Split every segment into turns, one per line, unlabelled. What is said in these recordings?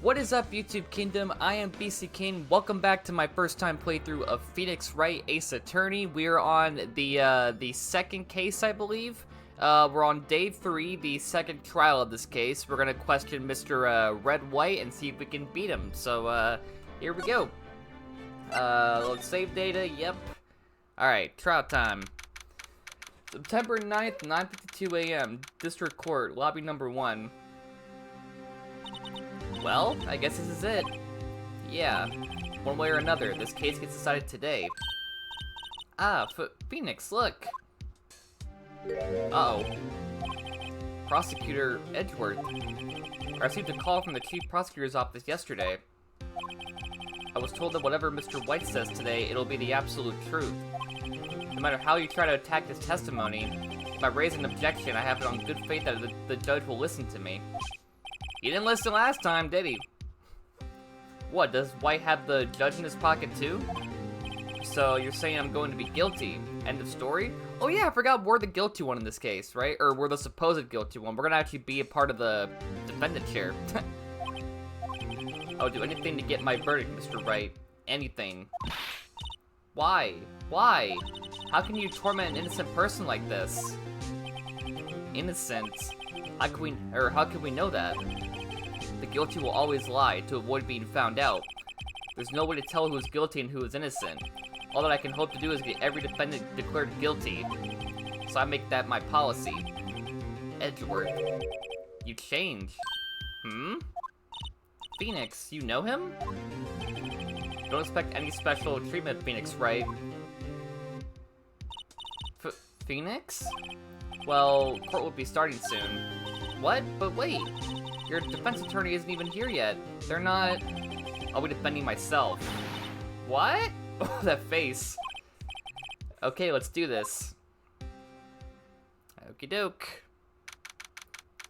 What is up, YouTube Kingdom? I am BC King. Welcome back to my first time playthrough of Phoenix Wright aceattorney. We are on the second case, I believe. We're on day 3, the second trial of this case. We're gonna question Mr. Red White and see if we can beat him. So here we go. Load save data. Yep. All right, trial time. September 9th, 9:52 a.m. District Court, lobby number 1. Well, I guess this is it. Yeah, one way or another, this case gets decided today. Ah, Phoenix, look! Uh-oh. Prosecutor Edgeworth. I received a call from the Chief Prosecutor's office yesterday. I was told that whatever Mr. White says today, it'll be the absolute truth. No matter how you try to attack his testimony, if I raise an objection, I have it on good faith that the judge will listen to me. He didn't listen last time, did he? What, does White have the judge in his pocket too? So you're saying I'm going to be guilty. End of story? Oh yeah, I forgot we're the guilty one in this case, right? Or we're the supposed guilty one. We're gonna actually be a part of the defendant chair. I'll do anything to get my verdict, Mr. Wright. Anything. Why? Why? How can you torment an innocent person like this? Innocent? How can we know that? The guilty will always lie to avoid being found out. There's no way to tell who is guilty and who is innocent. All that I can hope to do is get every defendant declared guilty. So I make that my policy. Edgeworth. You change. Phoenix, you know him? Don't expect any special treatment, Phoenix, right? Phoenix? Well, court will be starting soon. What? But wait, your defense attorney isn't even here yet. They're not... I'll be defending myself. What? Oh, that face. Okay, let's do this. Okie doke.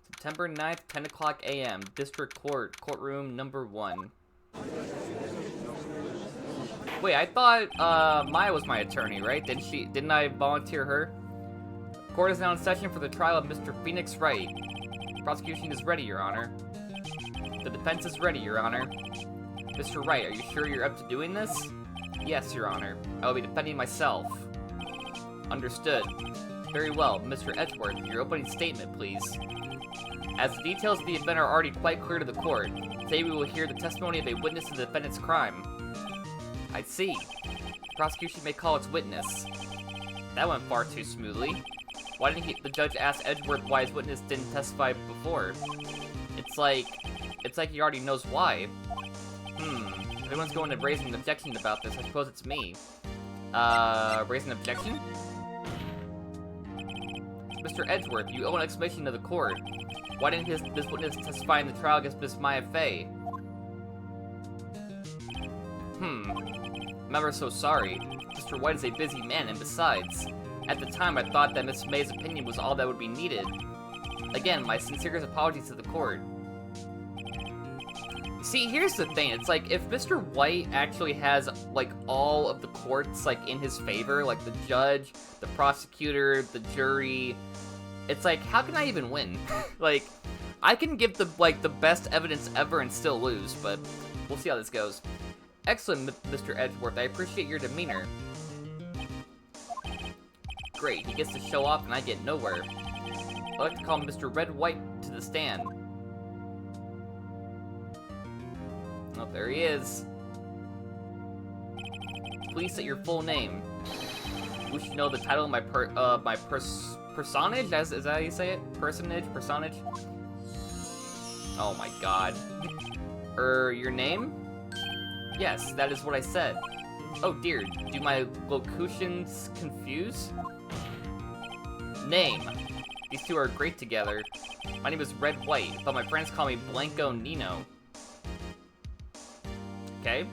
September 9th, 10 o'clock a.m. District Court, courtroom number 1. Wait, I thought Maya was my attorney, right? Didn't I volunteer her? Court is now in session for the trial of Mr. Phoenix Wright. Prosecution is ready, Your Honor. The defense is ready, Your Honor. Mr. Wright, are you sure you're up to doing this? Yes, Your Honor. I will be defending myself. Understood. Very well. Mr. Edgeworth, your opening statement, please. As the details of the event are already quite clear to the court, today we will hear the testimony of a witness to the defendant's crime. I see. The prosecution may call its witness. That went far too smoothly. Why didn't the judge ask Edgeworth why his witness didn't testify before? It's like he already knows why. If anyone's going to raise an objection about this, I suppose it's me. Raise an objection? Mr. Edgeworth, you owe an explanation to the court. Why didn't this witness testify in the trial against Miss Maya Fey? I'm ever so sorry. Mr. White is a busy man, and besides, at the time I thought that Miss May's opinion was all that would be needed. Again, my sincerest apologies to the court. See, here's the thing, it's like, if Mr. White actually has, like, all of the courts, like, in his favor, like, the judge, the prosecutor, the jury, it's like, how can I even win? Like, I can give the best evidence ever and still lose, but we'll see how this goes. Excellent, Mr. Edgeworth, I appreciate your demeanor. Great, he gets to show off and I get nowhere. I'd like to call Mr. Red White to the stand. Oh, there he is. Please state your full name. We should know the title of my personage? Is that how you say it? Personage? Oh my god. Your name? Yes, that is what I said. Oh dear, do my locutions confuse? Name. These two are great together. My name is Red White, but my friends call me Blanco Nino. Okay.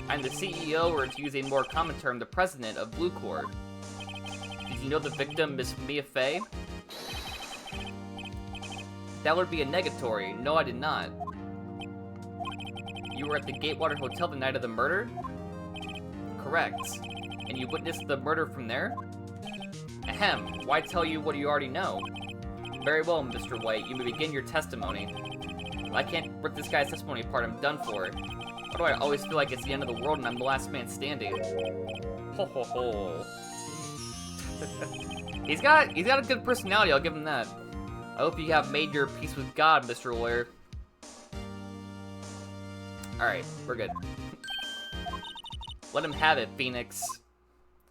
I'm the CEO, or to use a more common term, the president of Blue Corps. Did you know the victim, Miss Mia Fey? That would be a negatory. No, I did not. You were at the Gatewater Hotel the night of the murder? Correct. And you witnessed the murder from there? Ahem. Why tell you what you already know? Very well, Mr. White. You may begin your testimony. I can't rip this guy's testimony apart. I'm done for. Why do I always feel like it's the end of the world and I'm the last man standing? Ho ho ho. He's got a good personality, I'll give him that. I hope you have made your peace with God, Mr. Lawyer. Alright, we're good. Let him have it, Phoenix.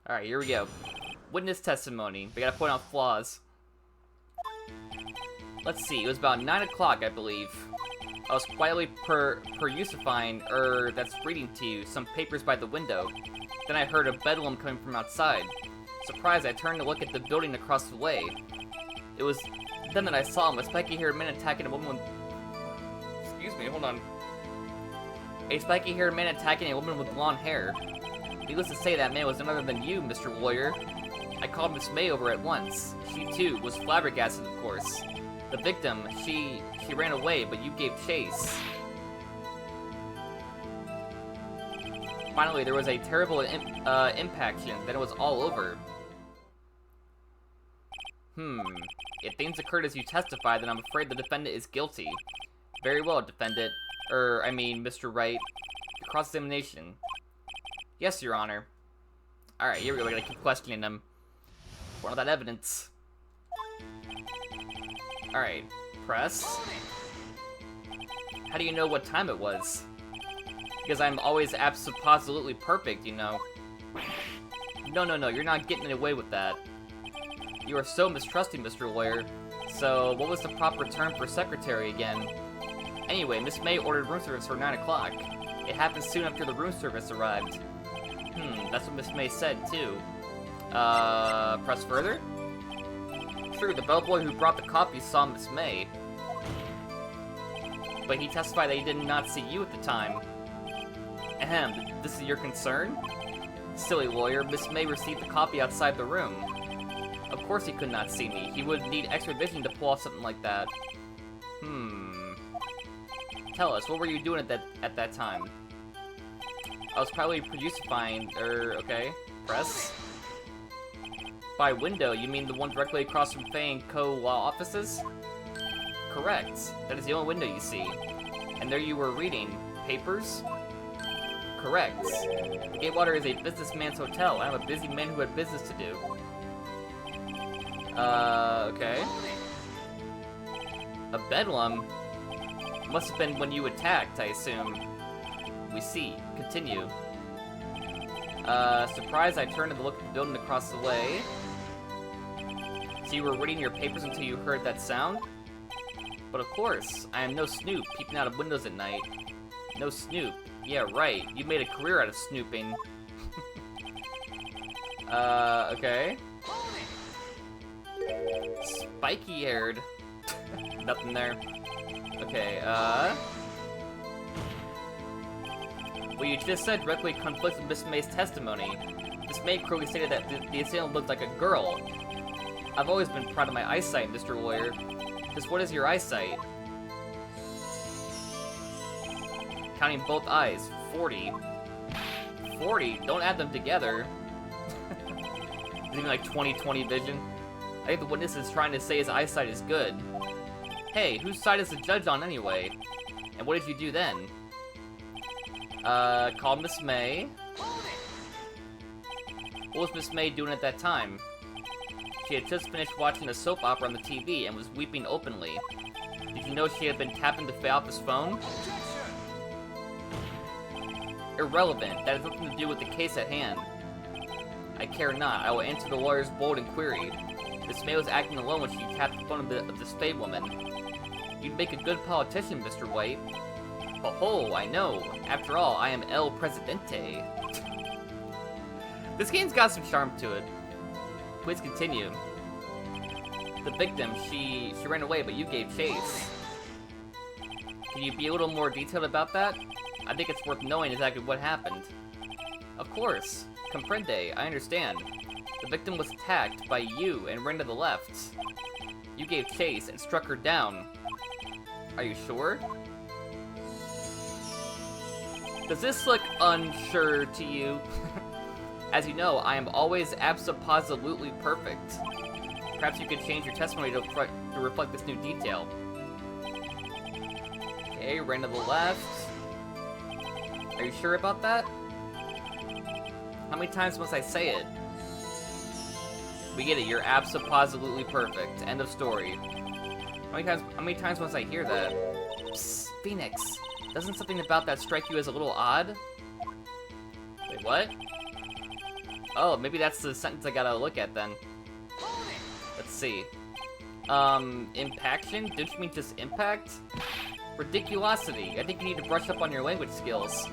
Alright, here we go. Witness testimony. We gotta point out flaws. Let's see, it was about 9 o'clock, I believe. I was quietly perusifying, that's reading to you, some papers by the window. Then I heard a bedlam coming from outside. Surprised, I turned to look at the building across the way. It was then that I saw him, a spiky-haired man attacking a woman with... Excuse me, hold on. A spiky-haired man attacking a woman with blonde hair. Needless to say, that man was none other than you, Mr. Lawyer. I called Miss May over at once. She, too, was flabbergasted, of course. The victim, she ran away, but you gave chase. Finally, there was a terrible impaction, then it was all over. If things occurred as you testified, then I'm afraid the defendant is guilty. Very well, defendant. Mr. Wright. Cross-examination. Yes, Your Honor. Alright, here we go, we gotta keep questioning him. One of that evidence. Alright, press. How do you know what time it was? Because I'm always absolutely perfect, you know. No, you're not getting away with that. You are so mistrusting, Mr. Lawyer. So, what was the proper term for secretary again? Anyway, Miss May ordered room service for 9 o'clock. It happened soon after the room service arrived. That's what Miss May said, too. Press further? True, the bellboy who brought the coffee saw Miss May. But he testified that he did not see you at the time. Ahem, this is your concern? Silly lawyer, Miss May received the copy outside the room. Of course he could not see me. He would need extra vision to pull off something like that. Tell us, what were you doing at that time? I was probably producifying, okay. Press. By window, you mean the one directly across from Fay & Co. law offices? Correct. That is the only window you see. And there you were reading. Papers? Correct. Gatewater is a businessman's hotel. I'm a busy man who had business to do. Okay. A bedlam? Must have been when you attacked, I assume. We see. Continue. Surprised, I turned to look at the building across the way. So you were reading your papers until you heard that sound? But of course, I am no snoop peeping out of windows at night. No snoop. Yeah, right. You made a career out of snooping. Okay. Spiky-haired. Nothing there. Okay, what you just said directly conflicts with Miss May's testimony. Miss May cruelly stated that the assailant looked like a girl. I've always been proud of my eyesight, Mr. Lawyer. Just what is your eyesight? Counting both eyes, 40. 40? Don't add them together. Is even like 20/20 vision? I think the witness is trying to say his eyesight is good. Hey, whose side is the judge on anyway? And what did you do then? Called Miss May. What was Miss May doing at that time? She had just finished watching a soap opera on the TV and was weeping openly. Did you know she had been tapping the Fay office phone? Irrelevant. That has nothing to do with the case at hand. I care not. I will answer the lawyer's bold inquiry. Miss May was acting alone when she tapped the phone of this Fay woman. You'd make a good politician, Mr. White. Oh, I know. After all, I am El Presidente. This game's got some charm to it. Please continue. The victim, she ran away, but you gave chase. Can you be a little more detailed about that? I think it's worth knowing exactly what happened. Of course. Comprende, I understand. The victim was attacked by you and ran to the left. You gave chase and struck her down. Are you sure? Does this look unsure to you? As you know, I am always absolutely perfect. Perhaps you could change your testimony to reflect this new detail. Okay, ran to the left. Are you sure about that? How many times must I say it? We get it, you're abso-positively perfect. End of story. How many times must I hear that? Psst, Phoenix. Doesn't something about that strike you as a little odd? Wait, what? Oh, maybe that's the sentence I gotta look at then. Let's see. Impaction? Didn't you mean just impact? Ridiculosity. I think you need to brush up on your language skills.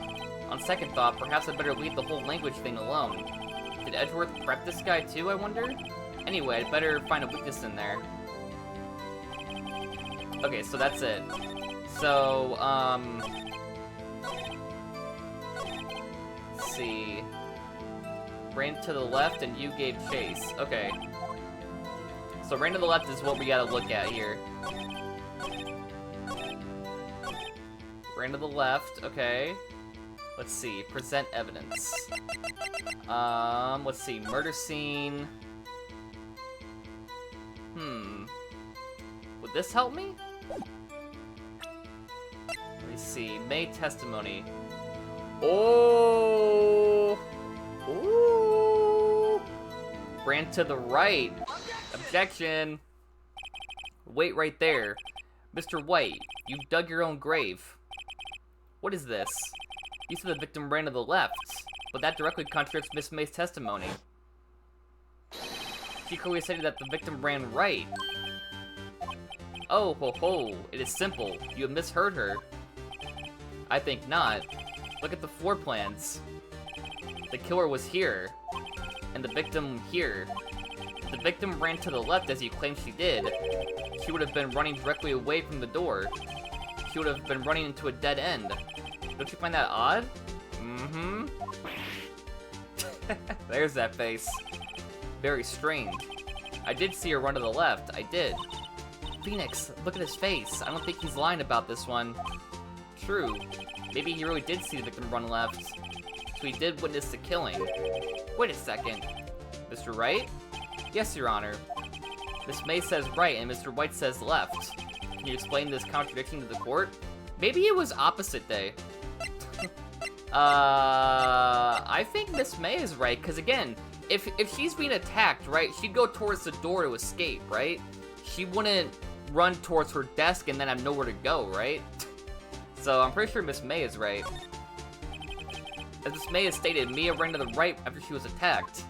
On second thought, perhaps I better leave the whole language thing alone. Did Edgeworth prep this guy too, I wonder? Anyway, I'd better find a weakness in there. Okay, so that's it. So, let's see. Ran to the left and you gave chase. Okay. So ran to the left is what we gotta look at here. Ran to the left, okay. Let's see, present evidence. Let's see, murder scene. Would this help me? Let me see, May testimony. Oh! Ooh! Ran to the right. Objection. Wait right there. Mr. White, you dug your own grave. What is this? You said the victim ran to the left, but that directly contradicts Miss May's testimony. She clearly stated that the victim ran right. Oh, ho ho, it is simple. You have misheard her. I think not. Look at the floor plans. The killer was here, and the victim here. If the victim ran to the left as you claim she did, she would have been running directly away from the door. She would have been running into a dead end. Don't you find that odd? Mm-hmm. There's that face. Very strange. I did see her run to the left. I did. Phoenix, look at his face. I don't think he's lying about this one. True. Maybe he really did see the victim run left. So he did witness the killing. Wait a second. Mr. Wright? Yes, Your Honor. Miss May says right and Mr. White says left. Can you explain this contradiction to the court? Maybe it was opposite day. I think Miss May is right, because again, if she's being attacked, right, she'd go towards the door to escape, right? She wouldn't run towards her desk and then have nowhere to go, right? So I'm pretty sure Miss May is right. As Miss May has stated, Mia ran to the right after she was attacked.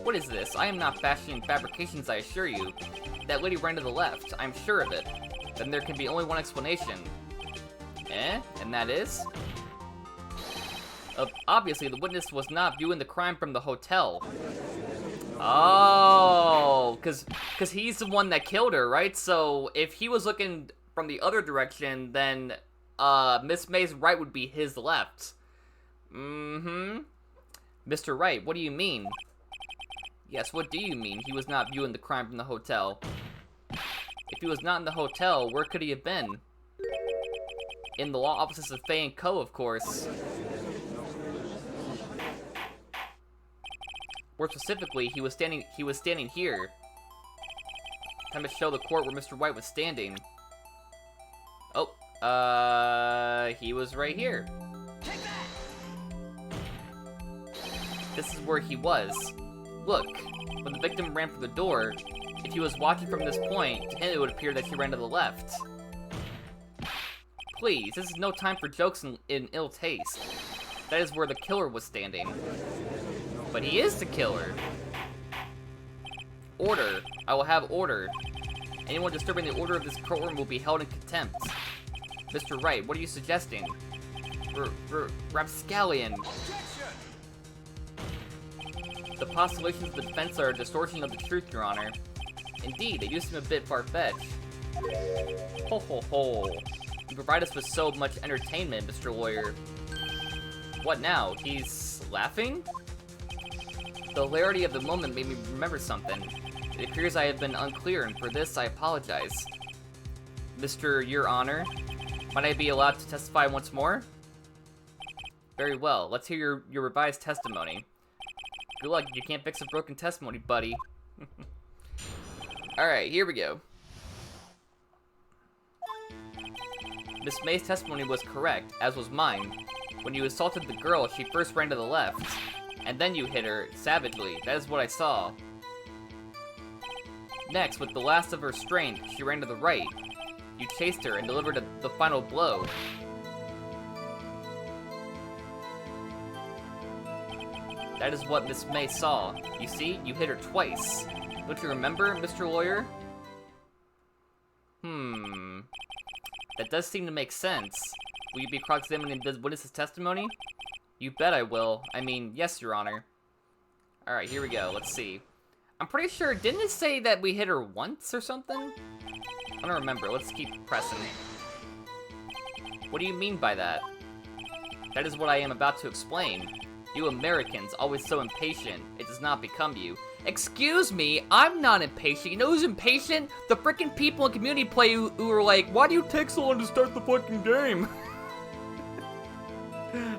What is this? I am not fashioning fabrications, I assure you. That lady ran to the left, I'm sure of it. Then there can be only one explanation. And that is? Obviously, the witness was not viewing the crime from the hotel. Oh, because he's the one that killed her, right? So if he was looking from the other direction, then Miss May's right would be his left. Mm-hmm. Mr. Wright, what do you mean? Yes, what do you mean? He was not viewing the crime from the hotel. If he was not in the hotel, where could he have been? In the law offices of Fay & Co., of course. More specifically, he was standing here. Time to show the court where Mr. White was standing. Oh, he was right here. This is where he was. Look, when the victim ran for the door, if he was watching from this point, to him it would appear that he ran to the left. Please, this is no time for jokes in ill taste. That is where the killer was standing. But he is the killer. Order. I will have order. Anyone disturbing the order of this courtroom will be held in contempt. Mr. Wright, what are you suggesting? Rapscallion. The postulations of the defense are a distortion of the truth, Your Honor. Indeed, they do seem a bit far-fetched. Ho ho ho. You provide us with so much entertainment, Mr. Lawyer. What now? He's laughing? The hilarity of the moment made me remember something. It appears I have been unclear, and for this I apologize. Mr. Your Honor, might I be allowed to testify once more? Very well, let's hear your revised testimony. Good luck, you can't fix a broken testimony, buddy. Alright, here we go. Miss May's testimony was correct, as was mine. When you assaulted the girl, she first ran to the left. And then you hit her, savagely. That is what I saw. Next, with the last of her strength, she ran to the right. You chased her and delivered the final blow. That is what Miss May saw. You see, you hit her twice. Don't you remember, Mr. Lawyer? That does seem to make sense. Will you be cross-examining the witness's testimony? You bet I will. I mean, yes, Your Honor. Alright, here we go. Let's see. I'm pretty sure, didn't it say that we hit her once or something? I don't remember. Let's keep pressing. What do you mean by that? That is what I am about to explain. You Americans, always so impatient. It does not become you. Excuse me, I'm not impatient. You know who's impatient? The freaking people in Community Play who are like, why do you take so long to start the fucking game?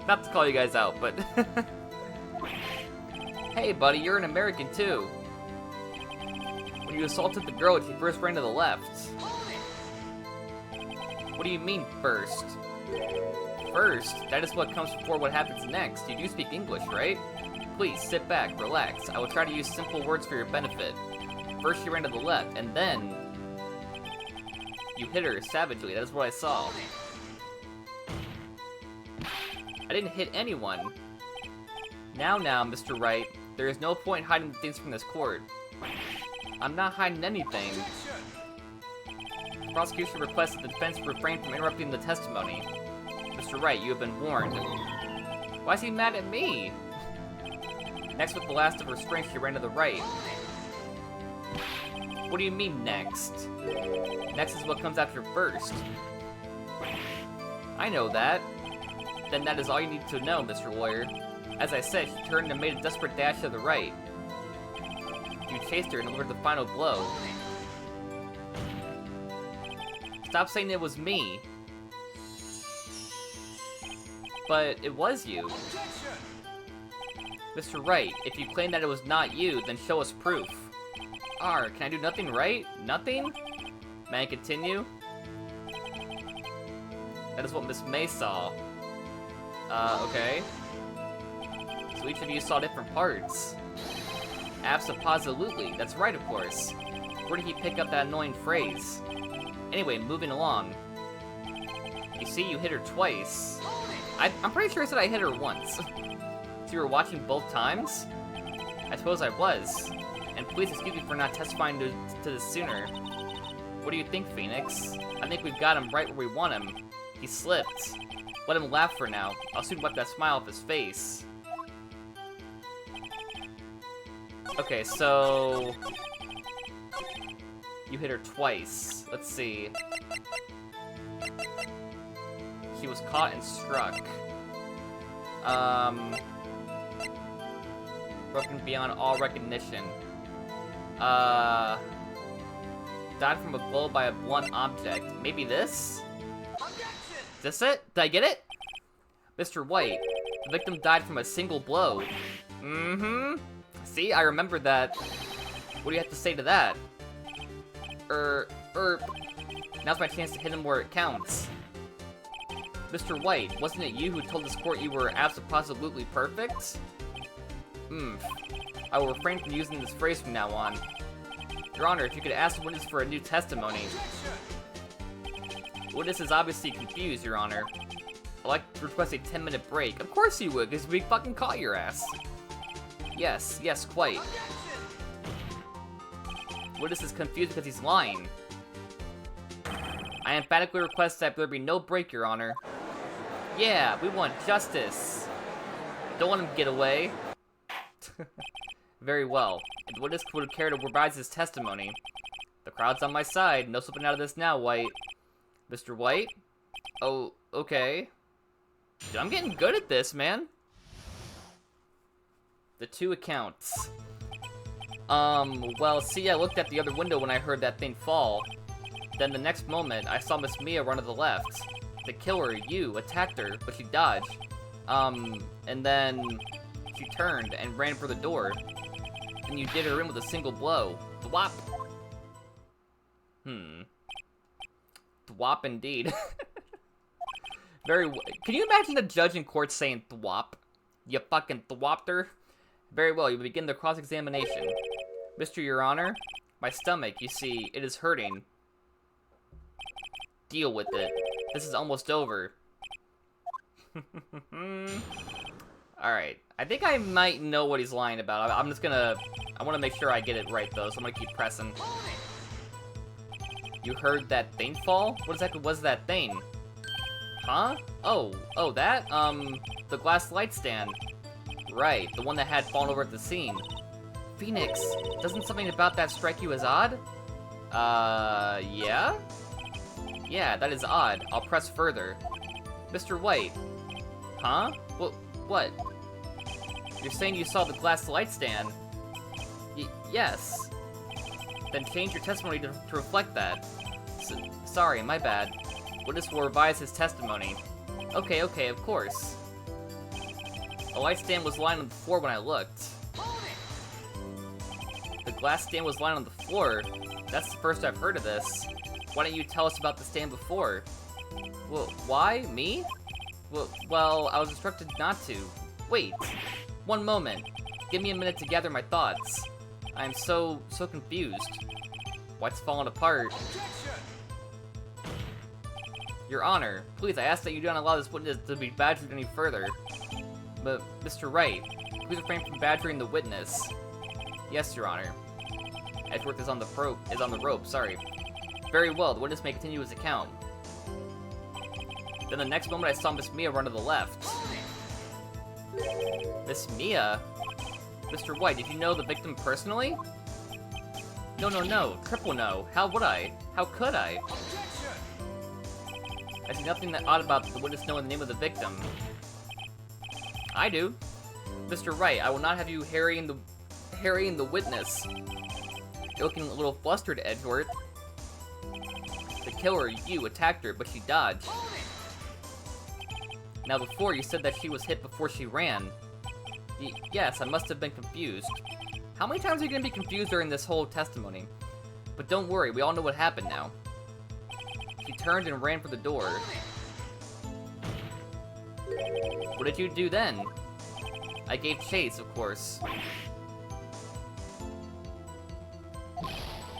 Not to call you guys out, but... Hey, buddy, you're an American, too. When you assaulted the girl, she first ran to the left. What do you mean, first? First? That is what comes before what happens next. You do speak English, right? Please, sit back, relax. I will try to use simple words for your benefit. First, she ran to the left, and then... You hit her savagely. That is what I saw. I didn't hit anyone. Now, Mr. Wright. There is no point hiding things from this court. I'm not hiding anything. The prosecution requests that the defense refrain from interrupting the testimony. Mr. Wright, you have been warned. Why is he mad at me? Next, with the last of her strength, she ran to the right. What do you mean, next? Next is what comes after first. I know that. Then that is all you need to know, Mr. Lawyer. As I said, she turned and made a desperate dash to the right. You chased her and delivered the final blow. Stop saying it was me. But it was you. Mr. Wright, if you claim that it was not you, then show us proof. Can I do nothing right? Nothing? May I continue? That is what Miss May saw. Okay. So each of you saw different parts. Abso-positively. That's right, of course. Where did he pick up that annoying phrase? Anyway, moving along. You see, you hit her twice. I'm pretty sure I said I hit her once. So you were watching both times? I suppose I was. And please excuse me for not testifying to this sooner. What do you think, Phoenix? I think we've got him right where we want him. He slipped. Let him laugh for now. I'll soon wipe that smile off his face. Okay, so... You hit her twice. Let's see. He was caught and struck. Broken beyond all recognition. Died from a blow by a blunt object. Maybe this? Is this it? Did I get it? Mr. White, the victim died from a single blow. Mm-hmm. See, I remember that. What do you have to say to that? Now's my chance to hit him where it counts. Mr. White, wasn't it you who told this court you were absolutely perfect? I will refrain from using this phrase from now on. Your Honor, if you could ask the witness for a new testimony. The witness is obviously confused, Your Honor. I'd like to request a 10-minute break. Of course you would, because we fucking caught your ass. Yes, quite. Witness is confused because he's lying. I emphatically request that there be no break, Your Honor. Yeah, we want justice. Don't let him get away. Very well. If the witness would care to revise his testimony. The crowd's on my side. No slipping out of this now, White. Mr. White? Oh, okay. Dude, I'm getting good at this, man. The two accounts. Well, see, I looked at the other window when I heard that thing fall. Then the next moment, I saw Miss Mia run to the left. The killer, you, attacked her, but she dodged. And then she turned and ran for the door. And you did her in with a single blow. Thwop. Thwop indeed. Can you imagine the judge in court saying thwop? You fucking thwopped her? Very well, you begin the cross-examination. Mr. Your Honor, my stomach, you see, it is hurting. Deal with it. This is almost over. Alright. I think I might know what he's lying about. I'm just gonna... I want to make sure I get it right, though, so I'm gonna keep pressing. You heard that thing fall? What exactly was that thing? Huh? Oh, that? The glass light stand. Right, the one that had fallen over at the scene. Phoenix, doesn't something about that strike you as odd? Yeah? Yeah, that is odd. I'll press further. Mr. White. Huh? What? You're saying you saw the glass light stand? Yes. Then change your testimony to reflect that. Sorry, my bad. Witness will revise his testimony. Okay, of course. A light stand was lying on the floor when I looked. The glass stand was lying on the floor? That's the first I've heard of this. Why don't you tell us about the stand before? Well, why? Me? Well, I was instructed not to. Wait. One moment. Give me a minute to gather my thoughts. I'm so confused. What's falling apart? Your Honor, please, I ask that you do not allow this witness to be badgered any further. But, Mr. Wright, please refrain from badgering the witness. Yes, Your Honor. Edgeworth is on the rope, sorry. Very well, the witness may continue his account. Then the next moment I saw Miss Mia run to the left. Miss Mia? Mr. White, did you know the victim personally? No, triple no. How would I? How could I? I see nothing that odd about the witness knowing the name of the victim. I do. Mr. Wright, I will not have you harrying the witness. You're looking a little flustered, Edgeworth. The killer, you, attacked her, but she dodged. Now before, you said that she was hit before she ran. Yes, I must have been confused. How many times are you going to be confused during this whole testimony? But don't worry, we all know what happened now. She turned and ran for the door. What did you do then? I gave chase, of course.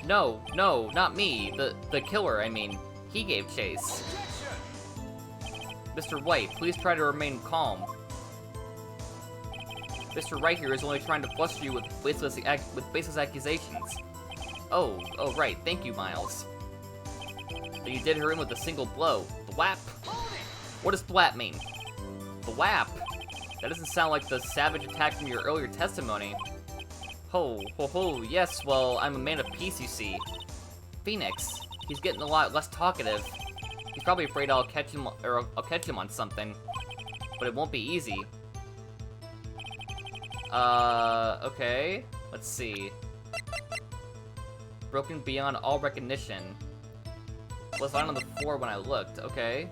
No, not me. The killer, I mean. He gave chase. Mr. White, please try to remain calm. Mr. Wright here is only trying to fluster you with baseless accusations. Oh, right. Thank you, Miles. But you did her in with a single blow. Thwap? What does thwap mean? Thwap? That doesn't sound like the savage attack from your earlier testimony. Ho, yes, well, I'm a man of peace, you see. Phoenix, he's getting a lot less talkative. He's probably afraid I'll catch him on something. But it won't be easy. Okay. Let's see. Broken beyond all recognition. Was lying on the floor when I looked. Okay.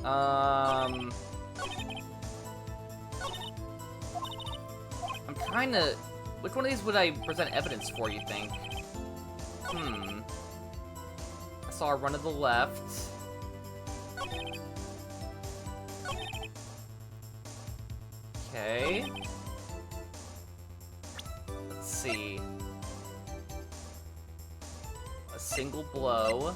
I'm trying to... Which one of these would I present evidence for, you think? I saw her run to the left. Okay. Let's see. A single blow.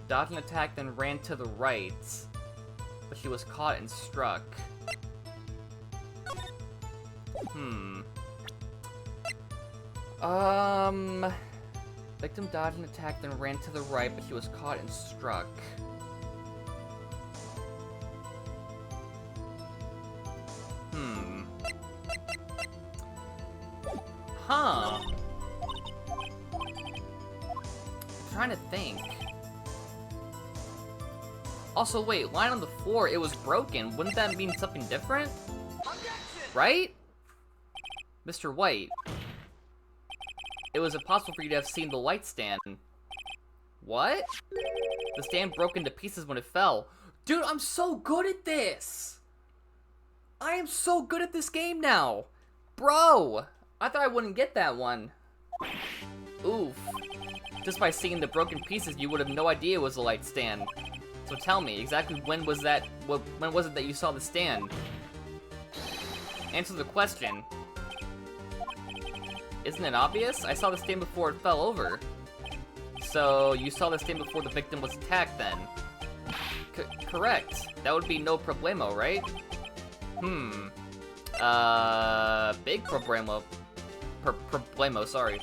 Dodged an attack, then ran to the right. But she was caught and struck. Victim dodged an attack, then ran to the right, but she was caught and struck. Huh. I'm trying to think. Also, wait, lying on the floor, it was broken. Wouldn't that mean something different? Right? Mr. White. It was impossible for you to have seen the light stand. What? The stand broke into pieces when it fell. Dude, I'm so good at this! I am so good at this game now. Bro, I thought I wouldn't get that one. Oof. Just by seeing the broken pieces, you would have no idea it was a light stand. So tell me, exactly when was it that you saw the stand? Answer the question. Isn't it obvious? I saw the stand before it fell over. So, you saw the stand before the victim was attacked then? Correct. That would be no problemo, right? Big problemo. Problemo, sorry.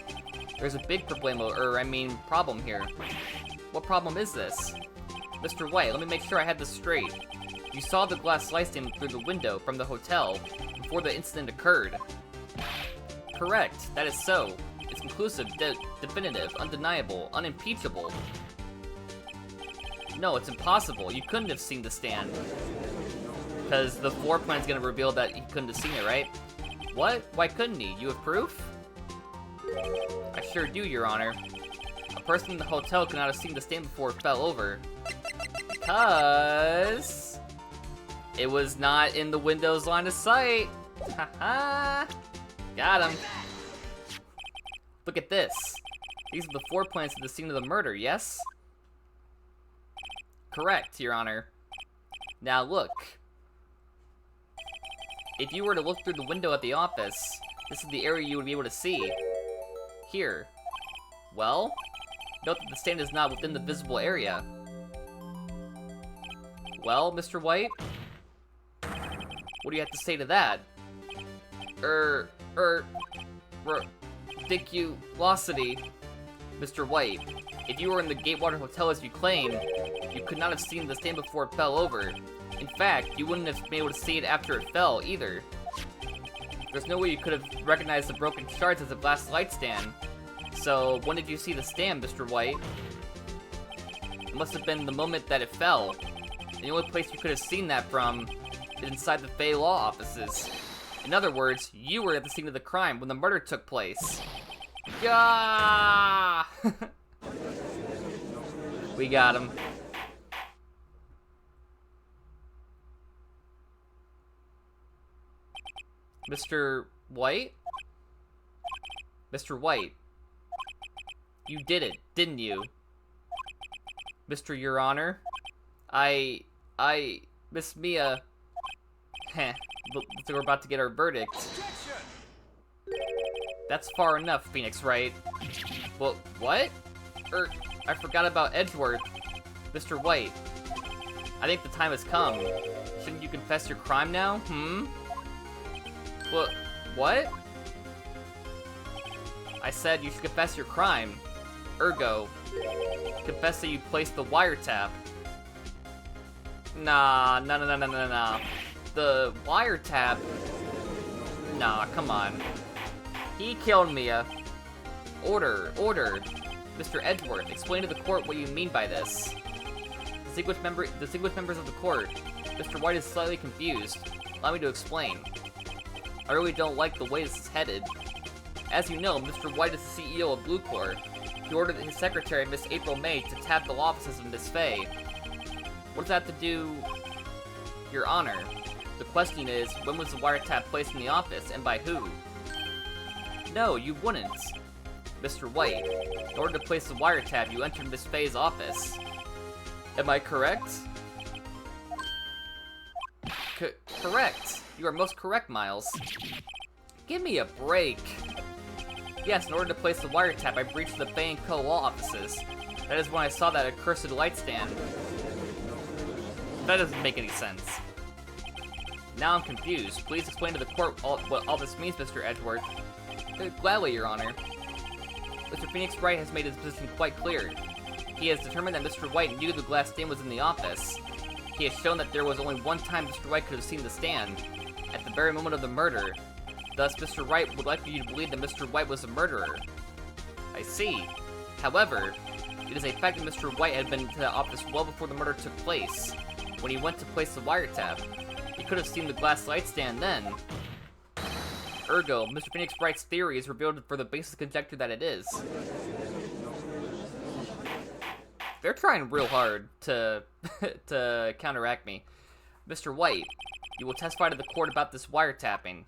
There's a big problemo, problem here. What problem is this? Mr. White, let me make sure I had this straight. You saw the glass sliced in through the window from the hotel before the incident occurred. Correct, that is so. It's conclusive, definitive, undeniable, unimpeachable. No, it's impossible. You couldn't have seen the stand. Because the floor plan's gonna reveal that he couldn't have seen it, right? What? Why couldn't he? You have proof? I sure do, Your Honor. A person in the hotel could not have seen the stand before it fell over. Because it was not in the window's line of sight. Haha. Got him. Look at this. These are the floor plans to the scene of the murder, yes? Correct, Your Honor. Now look. If you were to look through the window at the office, this is the area you would be able to see. Here. Well, note that the stand is not within the visible area. Well, Mr. White? What do you have to say to that? Ridiculosity. Mr. White, if you were in the Gatewater Hotel as you claim, you could not have seen the stand before it fell over. In fact, you wouldn't have been able to see it after it fell, either. There's no way you could have recognized the broken shards as a glass light stand. So, when did you see the stand, Mr. White? It must have been the moment that it fell. The only place you could have seen that from is inside the Fey Law offices. In other words, you were at the scene of the crime when the murder took place. Gah! We got him. Mr. White? Mr. White. You did it, didn't you? Mr. Your Honor? Miss Mia... Heh, we're about to get our verdict. That's far enough, Phoenix Wright. Well, what? I forgot about Edgeworth. Mr. White. I think the time has come. Shouldn't you confess your crime now, Well, what? I said you should confess your crime. Ergo, confess that you placed the wiretap. Nah. The wiretap? Nah, come on. He killed Mia. Order. Mr. Edgeworth, explain to the court what you mean by this. Distinguished members of the court, Mr. White is slightly confused. Allow me to explain. I really don't like the way this is headed. As you know, Mr. White is the CEO of Blue Corps. He ordered his secretary, Miss April May, to tap the law offices of Miss Fey. What does that have to do... Your Honor? The question is, when was the wiretap placed in the office, and by who? No, you wouldn't. Mr. White, in order to place the wiretap, you entered Miss Fey's office. Am I correct? Correct. You are most correct, Miles. Give me a break. Yes, in order to place the wiretap, I breached the Fey & Co. law offices. That is when I saw that accursed light stand. That doesn't make any sense. Now I'm confused. Please explain to the court what all this means, Mr. Edgeworth. Gladly, Your Honor. Mr. Phoenix Wright has made his position quite clear. He has determined that Mr. White knew the glass stand was in the office. He has shown that there was only one time Mr. White could have seen the stand, at the very moment of the murder. Thus, Mr. Wright would like for you to believe that Mr. White was a murderer. I see. However, it is a fact that Mr. White had been to the office well before the murder took place. When he went to place the wiretap, he could have seen the glass light stand then. Ergo, Mr. Phoenix Wright's theory is revealed for the basis conjecture that it is. They're trying real hard to to counteract me. Mr. White, you will testify to the court about this wiretapping.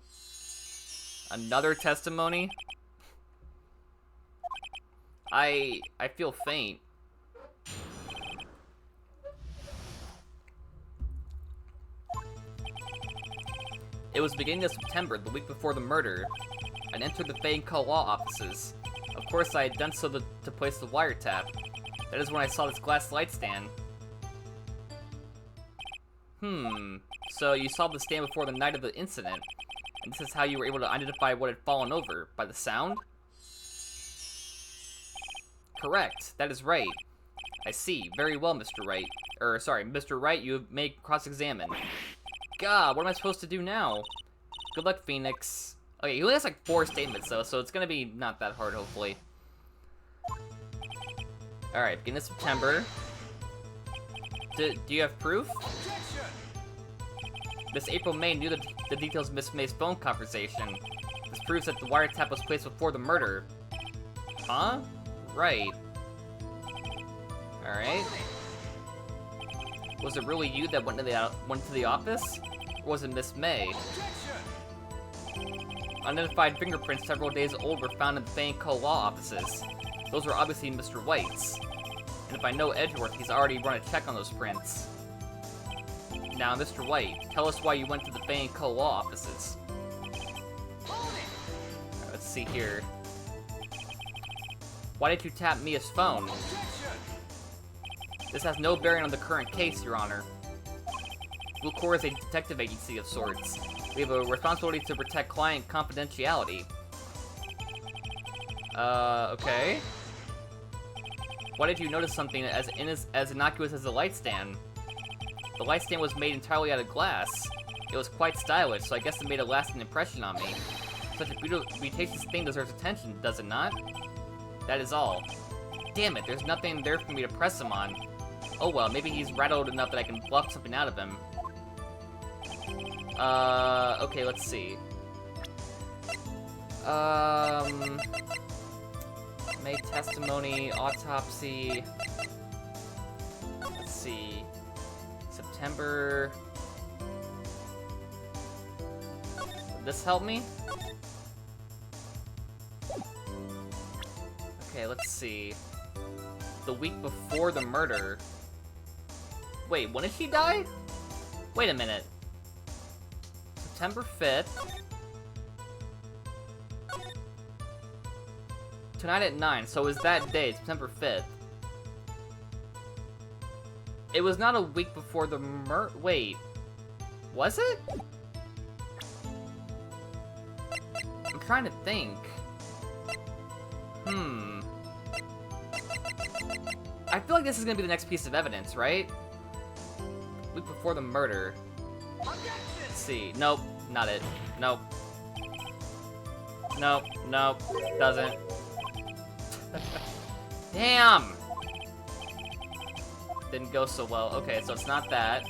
Another testimony? I feel faint. It was the beginning of September, the week before the murder. I entered the Fang Co law offices. Of course, I had done so to place the wiretap. That is when I saw this glass light stand. So you saw the stand before the night of the incident, and this is how you were able to identify what had fallen over, by the sound? Correct, that is right. I see, very well, Mr. Wright. Mr. Wright, you may cross-examine. God, what am I supposed to do now? Good luck, Phoenix. Okay, he only has like 4 statements though, so it's gonna be not that hard, hopefully. Alright, beginning of September. Do you have proof? Miss April May knew the details of Miss May's phone conversation. This proves that the wiretap was placed before the murder. Huh? Right. Alright. Was it really you that went to the office? Or was it Miss May? Unidentified fingerprints several days old were found in the Fang Co law offices. Those were obviously Mr. White's. And if I know Edgeworth, he's already run a check on those prints. Now, Mr. White, tell us why you went to the Fang Co law offices. Right, let's see here. Why did you tap Mia's phone? This has no bearing on the current case, Your Honor. Blue Corps is a detective agency of sorts. We have a responsibility to protect client confidentiality. Okay. Why did you notice something as innocuous as a light stand? The light stand was made entirely out of glass. It was quite stylish, so I guess it made a lasting impression on me. Such a beautiful thing deserves attention, does it not? That is all. Damn it, there's nothing there for me to press him on. Oh well, maybe he's rattled enough that I can bluff something out of him. Okay, let's see. May testimony, autopsy. Let's see. September. Would this help me? Okay, let's see. The week before the murder. Wait, when did she die? Wait a minute. September 5th. Tonight at 9, so it was that day, September 5th. It was not a week before the wait. Was it? I'm trying to think. I feel like this is gonna be the next piece of evidence, right? Week before the murder. Let's see. Nope, not it. Nope. Nope, nope, doesn't. Damn! Didn't go so well. Okay, so it's not that.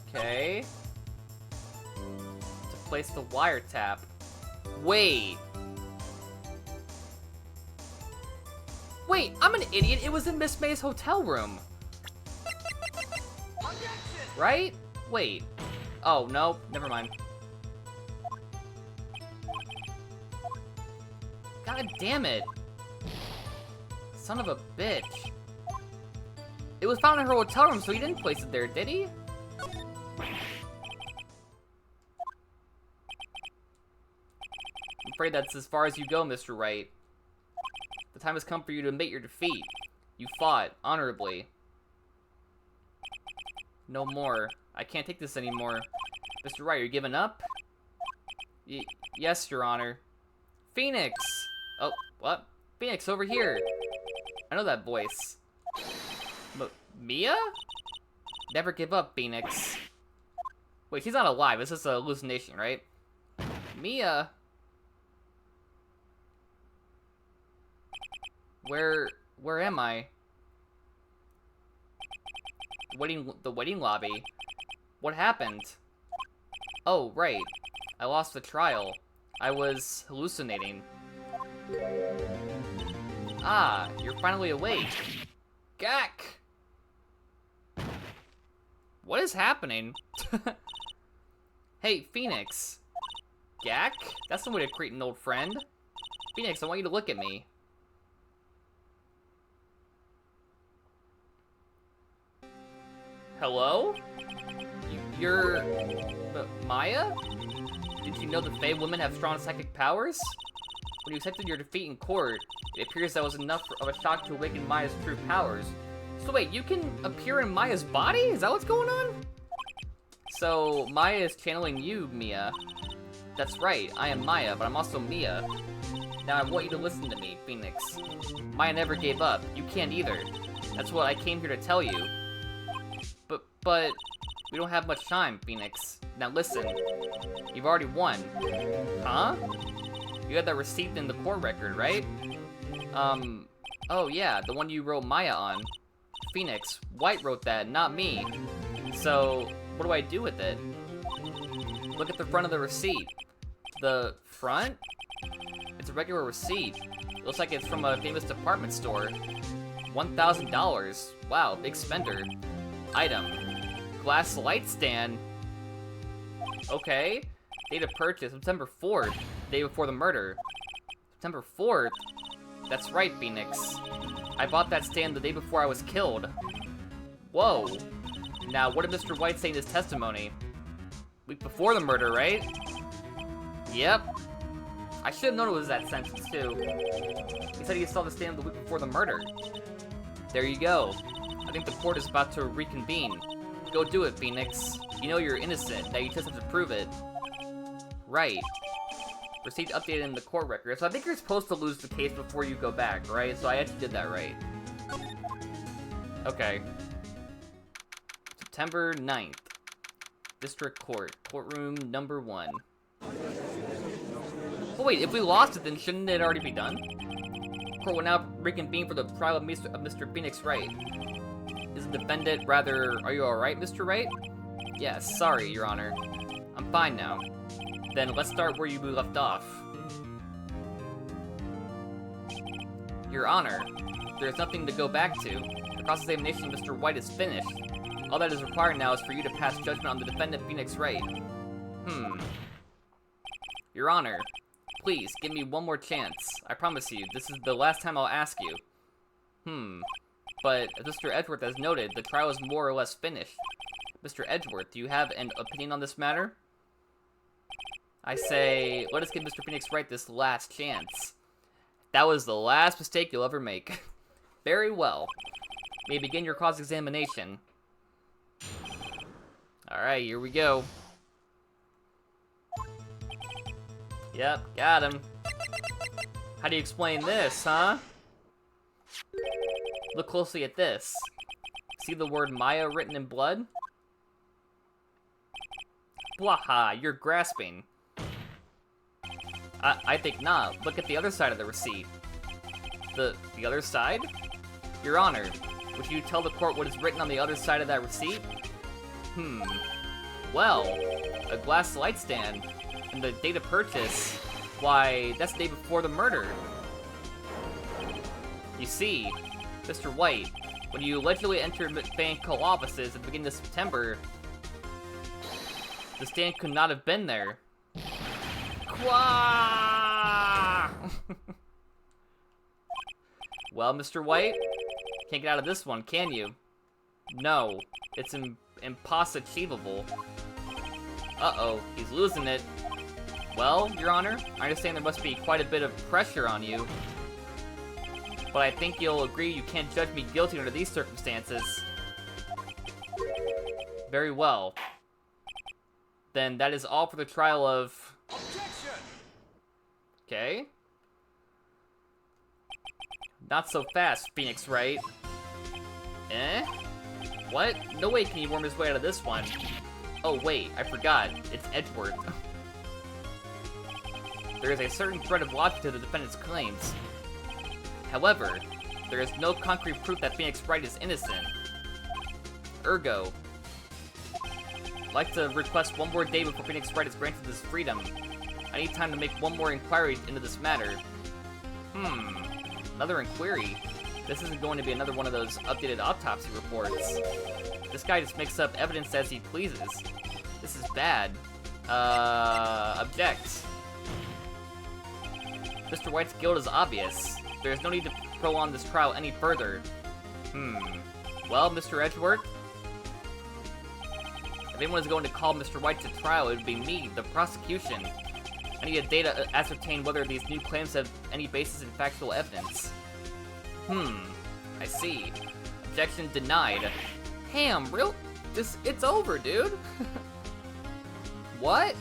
Okay. To place the wiretap. Wait. Wait, I'm an idiot. It was in Miss May's hotel room. Right? Wait. Oh, no. Never mind. God damn it. Son of a bitch. It was found in her hotel room, so he didn't place it there, did he? I'm afraid that's as far as you go, Mr. Wright. The time has come for you to admit your defeat. You fought honorably. No more. I can't take this anymore. Mr. Wright, you're giving up? Yes, Your Honor. Phoenix! Oh, what? Phoenix, over here! I know that voice. Mia? Never give up, Phoenix. Wait, she's not alive. This is a hallucination, right? Mia? Where am I? The waiting lobby. What happened? Oh, right. I lost the trial. I was hallucinating. Ah, you're finally awake. Gak! What is happening? Hey, Phoenix. Gak? That's no way to greet an old friend. Phoenix, I want you to look at me. Hello? You're... Maya? Did you know the Fae women have strong psychic powers? When you accepted your defeat in court, it appears that was enough of a shock to awaken Maya's true powers. So wait, you can appear in Maya's body? Is that what's going on? So, Maya is channeling you, Mia. That's right, I am Maya, but I'm also Mia. Now I want you to listen to me, Phoenix. Maya never gave up. You can't either. That's what I came here to tell you. But we don't have much time, Phoenix. Now listen. You've already won. Huh? You had that receipt in the court record, right? Oh yeah, the one you wrote Maya on. Phoenix, Wright wrote that, not me. So, what do I do with it? Look at the front of the receipt. The front? It's a regular receipt. It looks like it's from a famous department store. $1,000. Wow, big spender. Item. Glass light stand. Okay. Date of purchase, September 4th, day before the murder. September 4th? That's right, Phoenix. I bought that stand the day before I was killed. Whoa. Now, what did Mr. Wright say in his testimony? Week before the murder, right? Yep. I should have known it was that sentence, too. He said he saw the stand the week before the murder. There you go. I think the court is about to reconvene. Go do it, Phoenix. You know you're innocent, now you just have to prove it. Right. Receipt updated in the court record. So I think you're supposed to lose the case before you go back, right? So I actually did that right. Okay. September 9th. District Court. Courtroom number 1. Oh wait, if we lost it, then shouldn't it already be done? Court will now reconvene for the trial of Mr. Phoenix Wright. Is the defendant rather... Are you alright, Mr. Wright? Yes, sorry, Your Honor. I'm fine now. Then let's start where you left off. Your Honor, there is nothing to go back to. The cross-examination of Mr. Wright is finished. All that is required now is for you to pass judgment on the defendant, Phoenix Wright. Your Honor, please, give me one more chance. I promise you, this is the last time I'll ask you. But, as Mr. Edgeworth has noted, the trial is more or less finished. Mr. Edgeworth, do you have an opinion on this matter? I say, let us give Mr. Phoenix Wright this last chance. That was the last mistake you'll ever make. Very well. May begin your cross-examination. Alright, here we go. Yep, got him. How do you explain this, huh? Look closely at this. See the word Maya written in blood? Bwaha, you're grasping. I think not. Look at the other side of the receipt. The other side? Your Honor, would you tell the court what is written on the other side of that receipt? Well, a glass light stand. And the date of purchase, why, that's the day before the murder. You see, Mr. White, when you allegedly entered Bank Co offices at the beginning of September, the stand could not have been there. Quah! Well, Mr. White, can't get out of this one, can you? No, it's impossible. Uh-oh, he's losing it. Well, Your Honor, I understand there must be quite a bit of pressure on you. But I think you'll agree you can't judge me guilty under these circumstances. Very well. Then that is all for the trial of... Objection! Okay. Not so fast, Phoenix Wright. Eh? What? No way can he worm his way out of this one. Oh wait, I forgot. It's Edgeworth. There is a certain thread of logic to the defendant's claims. However, there is no concrete proof that Phoenix Wright is innocent. Ergo, I'd like to request one more day before Phoenix Wright is granted this freedom. I need time to make one more inquiry into this matter. Another inquiry? This isn't going to be another one of those updated autopsy reports. This guy just makes up evidence as he pleases. This is bad. Object. Mr. White's guilt is obvious. There's no need to prolong this trial any further. Well, Mr. Edgeworth? If anyone is going to call Mr. White to trial, it would be me, the prosecution. I need data to ascertain whether these new claims have any basis in factual evidence. I see. Objection denied. Damn, real? It's over, dude. What?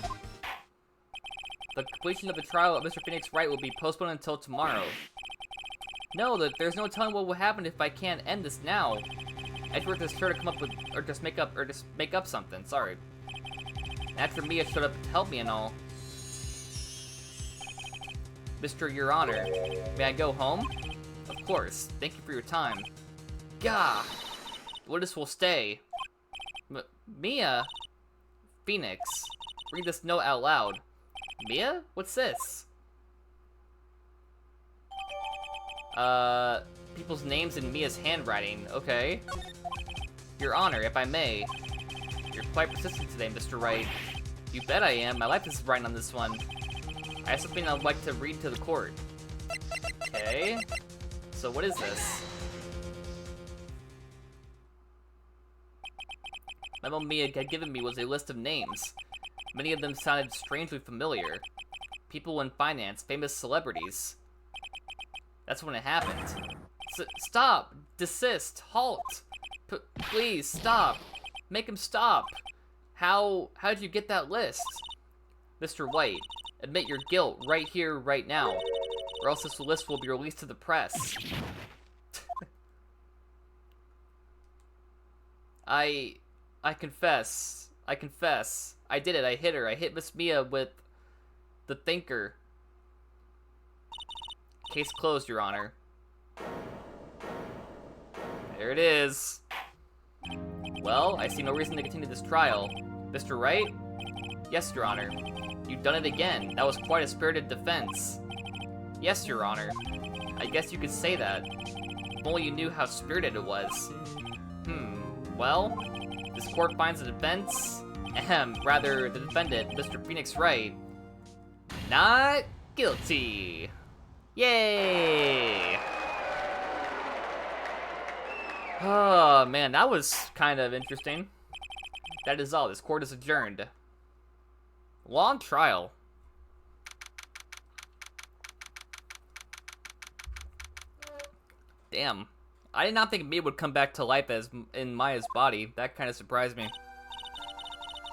The completion of the trial of Mr. Phoenix Wright will be postponed until tomorrow. No, there's no telling what will happen if I can't end this now. Edgeworth is sure to come up with, or just make up something, sorry. After Mia showed up to help me and all. Mr. Your Honor, may I go home? Of course, thank you for your time. Gah! The witness will stay. Mia? Phoenix, read this note out loud. Mia? What's this? People's names in Mia's handwriting, okay. Your Honor, if I may. You're quite persistent today, Mr. Wright. You bet I am, my life is writing on this one. I have something I'd like to read to the court. Okay. So what is this? The memo Mia had given me was a list of names. Many of them sounded strangely familiar. People in finance, famous celebrities. That's when it happened. Stop! Desist! Halt! Please, stop! Make him stop! How'd you get that list? Mr. White, admit your guilt right here, right now, or else this list will be released to the press. I confess. I did it, I hit her. I hit Miss Mia with the thinker. Case closed, Your Honor. There it is. Well, I see no reason to continue this trial. Mr. Wright? Yes, Your Honor. You've done it again. That was quite a spirited defense. Yes, Your Honor. I guess you could say that. If only you knew how spirited it was. Well, this court finds the defense, rather, the defendant, Mr. Phoenix Wright, not guilty. Yay! Oh, man, that was kind of interesting. That is all. This court is adjourned. Long trial. Damn. I did not think Mia would come back to life as in Maya's body. That kind of surprised me.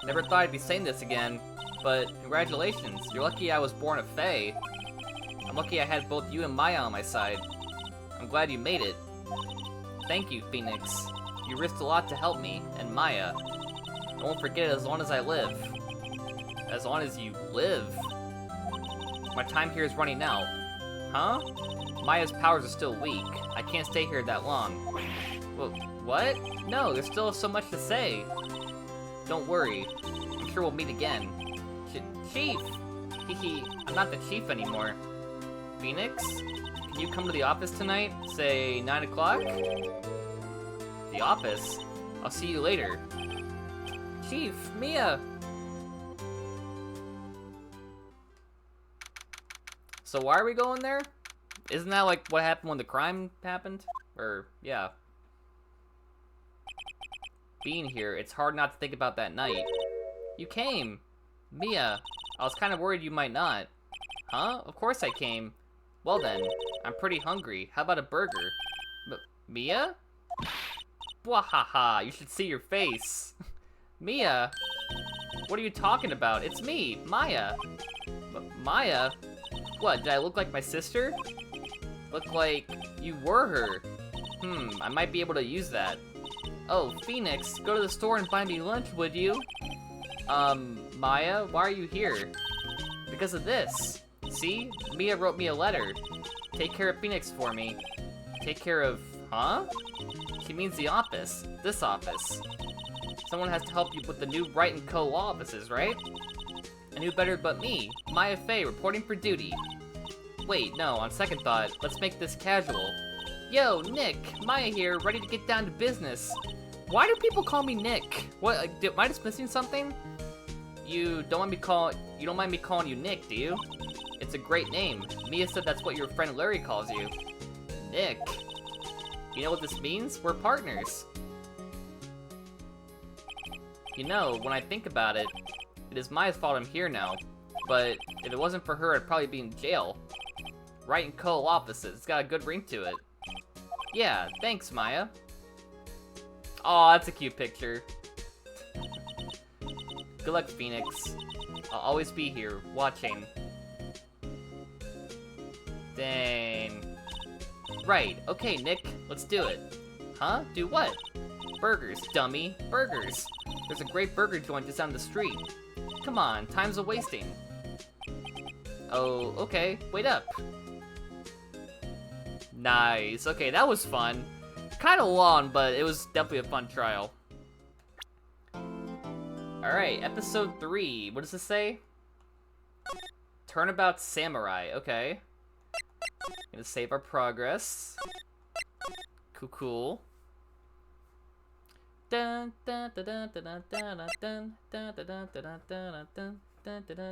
Never thought I'd be saying this again, but congratulations. You're lucky I was born a Fae. I'm lucky I had both you and Maya on my side. I'm glad you made it. Thank you, Phoenix. You risked a lot to help me, and Maya. I won't forget it as long as I live. As long as you live? My time here is running out. Huh? Maya's powers are still weak. I can't stay here that long. Well, what? No, there's still so much to say. Don't worry. I'm sure we'll meet again. Chief! Hehe, I'm not the chief anymore. Phoenix? Can you come to the office tonight? Say 9 o'clock? The office? I'll see you later. Chief, Mia! So why are we going there? Isn't that like what happened when the crime happened? Or, yeah. Being here, it's hard not to think about that night. You came! Mia, I was kind of worried you might not. Huh? Of course I came. Well then, I'm pretty hungry. How about a burger? Mia? Bwahaha, you should see your face. Mia? What are you talking about? It's me, Maya. Maya? What, did I look like my sister? Look like you were her. I might be able to use that. Oh, Phoenix, go to the store and buy me lunch, would you? Maya, why are you here? Because of this. See? Mia wrote me a letter. Take care of Phoenix for me. Take care of... Huh? She means the office. This office. Someone has to help you with the new Wright & Co. law offices, right? And who better but me, Maya Fey, reporting for duty. Wait, no, on second thought, let's make this casual. Yo, Nick, Maya here, ready to get down to business. Why do people call me Nick? What? Am I just missing something? You don't mind me calling you Nick, do you? It's a great name. Mia said that's what your friend Larry calls you. Nick. You know what this means? We're partners. You know, when I think about it, it is my fault I'm here now. But if it wasn't for her, I'd probably be in jail. Wright and Co. offices. It's got a good ring to it. Yeah, thanks, Maya. Aw, that's a cute picture. Good luck, Phoenix. I'll always be here, watching. Dang. Right, okay, Nick, let's do it. Huh? Do what? Burgers, dummy. Burgers. There's a great burger joint just down the street. Come on, time's a-wasting. Oh, okay, wait up. Nice, okay, that was fun. Kinda long, but it was definitely a fun trial. Alright, episode 3. What does this say? Turnabout Samurai, okay. Gonna save our progress. Cool, cool. Dun dun dun dun dun dun dun dun dun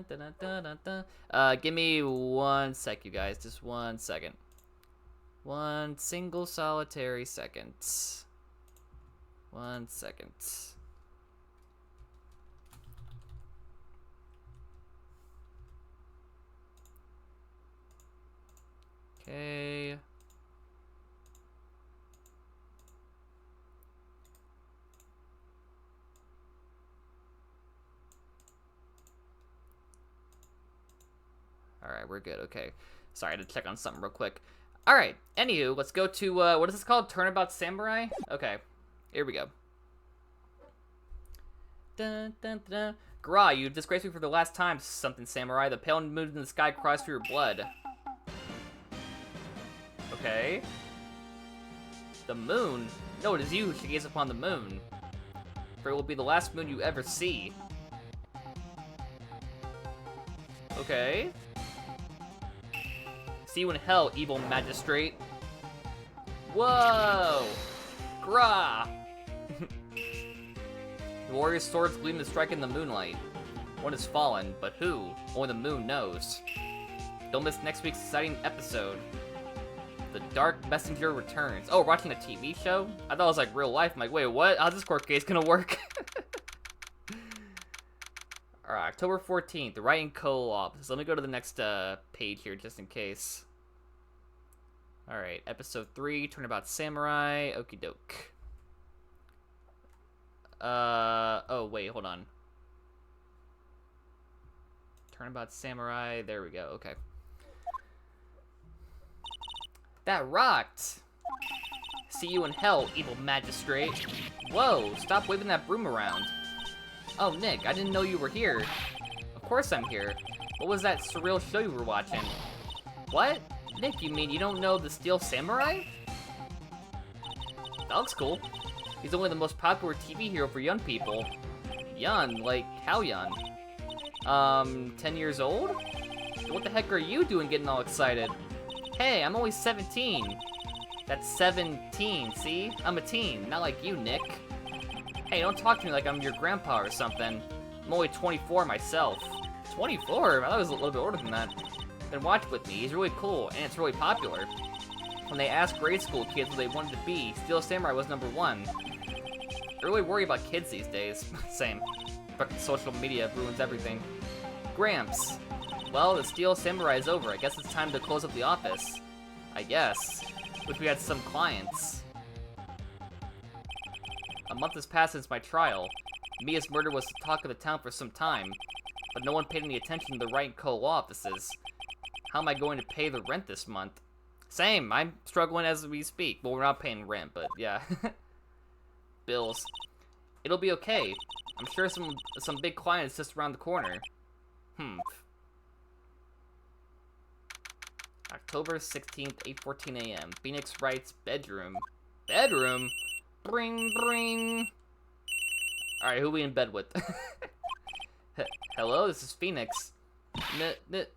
dun dun dun. Give me 1 sec, you guys. Just 1 second. 1 single solitary second. 1 second. Okay. Alright, we're good. Okay. Sorry, I had to check on something real quick. Alright, anywho, let's go to, what is this called? Turnabout Samurai? Okay, here we go. Dun, dun, dun. Gra, you disgraced me for the last time, something samurai. The pale moon in the sky cries for your blood. Okay. The moon? No, it is you who should gaze upon the moon. For it will be the last moon you ever see. Okay. See you in hell, evil magistrate. Whoa! Gra! The warrior's swords gleam to strike in the moonlight. One has fallen, but who? Only the moon knows. Don't miss next week's exciting episode. The Dark Messenger returns. Oh, we're watching a TV show? I thought it was like real life. I'm like, wait, what? How's this court case gonna work? Alright, October 14th, the Wright and Co. office. Let me go to the next page here just in case. Alright, episode 3, Turnabout Samurai, okie doke. Oh, wait, hold on. Turnabout Samurai, there we go, okay. That rocked! See you in hell, evil magistrate. Whoa, stop waving that broom around. Oh, Nick, I didn't know you were here. Of course I'm here. What was that surreal show you were watching? What? Nick, you mean you don't know the Steel Samurai? That looks cool. He's only the most popular TV hero for young people. Young? Like, how young? 10 years old? What the heck are you doing getting all excited? Hey, I'm only 17. That's 17, see? I'm a teen, not like you, Nick. Hey, don't talk to me like I'm your grandpa or something. I'm only 24 myself. 24? I thought I was a little bit older than that. Then watch with me, he's really cool, and it's really popular. When they asked grade school kids what they wanted to be, Steel Samurai was #1. I really worry about kids these days. Same. Fucking social media ruins everything. Gramps. Well, the Steel Samurai is over. I guess it's time to close up the office. I guess. Wish we had some clients. A month has passed since my trial. Mia's murder was the talk of the town for some time, but no one paid any attention to the Wright & Co. law offices. How am I going to pay the rent this month? Same, I'm struggling as we speak. Well, we're not paying rent, but yeah. Bills. It'll be okay. I'm sure some big client is just around the corner. October 16th, 8:14 a.m. Phoenix Wright's bedroom. Bedroom? Bring, bring. Alright, who we in bed with? Hello, this is Phoenix.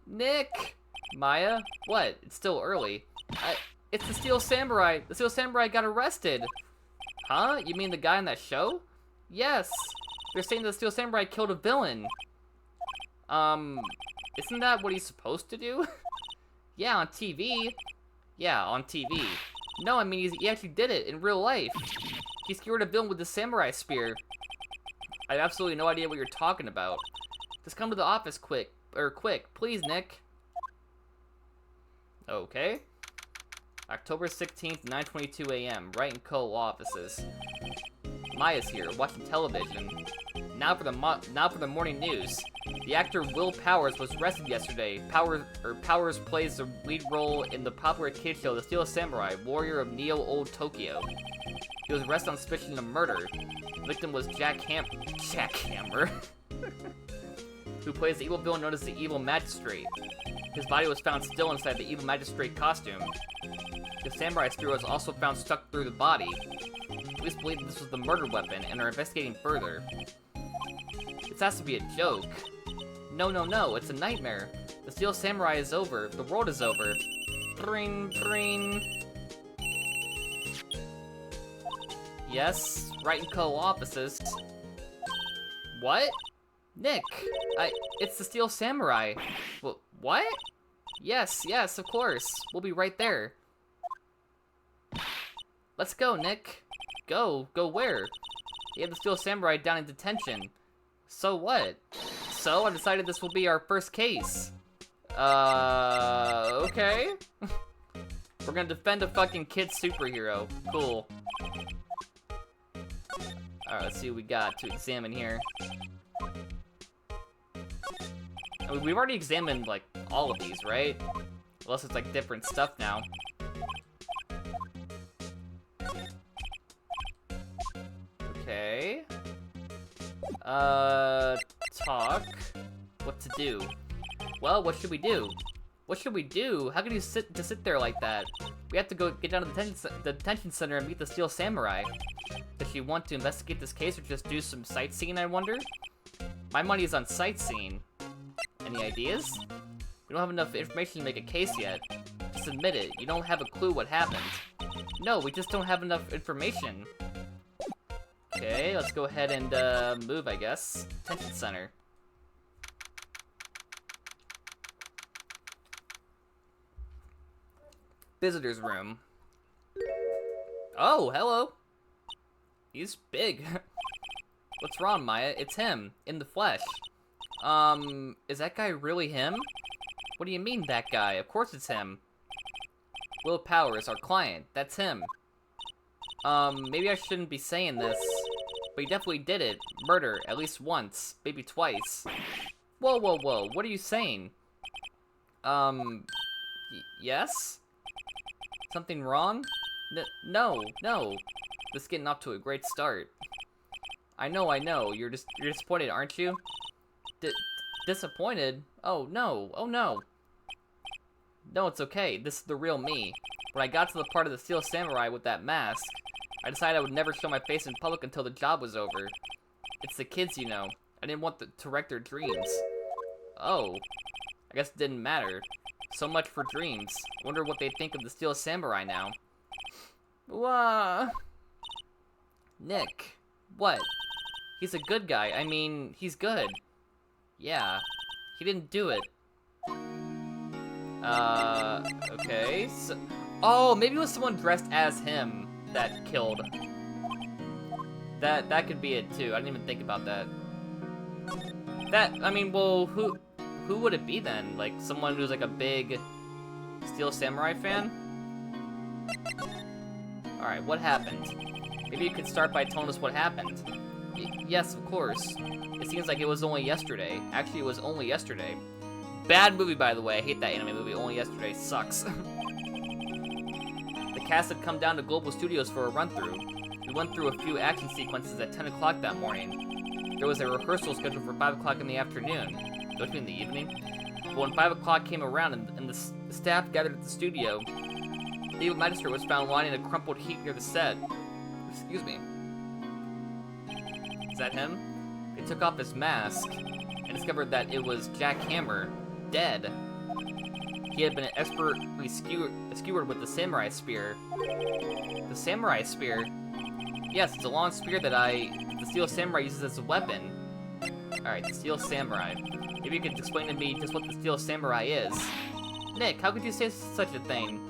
Nick! Maya? What? It's still early. It's the Steel Samurai. The Steel Samurai got arrested. Huh? You mean the guy in that show? Yes! They're saying the Steel Samurai killed a villain. Isn't that what he's supposed to do? Yeah, on TV. Yeah, on TV. No, I mean, he actually did it in real life. He skewered a villain with the samurai spear. I have absolutely no idea what you're talking about. Just come to the office quick. Please, Nick. Okay. October 16th, 9:22 a.m. Wright & Co. offices. Maya's here, watching television. Now for the morning news. The actor Will Powers was arrested yesterday. Powers plays the lead role in the popular kid show The Steel Samurai, Warrior of Neo Old Tokyo. He was arrested on suspicion of murder. The victim was Jack Hammer, who plays the evil villain known as the Evil Magistrate. His body was found still inside the Evil Magistrate costume. The samurai spear was also found stuck through the body. Police believe this was the murder weapon and are investigating further. This has to be a joke. No, it's a nightmare. The Steel Samurai is over. The world is over. Tring. Yes, Wright & Co. offices. What? Nick, it's the Steel Samurai. What? Yes, of course. We'll be right there. Let's go, Nick. Go where? You have the Steel Samurai down in detention. So what? So I decided this will be our first case. Okay. We're gonna defend a fucking kid superhero. Cool. Alright, let's see what we got to examine here. I mean, we've already examined, like, all of these, right? Unless it's, like, different stuff now. Okay. Talk. What to do? Well, what should we do? What should we do? How can you sit there like that? We have to go get down to the detention center and meet the Steel Samurai. Does she want to investigate this case or just do some sightseeing, I wonder? My money is on sightseeing. Any ideas? We don't have enough information to make a case yet. Just admit it, you don't have a clue what happened. No, we just don't have enough information. Okay, let's go ahead and move, I guess. Detention center. Visitor's room. Oh, hello. He's big. What's wrong, Maya? It's him, in the flesh. Is that guy really him? What do you mean, that guy? Of course it's him. Will Powers, our client. That's him. Maybe I shouldn't be saying this, but he definitely did it. Murder, at least once, maybe twice. Whoa, what are you saying? Yes? Something wrong? No. This is getting off to a great start. I know. You're disappointed, aren't you? Disappointed? Oh no. No, it's okay. This is the real me. When I got to the part of the Steel Samurai with that mask, I decided I would never show my face in public until the job was over. It's the kids, you know. I didn't want to wreck their dreams. Oh. I guess it didn't matter. So much for dreams. Wonder what they think of the Steel Samurai now. Nick. What? He's a good guy. I mean, he's good. Yeah. He didn't do it. Okay. So, oh, maybe it was someone dressed as him that killed. That could be it too. I didn't even think about that. I mean, well, who would it be then? Like someone who's like a big Steel Samurai fan? Alright, what happened? Maybe you could start by telling us what happened. Yes, of course. It seems like it was only yesterday. Actually, it was only yesterday. Bad movie, by the way. I hate that anime movie. Only Yesterday sucks. The cast had come down to Global Studios for a run-through. We went through a few action sequences at 10 o'clock that morning. There was a rehearsal scheduled for 5 o'clock in the afternoon. Don't you mean the evening? But when 5 o'clock came around and the staff gathered at the studio, the evil magistrate was found lying in a crumpled heap near the set. Excuse me. Is that him? They took off his mask and discovered that it was Jack Hammer, dead. He had been expertly skewered with the samurai spear. The samurai spear? Yes, it's a long spear that the Steel Samurai uses as a weapon. Alright, the Steel Samurai. Maybe you could explain to me just what the Steel Samurai is. Nick, how could you say such a thing?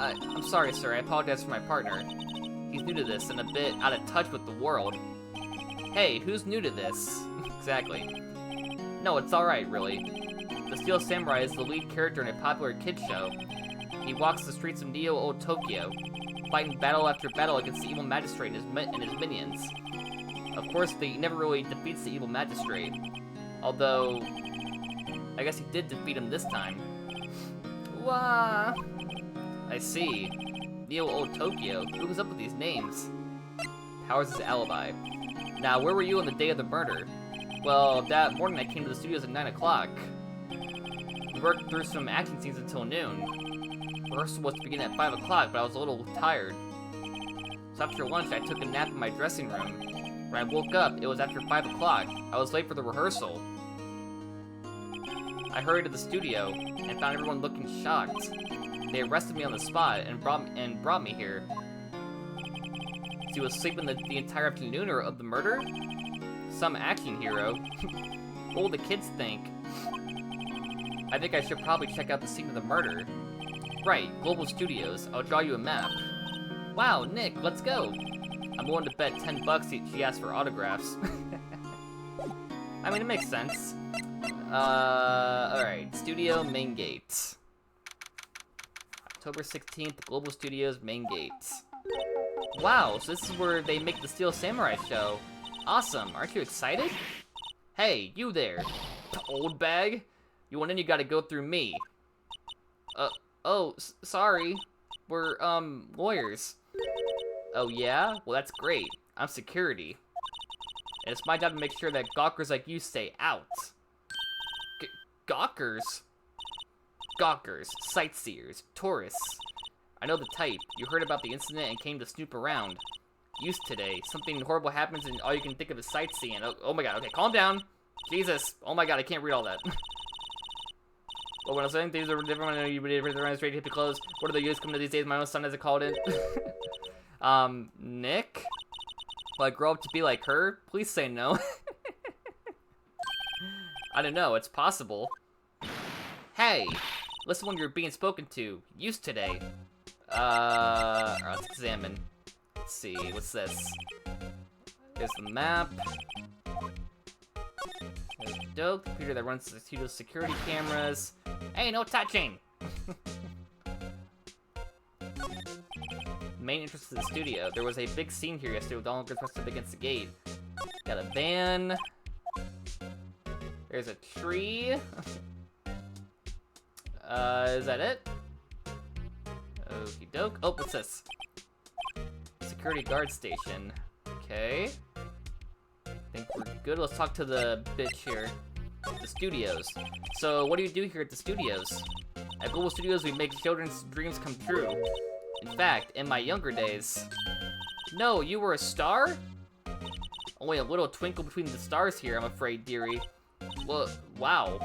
I'm sorry, sir. I apologize for my partner. He's new to this and a bit out of touch with the world. Hey, who's new to this? Exactly. No, it's alright, really. The Steel Samurai is the lead character in a popular kids show. He walks the streets of Neo-Old Tokyo, fighting battle after battle against the evil magistrate and his minions. Of course, he never really defeats the evil magistrate. Although, I guess he did defeat him this time. Wah! I see. Neo-Old Tokyo. Who was up with these names? Powers' alibi. Now, where were you on the day of the murder? Well, that morning I came to the studios at 9 o'clock. We worked through some action scenes until noon. Rehearsal was to begin at 5 o'clock, but I was a little tired. So after lunch, I took a nap in my dressing room. When I woke up, it was after 5 o'clock. I was late for the rehearsal. I hurried to the studio and found everyone looking shocked. They arrested me on the spot and brought me here. So he was sleeping the entire afternoon of the murder? Some action hero. What will the kids think? I think I should probably check out the scene of the murder. Right, Global Studios. I'll draw you a map. Wow, Nick, let's go. I'm willing to bet 10 bucks she asked for autographs. I mean, it makes sense. Alright, Studio Main Gate. October 16th, Global Studios Main Gate. Wow, so this is where they make the Steel Samurai show. Awesome, aren't you excited? Hey, you there, old bag. You want in, you gotta go through me. Sorry. We're, lawyers. Oh yeah? Well, that's great. I'm security. And it's my job to make sure that gawkers like you stay out. Gawkers? Gawkers, sightseers, tourists. I know the type. You heard about the incident and came to snoop around. Used today. Something horrible happens and all you can think of is sightseeing. Oh my god, okay, calm down. Jesus. Oh my god, I can't read all that. But when I was saying things are different, I know you would run straight hippie clothes. What are the youths coming to these days? My own son has it called in. Nick? Will I grow up to be like her? Please say no. I don't know, it's possible. Hey! Listen when you're being spoken to. Used today. Alright, let's examine. Let's see, what's this? Here's the map. There's a dope computer that runs the studio's security cameras. Hey, no touching! Main entrance to the studio. There was a big scene here yesterday with all the pressed up against the gate. Got a van. There's a tree. Is that it? Okie doke. Oh, what's this? Security guard station. Okay. I think we're good. Let's talk to the bitch here. The studios. So, what do you do here at the studios? At Global Studios, we make children's dreams come true. In fact, in my younger days... No, you were a star? Only a little twinkle between the stars here, I'm afraid, dearie. Well, wow.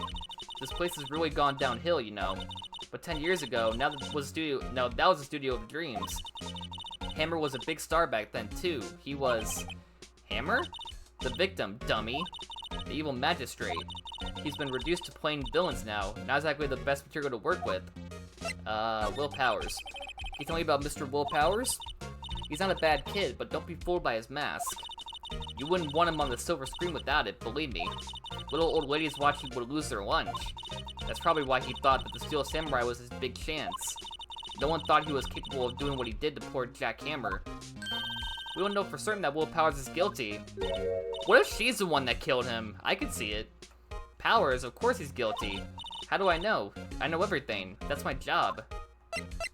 This place has really gone downhill, you know. But 10 years ago, that was a studio of dreams. Hammer was a big star back then, too. He was... Hammer? The victim, dummy. The evil magistrate. He's been reduced to plain villains now. Not exactly the best material to work with. Will Powers. Can you tell me about Mr. Will Powers? He's not a bad kid, but don't be fooled by his mask. You wouldn't want him on the silver screen without it, believe me. Little old ladies watching would lose their lunch. That's probably why he thought that the Steel Samurai was his big chance. No one thought he was capable of doing what he did to poor Jack Hammer. We don't know for certain that Will Powers is guilty. What if she's the one that killed him? I could see it. Powers, of course he's guilty. How do I know? I know everything. That's my job.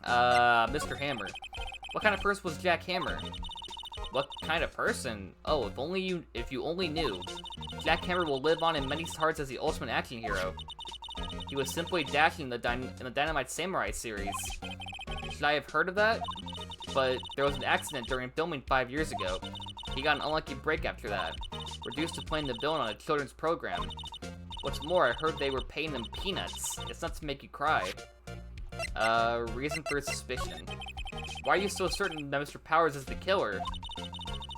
Mr. Hammer. What kind of person was Jack Hammer? What kind of person? Oh, if you only knew. Jack Hammer will live on in many hearts as the ultimate action hero. He was simply dashing in the Dynamite Samurai series. Should I have heard of that? But there was an accident during filming 5 years ago. He got an unlucky break after that. Reduced to playing the villain on a children's program. What's more, I heard they were paying him peanuts. It's not to make you cry. Reason for suspicion. Why are you so certain that Mr. Powers is the killer?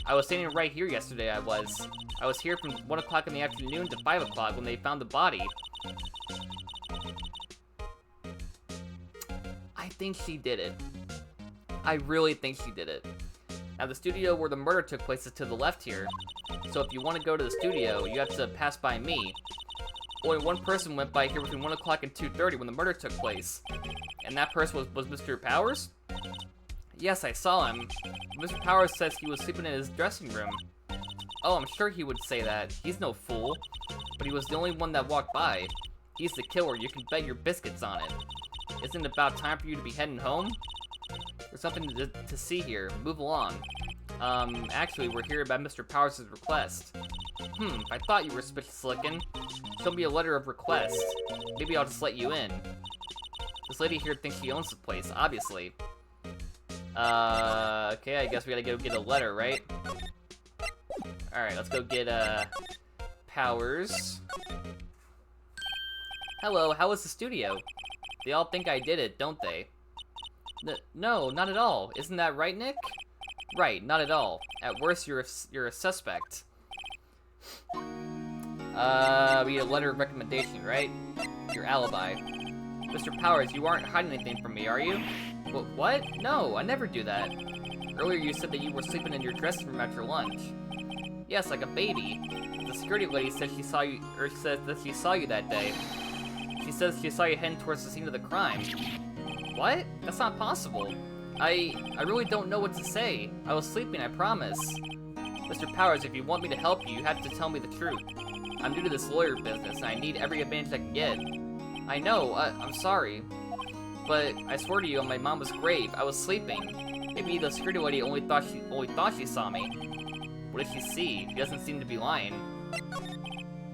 I was standing right here yesterday, I was here from 1 o'clock in the afternoon to 5 o'clock when they found the body. I think she did it. I really think she did it. Now, the studio where the murder took place is to the left here. So if you want to go to the studio, you have to pass by me. Only one person went by here between 1 o'clock and 2:30 when the murder took place. And that person was Mr. Powers? Yes, I saw him. Mr. Powers says he was sleeping in his dressing room. Oh, I'm sure he would say that. He's no fool. But he was the only one that walked by. He's the killer. You can bet your biscuits on it. Isn't it about time for you to be heading home? There's something to see here. Move along. Actually, we're here about Mr. Powers' request. I thought you were suspicious looking. Show me a letter of request. Maybe I'll just let you in. This lady here thinks she owns the place, obviously. Okay, I guess we gotta go get a letter, right? Alright, let's go get, Powers. Hello, how was the studio? They all think I did it, don't they? No, not at all. Isn't that right, Nick? Right, not at all. At worst, you're a suspect. We need a letter of recommendation, right? Your alibi. Mr. Powers, you aren't hiding anything from me, are you? What? No, I never do that. Earlier you said that you were sleeping in your dressing room after lunch. Yes, like a baby. The security lady said she saw you, or said that she saw you that day. She says she saw you heading towards the scene of the crime. What? That's not possible. I really don't know what to say. I was sleeping, I promise. Mr. Powers, if you want me to help you, you have to tell me the truth. I'm new to this lawyer business, and I need every advantage I can get. I know, I'm sorry. But I swear to you, on my mama's grave, I was sleeping. Maybe the security lady only thought she saw me. What did she see? She doesn't seem to be lying.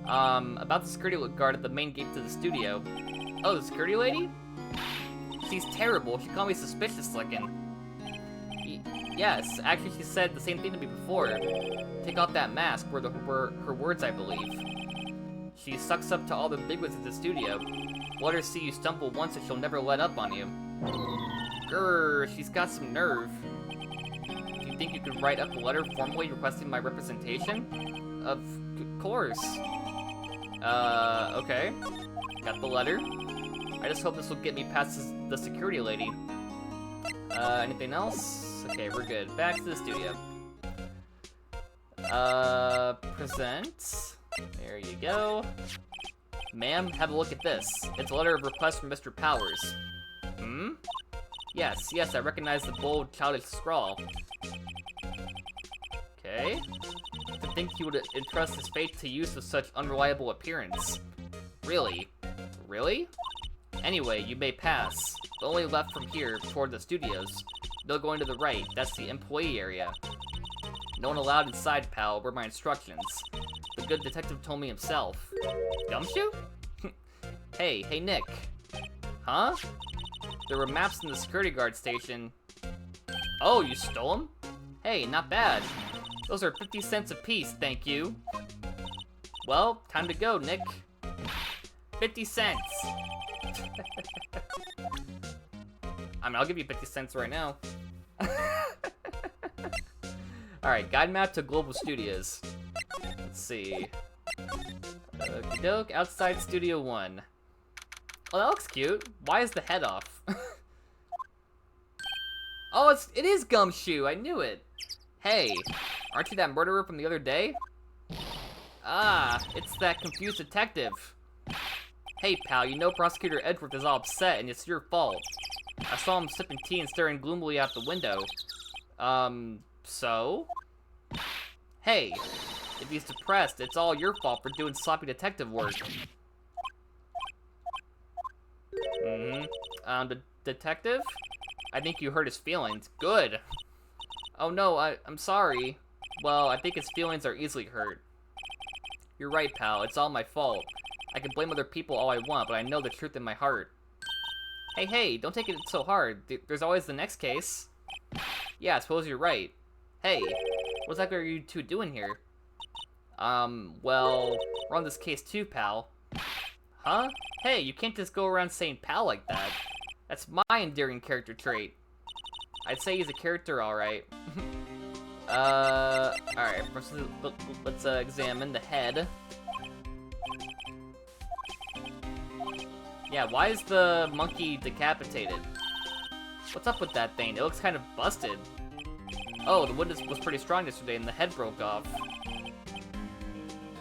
About the security guard at the main gate to the studio. Oh, the security lady? She's terrible. She called me suspicious looking. Yes, actually she said the same thing to me before. Take off that mask were her words, I believe. She sucks up to all the bigwigs at the studio. Let her see you stumble once and she'll never let up on you. Grrr, she's got some nerve. Do you think you could write up a letter formally requesting my representation? Of course. Okay. Got the letter. I just hope this will get me past the security lady. Anything else? Okay, we're good. Back to the studio. Present. There you go. Ma'am, have a look at this. It's a letter of request from Mr. Powers. Yes, I recognize the bold, childish scrawl. Okay. To think he would entrust his fate to use of such unreliable appearance. Really? Really? Anyway, you may pass. The only left from here, toward the studios. No going to the right, that's the employee area. No one allowed inside, pal, were my instructions. The good detective told me himself. Gumshoe? Hey, Nick. Huh? There were maps in the security guard station. Oh, you stole them? Hey, not bad. Those are 50 cents apiece, thank you. Well, time to go, Nick. 50 cents. I mean, I'll give you 50 cents right now. Alright, guide map to Global Studios. Let's see. Okie doke, outside Studio 1. Oh, that looks cute. Why is the head off? Oh, it is Gumshoe, I knew it. Hey, aren't you that murderer from the other day? Ah, it's that confused detective. Hey, pal, you know Prosecutor Edgeworth is all upset, and it's your fault. I saw him sipping tea and staring gloomily out the window. So? Hey, if he's depressed, it's all your fault for doing sloppy detective work. The detective? I think you hurt his feelings. Good. Oh no, I'm sorry. Well, I think his feelings are easily hurt. You're right, pal, it's all my fault. I can blame other people all I want, but I know the truth in my heart. Hey, don't take it so hard. There's always the next case. Yeah, I suppose you're right. Hey, what exactly are you two doing here? Well, we're on this case too, pal. Huh? Hey, you can't just go around saying pal like that. That's my endearing character trait. I'd say he's a character, alright. Alright, first let's examine the head. Yeah, why is the monkey decapitated? What's up with that thing? It looks kind of busted. Oh, the wood was pretty strong yesterday and the head broke off.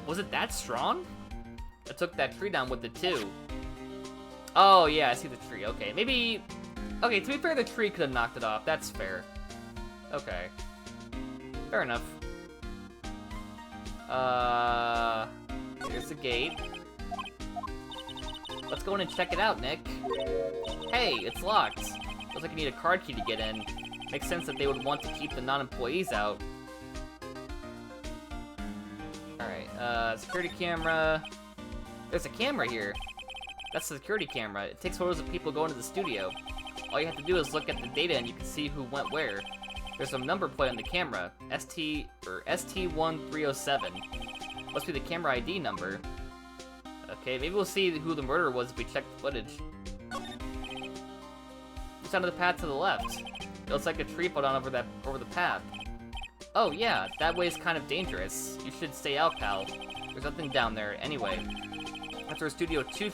Was it that strong? I took that tree down with it too. Oh, yeah, I see the tree. Okay, maybe... Okay, to be fair, the tree could have knocked it off. That's fair. Okay. Fair enough. Here's the gate. Let's go in and check it out, Nick. Hey, it's locked. Looks like you need a card key to get in. Makes sense that they would want to keep the non-employees out. Alright, security camera. There's a camera here. That's the security camera. It takes photos of people going to the studio. All you have to do is look at the data and you can see who went where. There's a number plate on the camera. ST1307. Must be the camera ID number. Okay, maybe we'll see who the murderer was if we check the footage. Just onto the path to the left. It looks like a tree fell down over the path. Oh yeah, that way is kind of dangerous. You should stay out, pal. There's nothing down there anyway. That's where Studio 2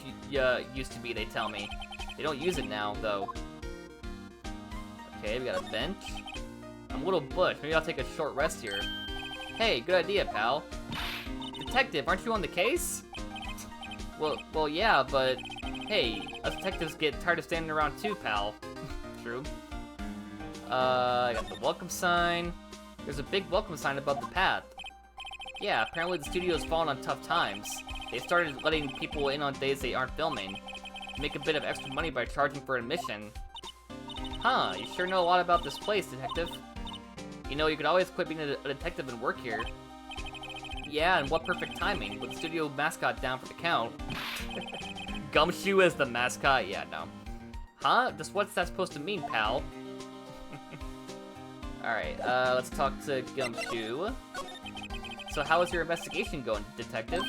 used to be, they tell me. They don't use it now, though. Okay, we got a bench. I'm a little bush. Maybe I'll take a short rest here. Hey, good idea, pal. Detective, aren't you on the case? Well, yeah, but... Hey, us detectives get tired of standing around too, pal. True. I got the welcome sign. There's a big welcome sign above the path. Yeah, apparently the studio's fallen on tough times. They started letting people in on days they aren't filming. Make a bit of extra money by charging for admission. Huh, you sure know a lot about this place, detective. You know, you could always quit being a detective and work here. Yeah, and what perfect timing, with the studio mascot down for the count. Gumshoe as the mascot? Yeah, no. Huh? Just what's that supposed to mean, pal? Alright, let's talk to Gumshoe. So how is your investigation going, detective?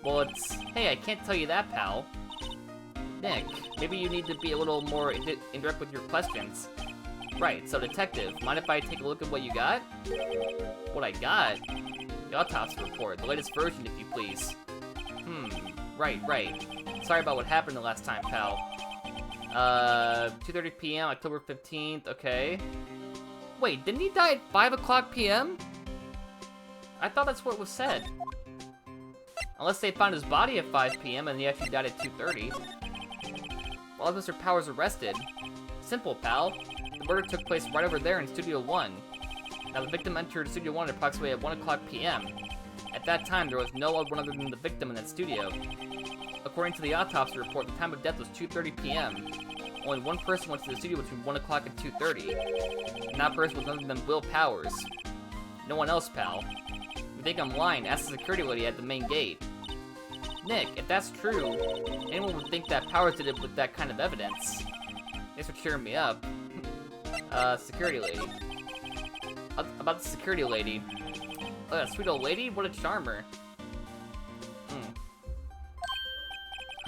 Well, it's... Hey, I can't tell you that, pal. Nick, maybe you need to be a little more indirect with your questions. Right, so detective, mind if I take a look at what you got? What I got? The autopsy report, the latest version, if you please. Right. Sorry about what happened the last time, pal. 2:30 p.m., October 15th, okay. Wait, didn't he die at 5 o'clock p.m.? I thought that's what was said. Unless they found his body at 5 p.m. and he actually died at 2:30. Why was Mr. Powers arrested? Simple, pal. The murder took place right over there in Studio 1. Now, the victim entered Studio 1 approximately at 1 o'clock p.m. At that time, there was no one other than the victim in that studio. According to the autopsy report, the time of death was 2:30 p.m. Only one person went to the studio between 1 o'clock and 2:30. And that person was none other than Will Powers. No one else, pal. If you think I'm lying, ask the security lady at the main gate. Nick, if that's true, anyone would think that Powers did it with that kind of evidence. Thanks for cheering me up. Security lady. About the security lady. Oh, that sweet old lady? What a charmer.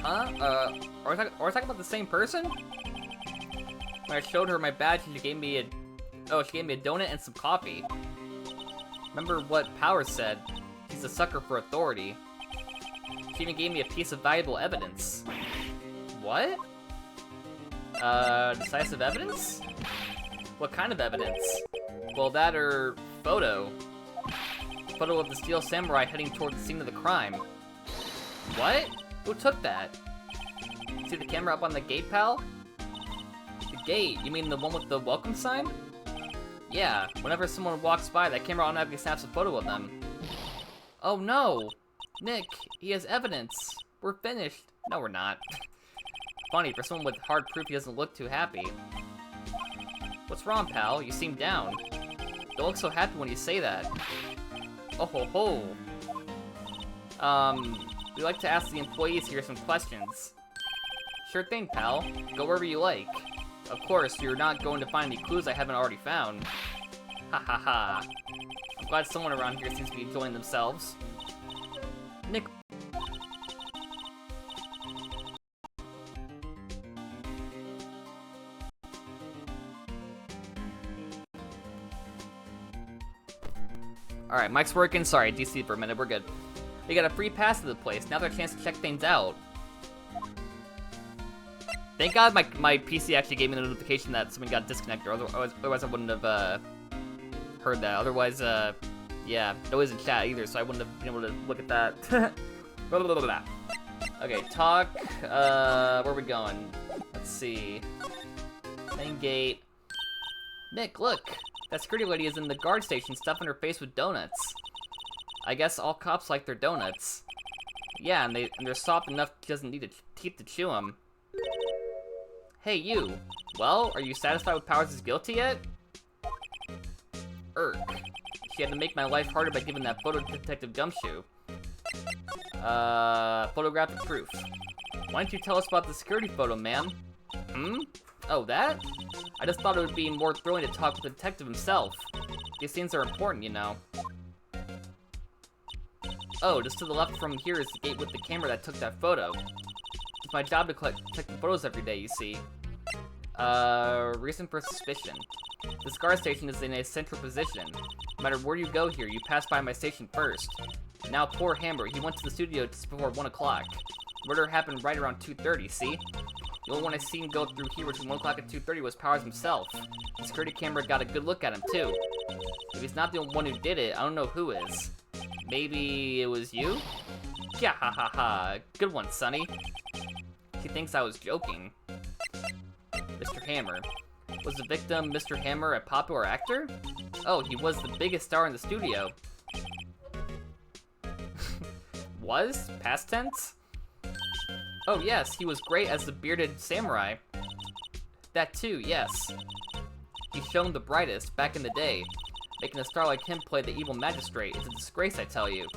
Huh? Are we talking about the same person? When I showed her my badge, she gave me a donut and some coffee. Remember what Powers said? He's a sucker for authority. She even gave me a piece of valuable evidence. What? Decisive evidence? What kind of evidence? Well, that or photo. Photo of the Steel Samurai heading toward the scene of the crime. What? Who took that? See the camera up on the gate, pal? The gate? You mean the one with the welcome sign? Yeah, whenever someone walks by, that camera automatically snaps a photo of them. Oh no! Nick, he has evidence. We're finished. No, we're not. Funny, for someone with hard proof, he doesn't look too happy. What's wrong, pal? You seem down. Don't look so happy when you say that. Oh ho ho. We like to ask the employees here some questions. Sure thing, pal. Go wherever you like. Of course, you're not going to find any clues I haven't already found. Ha ha ha. I'm glad someone around here seems to be enjoying themselves. Nick. Alright, mic's working. Sorry, DC for a minute. We're good. We got a free pass to the place. Now's our chance to check things out. Thank God my PC actually gave me the notification that something got disconnected. Otherwise I wouldn't have heard that. Otherwise, yeah, noise in chat either, so I wouldn't have been able to look at that. Blah, blah, blah, blah. Okay, talk. Where are we going? Let's see. Main gate. Nick, look! That security lady is in the guard station stuffing her face with donuts. I guess all cops like their donuts. Yeah, and they're soft enough she doesn't need teeth to chew them. Hey, you. Well, are you satisfied with Powers' guilty yet? She had to make my life harder by giving that photo to Detective Gumshoe. Photographic proof. Why don't you tell us about the security photo, ma'am? Oh, that? I just thought it would be more thrilling to talk with the detective himself. These scenes are important, you know. Oh, just to the left from here is the gate with the camera that took that photo. It's my job to check the photos every day, you see. Reason for suspicion. This guard station is in a central position. No matter where you go here, you pass by my station first. Now, poor Hammer, he went to the studio just before 1 o'clock. Murder happened right around 2:30, see? The only one I seen go through here between 1 o'clock and 2:30 was Powers himself. The security camera got a good look at him, too. If he's not the one who did it, I don't know who is. Maybe it was you? Yeah, ha ha ha. Good one, Sonny. She thinks I was joking. Mr. Hammer. Was the victim Mr. Hammer a popular actor? Oh, he was the biggest star in the studio. Was? Past tense? Oh yes, he was great as the bearded samurai. That too, yes. He shone the brightest back in the day. Making a star like him play the evil magistrate is a disgrace, I tell you.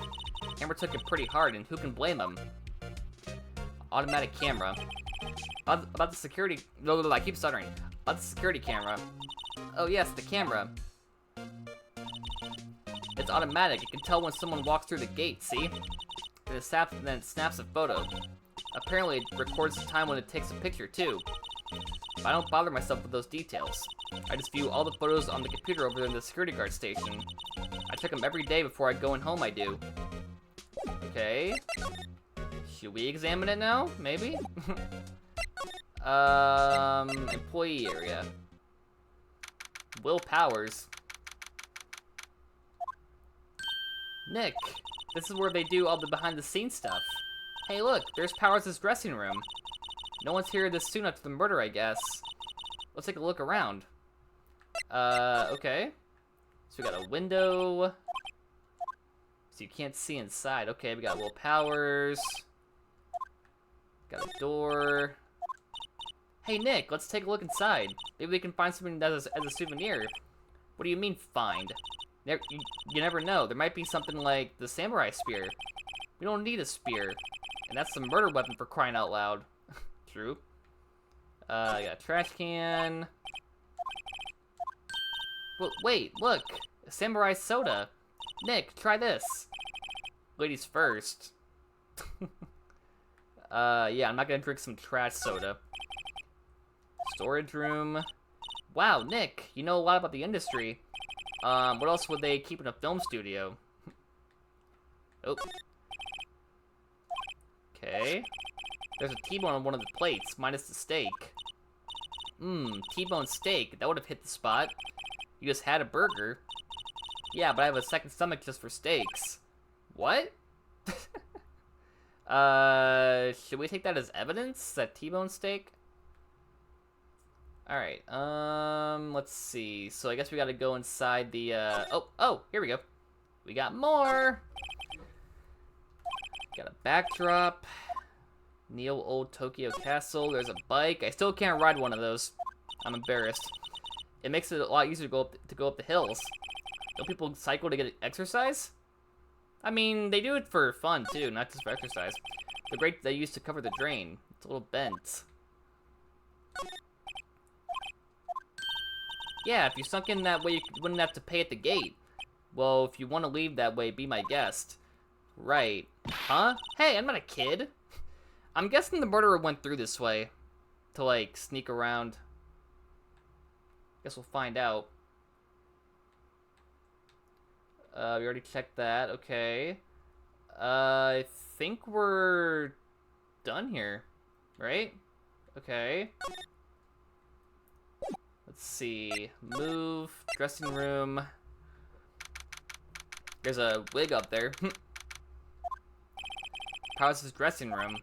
Hammer took it pretty hard, and who can blame him? Automatic camera. About the security... No, I keep stuttering. About the security camera. Oh yes, the camera. It's automatic. It can tell when someone walks through the gate, see? And then it snaps a photo. Apparently, it records the time when it takes a picture, too. But I don't bother myself with those details. I just view all the photos on the computer over there in the security guard station. I check them every day before I go in home, I do. Okay. Should we examine it now? Maybe? Employee area. Will Powers. Nick, this is where they do all the behind-the-scenes stuff. Hey, look, there's Powers' dressing room. No one's here this soon after the murder, I guess. Let's take a look around. Okay. So we got a window. So you can't see inside. Okay, we got Will Powers. Got a door. Hey, Nick, let's take a look inside. Maybe we can find something as a souvenir. What do you mean, find? You never know. There might be something like the samurai spear. We don't need a spear. And that's the murder weapon for crying out loud. True. I got a trash can. Well, wait, look. A samurai soda. Nick, try this. Ladies first. Yeah, I'm not gonna drink some trash soda. Storage room. Wow, Nick, you know a lot about the industry. What else would they keep in a film studio? Oh. Okay. There's a T-bone on one of the plates, minus the steak. T-bone steak. That would have hit the spot. You just had a burger. Yeah, but I have a second stomach just for steaks. What? Should we take that as evidence? That T-bone steak? Alright, let's see. So I guess we gotta go inside the, oh, here we go. We got more! Got a backdrop. Neo Old Tokyo Castle. There's a bike. I still can't ride one of those. I'm embarrassed. It makes it a lot easier to go up the hills. Don't people cycle to get exercise? I mean, they do it for fun too, not just for exercise. The grate they used to cover the drain. It's a little bent. Yeah, if you sunk in that way, you wouldn't have to pay at the gate. Well, if you want to leave that way, be my guest. Right. Huh? Hey, I'm not a kid. I'm guessing the murderer went through this way. To, like, sneak around. Guess we'll find out. We already checked that. Okay. I think we're done here, right? Okay. Let's see. Move. Dressing room. There's a wig up there. Powers' dressing room.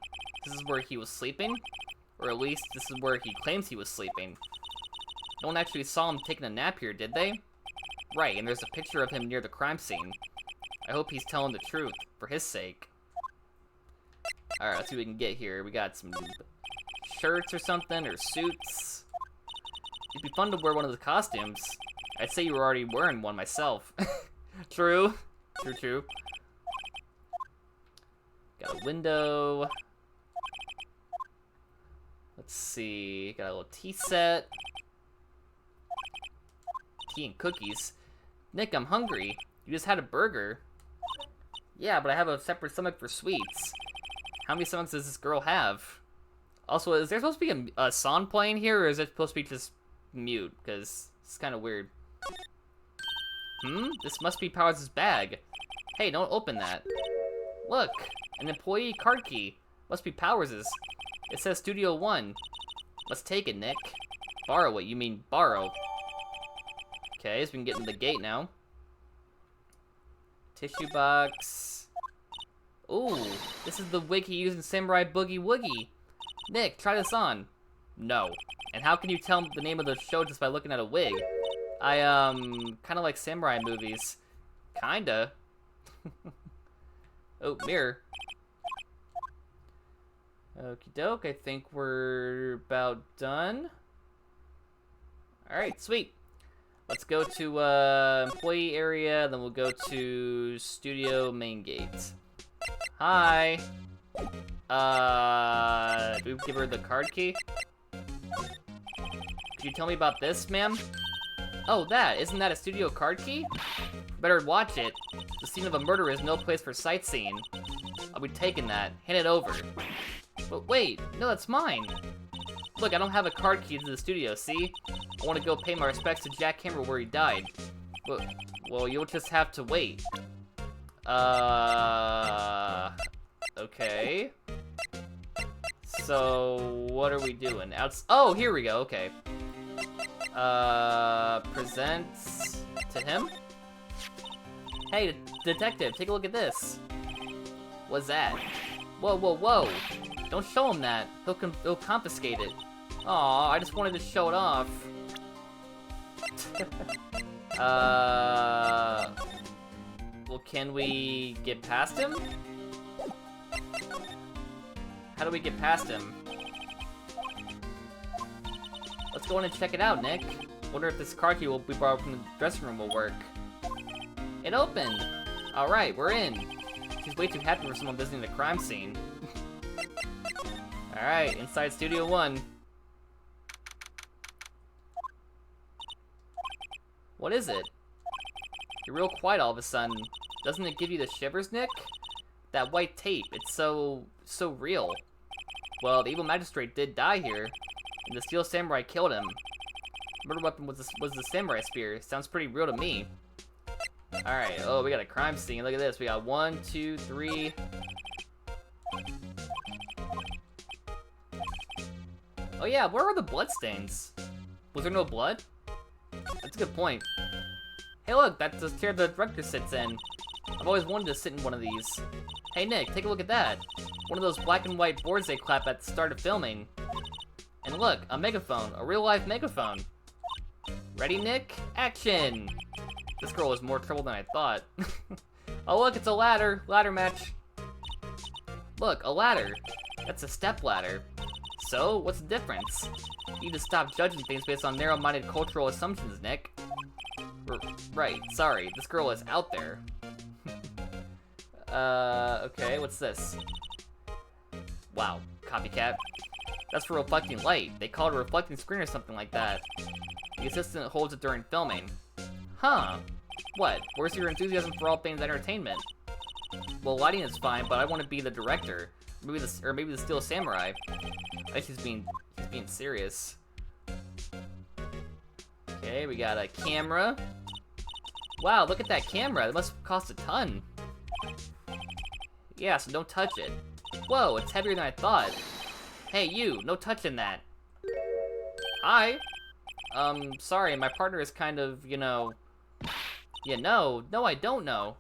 This is where he was sleeping? Or at least this is where he claims he was sleeping. No one actually saw him taking a nap here, did they? Right, and there's a picture of him near the crime scene. I hope he's telling the truth, for his sake. Alright, let's see what we can get here. We got some shirts or something, or suits. It'd be fun to wear one of the costumes. I'd say you were already wearing one myself. True. True. Got a window. Let's see. Got a little tea set. Tea and cookies. Nick, I'm hungry. You just had a burger. Yeah, but I have a separate stomach for sweets. How many stomachs does this girl have? Also, is there supposed to be a song playing here, or is it supposed to be just mute? Because it's kind of weird. This must be Powers' bag. Hey, don't open that. Look, an employee card key. Must be Powers'. It says Studio 1. Let's take it, Nick. Borrow it, you mean borrow. Okay, so we can get in the gate now. Tissue box. Ooh, this is the wig he used in Samurai Boogie Woogie. Nick, try this on. No. And how can you tell the name of the show just by looking at a wig? I, kind of like samurai movies. Kinda. Oh, mirror. Okie doke, I think we're about done. Alright, sweet. Let's go to, employee area, then we'll go to studio main gate. Hi. Do we give her the card key? Could you tell me about this, ma'am? Oh, isn't that a studio card key? Better watch it. The scene of a murder is no place for sightseeing. I'll be taking that. Hand it over. But wait, no, that's mine. Look, I don't have a card key to the studio, see? I want to go pay my respects to Jack Hammer where he died. But, well, you'll just have to wait. Okay. So, what are we doing? Oh, here we go, okay. Presents to him? Hey, detective, take a look at this. What's that? Whoa. Don't show him that. He'll confiscate it. Aw, I just wanted to show it off. Well, can we get past him? How do we get past him? Let's go in and check it out, Nick. Wonder if this car key we borrowed from the dressing room will work. It opened! Alright, we're in. She's way too happy for someone visiting the crime scene. Alright, inside Studio 1. What is it? You're real quiet all of a sudden. Doesn't it give you the shivers, Nick? That white tape, it's so real. Well, the evil magistrate did die here, and the steel samurai killed him. Murder weapon was the samurai spear. Sounds pretty real to me. Alright, oh, we got a crime scene. Look at this. We got 1, 2, 3. Oh yeah, where are the blood stains? Was there no blood? That's a good point. Hey look, that's the chair the director sits in. I've always wanted to sit in one of these. Hey Nick, take a look at that. One of those black and white boards they clap at the start of filming. And look, a megaphone, a real life megaphone. Ready, Nick? Action! This girl is more trouble than I thought. Oh look, it's a ladder. Ladder match. Look, a ladder. That's a step ladder. So, what's the difference? You need to stop judging things based on narrow-minded cultural assumptions, Nick. Right, sorry, this girl is out there. Okay, what's this? Wow, copycat. That's for reflecting light. They call it a reflecting screen or something like that. The assistant holds it during filming. Huh. What? Where's your enthusiasm for all things entertainment? Well, lighting is fine, but I want to be the director. Maybe the Steel Samurai. I think he's being serious. Okay, we got a camera. Wow, look at that camera. It must cost a ton. Yeah, so don't touch it. Whoa, it's heavier than I thought. Hey, you, no touching that. Hi. Sorry, my partner is kind of, you know... Yeah, no, I don't know.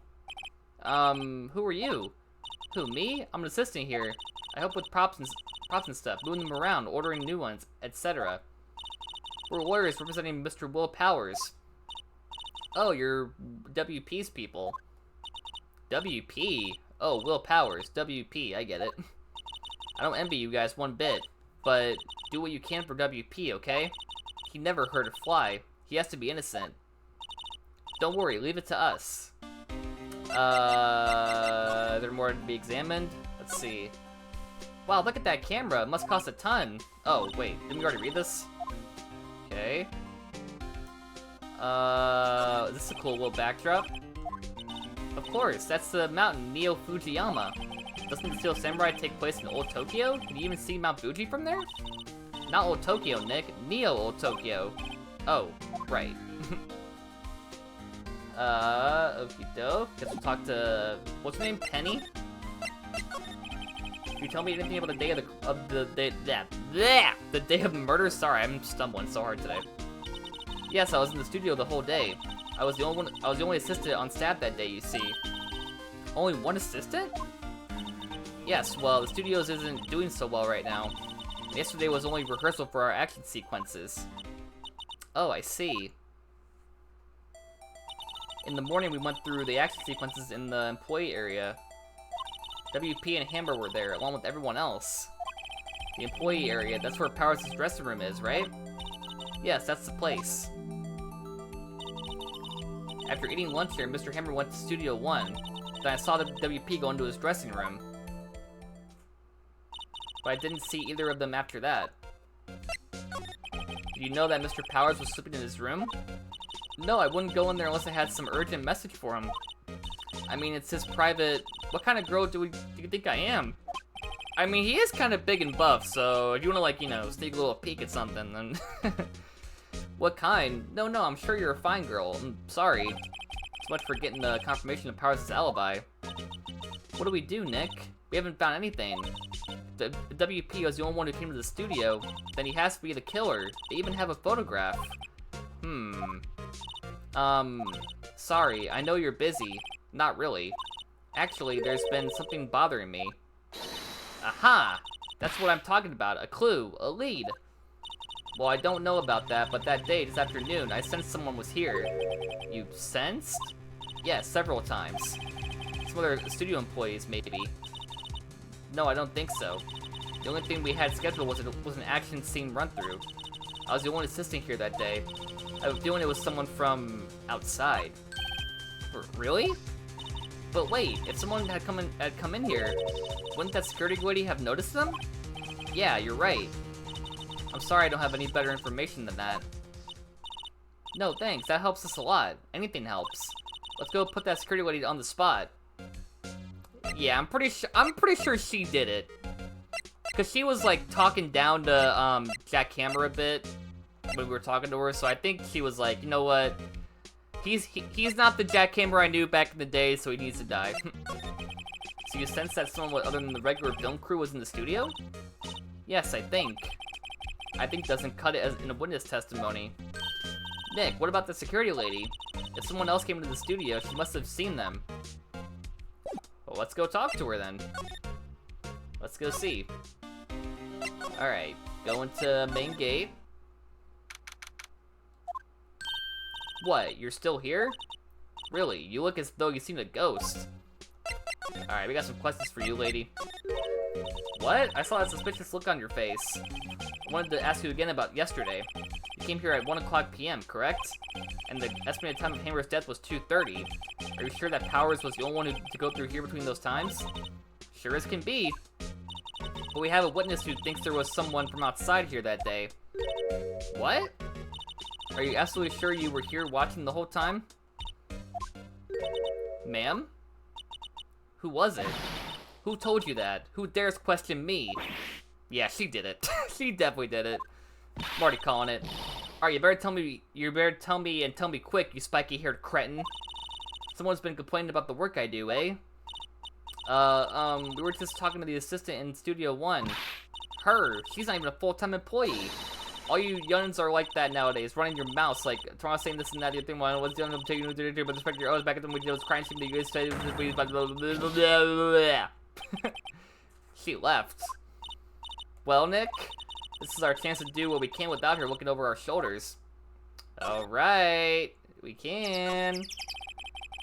Who are you? Who, me? I'm an assistant here. I help with props and stuff, moving them around, ordering new ones, etc. We're lawyers representing Mr. Will Powers. Oh, you're WP's people. WP? Oh, Will Powers, WP, I get it. I don't envy you guys one bit, but do what you can for WP, okay? He never hurt a fly. He has to be innocent. Don't worry, leave it to us. Is there more to be examined? Let's see. Wow, look at that camera. It must cost a ton. Oh, wait, didn't we already read this? Okay. This is a cool little backdrop. Of course, that's the mountain, Neo Fujiyama. Doesn't the Steel Samurai take place in Old Tokyo? Can you even see Mount Fuji from there? Not Old Tokyo, Nick. Neo Old Tokyo. Oh, right. Okie doke. Guess we'll talk to... What's her name? Penny? Can you tell me anything about the day of the day of the murder? Sorry, I'm stumbling so hard today. Yes, I was in the studio the whole day. I was the only assistant on staff that day, you see. Only one assistant? Yes, well, the studios isn't doing so well right now. Yesterday was only rehearsal for our action sequences. Oh, I see. In the morning, we went through the action sequences in the employee area. WP and Hammer were there, along with everyone else. The employee area, that's where Powers' dressing room is, right? Yes, that's the place. After eating lunch there, Mr. Hammer went to Studio 1. Then I saw the WP go into his dressing room. But I didn't see either of them after that. Did you know that Mr. Powers was sleeping in his room? No, I wouldn't go in there unless I had some urgent message for him. I mean, it's his private... What kind of girl do you think I am? I mean, he is kind of big and buff, so if you want to, like, you know, sneak a little peek at something, then... What kind? No, I'm sure you're a fine girl. I'm sorry. So much for getting the confirmation of Powers' alibi. What do we do, Nick? We haven't found anything. The WP was the only one who came to the studio. Then he has to be the killer. They even have a photograph. Sorry, I know you're busy. Not really. Actually, there's been something bothering me. Aha! That's what I'm talking about. A clue. A lead. Well, I don't know about that, but that day, this afternoon, I sensed someone was here. You sensed? Yes, several times. Some other studio employees, maybe. No, I don't think so. The only thing we had scheduled was an action scene run-through. I was the only assistant here that day. I was doing it with someone from outside. Really? But wait, if someone had come in here, wouldn't that security lady have noticed them? Yeah, you're right. I'm sorry I don't have any better information than that. No, thanks. That helps us a lot. Anything helps. Let's go put that security lady on the spot. Yeah, I'm pretty sure she did it. Cause she was like talking down to Jack Hammer a bit when we were talking to her, so I think she was like, you know what? He's not the Jack Hammer I knew back in the day, so he needs to die. So you sense that someone other than the regular film crew was in the studio? Yes, I think. I think doesn't cut it as in a witness testimony. Nick, what about the security lady? If someone else came into the studio, she must have seen them. Well, let's go talk to her then. Let's go see. Alright, go into main gate. What, you're still here? Really, you look as though you seen a ghost. Alright, we got some questions for you, lady. What? I saw that suspicious look on your face. I wanted to ask you again about yesterday. You came here at 1:00 p.m., correct? And the estimated time of Hammer's death was 2:30. Are you sure that Powers was the only one to go through here between those times? Sure as can be. But we have a witness who thinks there was someone from outside here that day. What? Are you absolutely sure you were here watching the whole time? Ma'am? Who was it? Who told you that? Who dares question me? Yeah, she did it. She definitely did it. I'm already calling it. Alright, you better tell me and tell me quick, you spiky-haired cretin. Someone's been complaining about the work I do, eh? We were just talking to the assistant in Studio 1. Her. She's not even a full-time employee. All you youngins are like that nowadays, running your mouths like Toronto saying this and that, the other thing, one was young, taking you but respect your oaths back at them with those crying to you guys. She left. Well, Nick, this is our chance to do what we can without her looking over our shoulders. Alright, we can.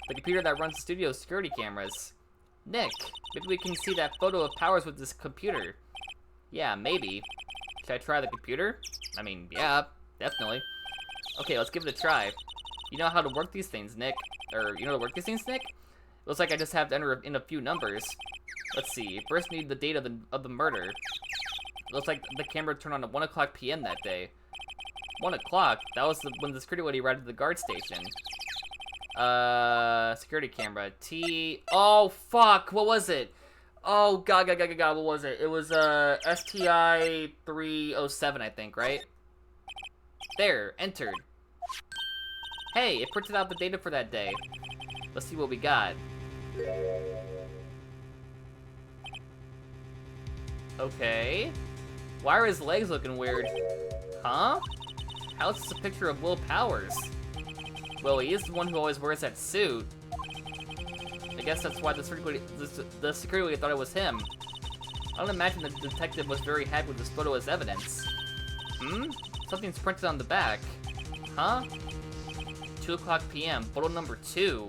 The computer that runs the studio's security cameras. Nick, maybe we can see that photo of Powers with this computer. Yeah, maybe. Should I try the computer? I mean, yeah, definitely. Okay, let's give it a try. You know how to work these things, Nick. Or, you know how to work these things, Nick? Looks like I just have to enter in a few numbers. Let's see. First need the date of the murder. Looks like the camera turned on at 1 o'clock p.m. that day. 1 o'clock? That was when the security lady arrived at the guard station. Security camera. Oh, fuck! What was it? Oh, God, what was it? It was, STI 307, I think, right? There, entered. Hey, it printed out the data for that day. Let's see what we got. Okay. Why are his legs looking weird? Huh? How's this a picture of Will Powers? Well, he is the one who always wears that suit. I guess that's why the security thought it was him. I don't imagine the detective was very happy with this photo as evidence. Something's printed on the back. Huh? 2 o'clock p.m. Photo number 2.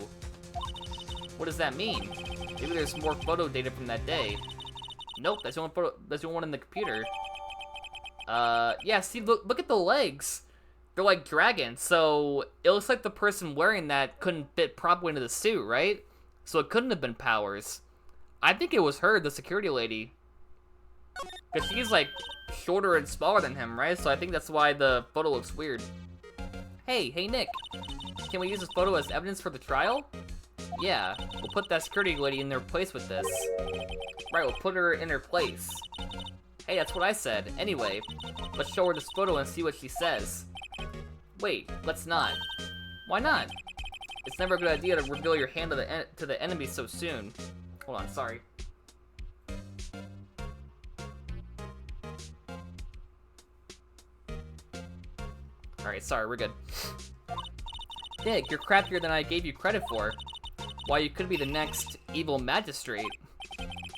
What does that mean? Maybe there's more photo data from that day. Nope, that's the only photo. That's the only one in the computer. Yeah. See, look at the legs. They're like dragons. So it looks like the person wearing that couldn't fit properly into the suit, right? So it couldn't have been Powers. I think it was her, the security lady. Because she's like shorter and smaller than him, right? So I think that's why the photo looks weird. Hey Nick. Can we use this photo as evidence for the trial? Yeah, we'll put that security lady in their place with this. Right, we'll put her in her place. Hey, that's what I said. Anyway, let's show her this photo and see what she says. Wait, let's not. Why not? It's never a good idea to reveal your hand to the enemy so soon. Hold on, sorry. Alright, sorry, we're good. Nick, you're crappier than I gave you credit for. Why, you could be the next evil magistrate.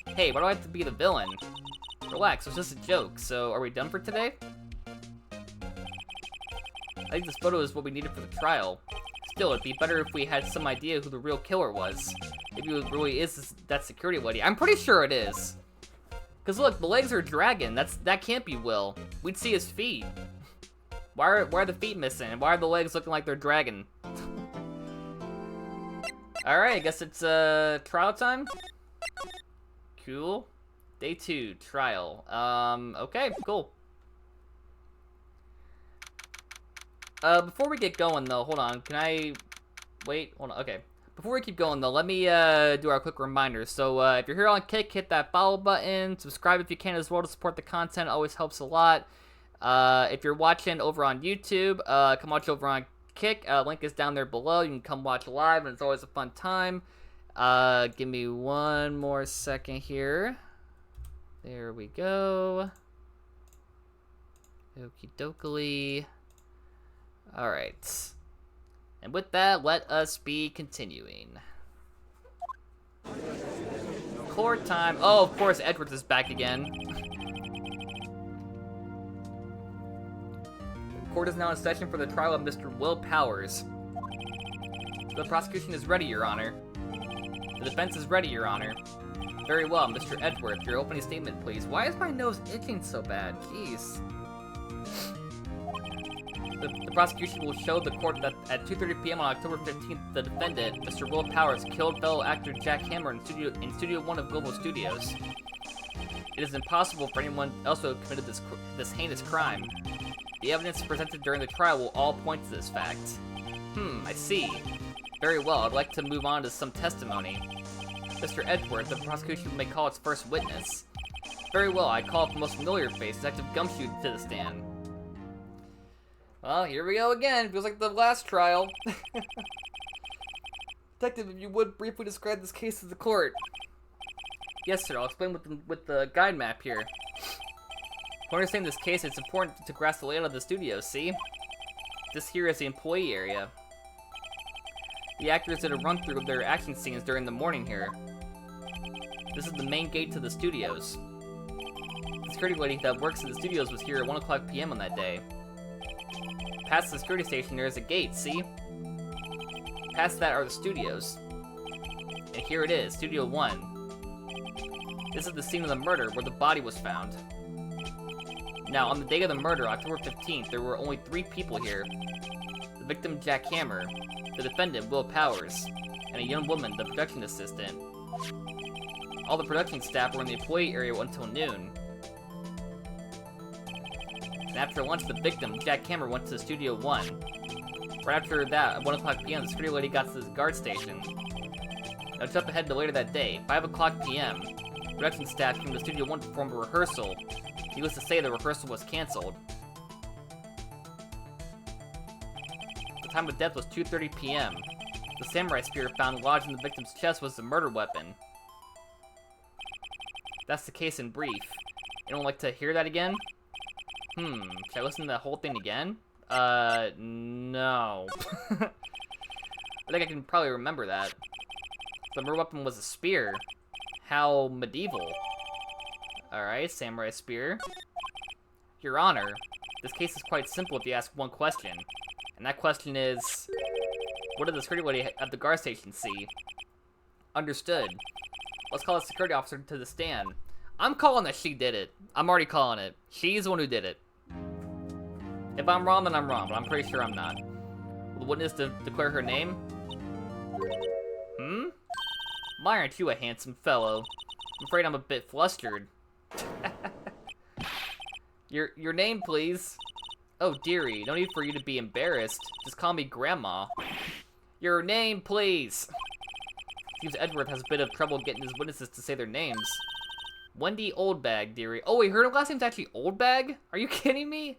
Hey, why do I have to be the villain? Relax, it's just a joke. So, are we done for today? I think this photo is what we needed for the trial. Still, it'd be better if we had some idea who the real killer was. Maybe it really is that security lady. I'm pretty sure it is. Cause look, the legs are dragon. That can't be Will. We'd see his feet. Why are the feet missing? And why are the legs looking like they're dragon? Alright, I guess it's trial time. Cool. Day 2, trial. Okay, cool. Before we get going though, hold on, can I wait? Hold on, okay. Before we keep going though, let me do our quick reminder. So if you're here on Kick, hit that follow button, subscribe if you can as well to support the content, always helps a lot. If you're watching over on YouTube, come watch over on Kick, link is down there below, you can come watch live and it's always a fun time. Give me one more second here. There we go. Okie dokie. Alright. And with that, let us be continuing. Court time. Oh, of course, Edwards is back again. The court is now in session for the trial of Mr. Will Powers. The prosecution is ready, Your Honor. The defense is ready, Your Honor. Very well, Mr. Edwards, your opening statement, please. Why is my nose itching so bad? Jeez. The prosecution will show the court that at 2:30 p.m. on October 15th, the defendant, Mr. Will Powers, killed fellow actor Jack Hammer in Studio 1 of Global Studios. It is impossible for anyone else to have committed this heinous crime. The evidence presented during the trial will all point to this fact. I see. Very well, I'd like to move on to some testimony. Mr. Edwards, the prosecution may call its first witness. Very well, I call up the most familiar face, Detective Gumshoe, to the stand. Well, here we go again. Feels like the last trial. Detective, if you would briefly describe this case to the court. Yes, sir. I'll explain with the guide map here. To understand this case, it's important to grasp the layout of the studio, see? This here is the employee area. The actors did a run-through of their action scenes during the morning here. This is the main gate to the studios. The security lady that works at the studios was here at 1 o'clock p.m. on that day. Past the security station, there is a gate, see? Past that are the studios. And here it is, Studio 1. This is the scene of the murder where the body was found. Now, on the day of the murder, October 15th, there were only 3 people here. The victim, Jack Hammer, the defendant, Will Powers, and a young woman, the production assistant. All the production staff were in the employee area until noon. And after lunch, the victim, Jack Hammer, went to Studio 1. Right after that, at 1 o'clock p.m., the security lady got to the guard station. Now jump ahead to later that day, 5 o'clock p.m. Production staff came to Studio 1 to perform a rehearsal. Needless to say, the rehearsal was cancelled. The time of death was 2:30 p.m. The samurai spear found lodged in the victim's chest was the murder weapon. That's the case in brief. Anyone like to hear that again? Should I listen to that whole thing again? No. I think I can probably remember that. The murder weapon was a spear. How medieval. Alright, samurai spear. Your Honor, this case is quite simple if you ask one question. And that question is, what did the security lady at the guard station see? Understood. Let's call the security officer to the stand. I'm calling that she did it. I'm already calling it. She's the one who did it. If I'm wrong, then I'm wrong, but I'm pretty sure I'm not. Will the witness declare her name? Why aren't you a handsome fellow? I'm afraid I'm a bit flustered. Your name, please. Oh, dearie, no need for you to be embarrassed. Just call me Grandma. Your name, please. Seems Edward has a bit of trouble getting his witnesses to say their names. Wendy Oldbag, dearie. Oh, wait, her last name's actually Oldbag? Are you kidding me?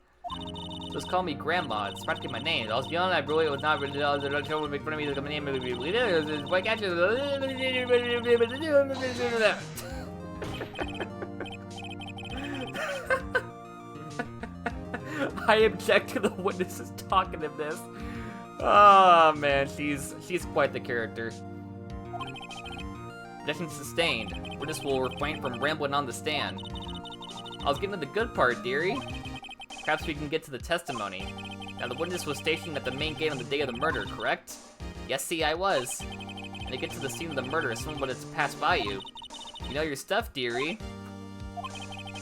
Just call me Grandma. It's practically my name. I was young, I really was not really to make fun of me like my name. I object to the witnesses talking of this. Oh man, she's quite the character. Objection sustained. Witness will refrain from rambling on the stand. I was getting to the good part, dearie. Perhaps we can get to the testimony. Now, the witness was stationed at the main gate on the day of the murder, correct? Yes, see, I was. And to get to the scene of the murder, someone would have passed by you. You know your stuff, dearie.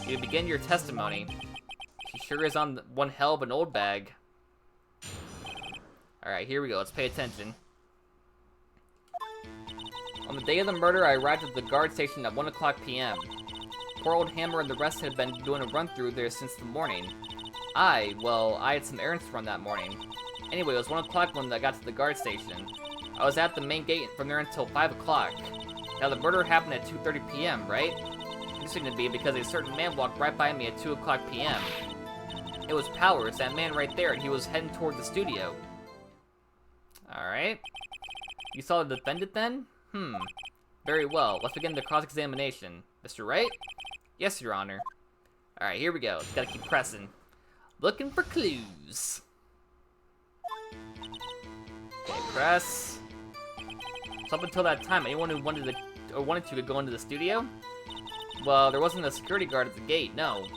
You begin your testimony. She sure is on one hell of an old bag. Alright, here we go. Let's pay attention. On the day of the murder, I arrived at the guard station at 1 o'clock p.m. Poor old Hammer and the rest had been doing a run-through there since the morning. I had some errands to run that morning. Anyway, it was 1 o'clock when I got to the guard station. I was at the main gate from there until 5 o'clock. Now, the murder happened at 2:30 p.m., right? Interesting to me because a certain man walked right by me at 2 o'clock p.m. It was Powers, that man right there, and he was heading toward the studio. Alright. You saw the defendant then? Very well. Let's begin the cross-examination. Mr. Wright? Yes, Your Honor. Alright, here we go. Just gotta keep pressing. Looking for clues. Okay, press. So up until that time, anyone who wanted to could go into the studio? Well, there wasn't a security guard at the gate, no.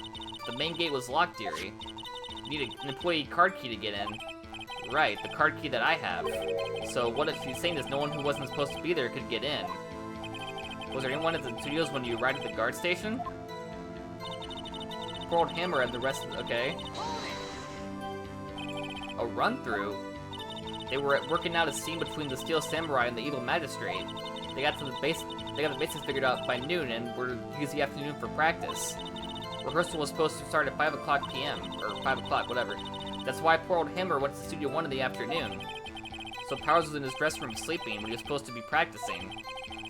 The main gate was locked, dearie. You need an employee card key to get in. Right, the card key that I have. So what if she's saying is no one who wasn't supposed to be there could get in? Was there anyone at the studios when you arrived at the guard station? Poor old Hammer and the rest of okay. A run-through? They were working out a scene between the Steel Samurai and the Evil Magistrate. They got the basics figured out by noon and were used the afternoon for practice. Rehearsal was supposed to start at 5 o'clock p.m. or 5 o'clock, whatever. That's why poor old Hammer went to Studio 1 in the afternoon. So Powers was in his dressing room sleeping when he was supposed to be practicing.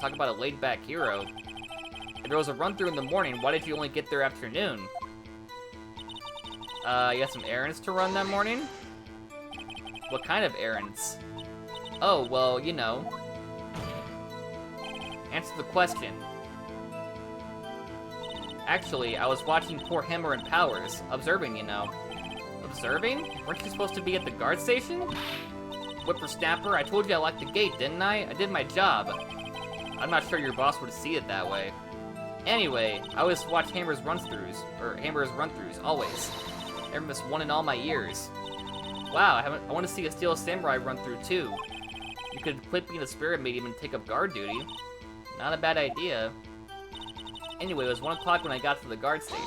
Talk about a laid-back hero. If there was a run-through in the morning, why did you only get there afternoon? You had some errands to run that morning? What kind of errands? Oh, well, you know. Answer the question. Actually, I was watching poor Hammer and Powers. Observing, you know. Observing? Weren't you supposed to be at the guard station? Whippersnapper, I told you I locked the gate, didn't I? I did my job. I'm not sure your boss would see it that way. Anyway, I always watch Hammer's run-throughs, always. Never missed one in all my years. Wow, I want to see a Steel Samurai run-through too. You could quit being a spirit medium and take up guard duty. Not a bad idea. Anyway, it was 1 o'clock when I got to the guard station.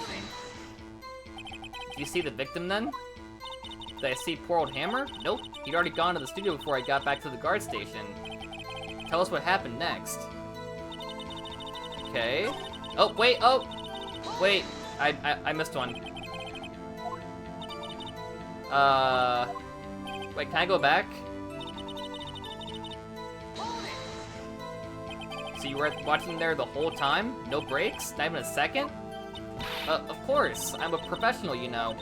Did you see the victim then? Did I see poor old Hammer? Nope, he'd already gone to the studio before I got back to the guard station. Tell us what happened next. Okay. Oh, wait, Wait, I missed one. Wait, can I go back? So you were watching there the whole time? No breaks? Not even a second? Of course. I'm a professional, you know.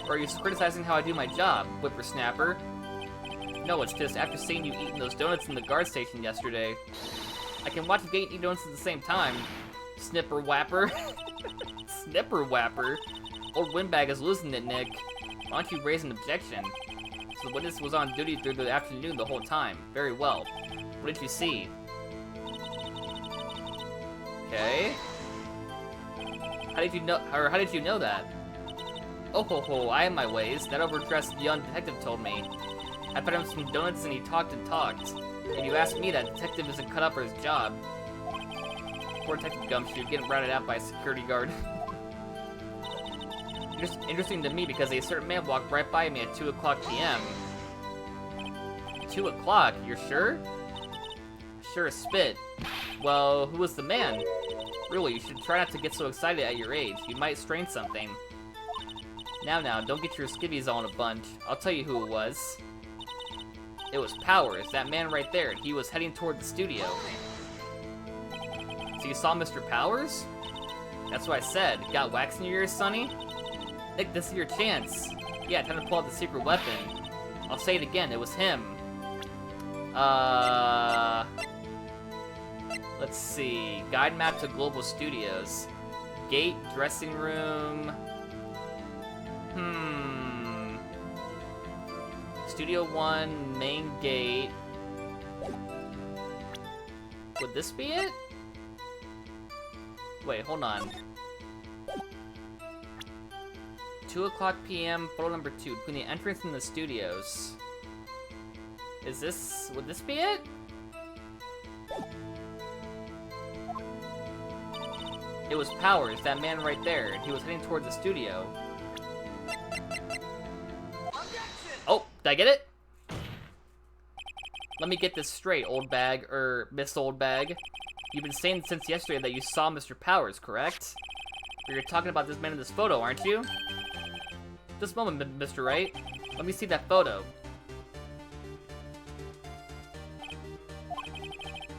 Or are you criticizing how I do my job, whippersnapper? No, it's just after seeing you eating those donuts in the guard station yesterday. I can watch you get eat donuts at the same time. Snipper whapper. Snipper whapper? Old windbag is losing it, Nick. Why don't you raise an objection? So the witness was on duty through the afternoon the whole time. Very well. What did you see? Okay. How did you know that? Oh ho ho, I have my ways. That overdressed young detective told me. I fed him some donuts and he talked and talked. And you asked me, that detective isn't cut up for his job. Poor Detective Gumshoe getting routed out by a security guard. Interesting to me because a certain man walked right by me at 2 o'clock p.m. 2 o'clock, you're sure? Sure as spit. Well, who was the man? Really, you should try not to get so excited at your age. You might strain something. Now, don't get your skivvies all in a bunch. I'll tell you who it was. It was Powers, that man right there, and he was heading toward the studio. So you saw Mr. Powers? That's what I said. Got wax in your ears, Sonny? Nick, this is your chance. Yeah, time to pull out the secret weapon. I'll say it again, it was him. Let's see. Guide map to Global Studios. Gate, dressing room. Studio 1, main gate. Would this be it? Wait, hold on. 2 o'clock p.m., photo number 2, between the entrance and the studios. Would this be it? It was Powers, that man right there, and he was heading towards the studio. Oh, did I get it? Let me get this straight, old bag, Miss Old Bag. You've been saying since yesterday that you saw Mr. Powers, correct? But you're talking about this man in this photo, aren't you? Just a moment, Mr. Wright. Let me see that photo.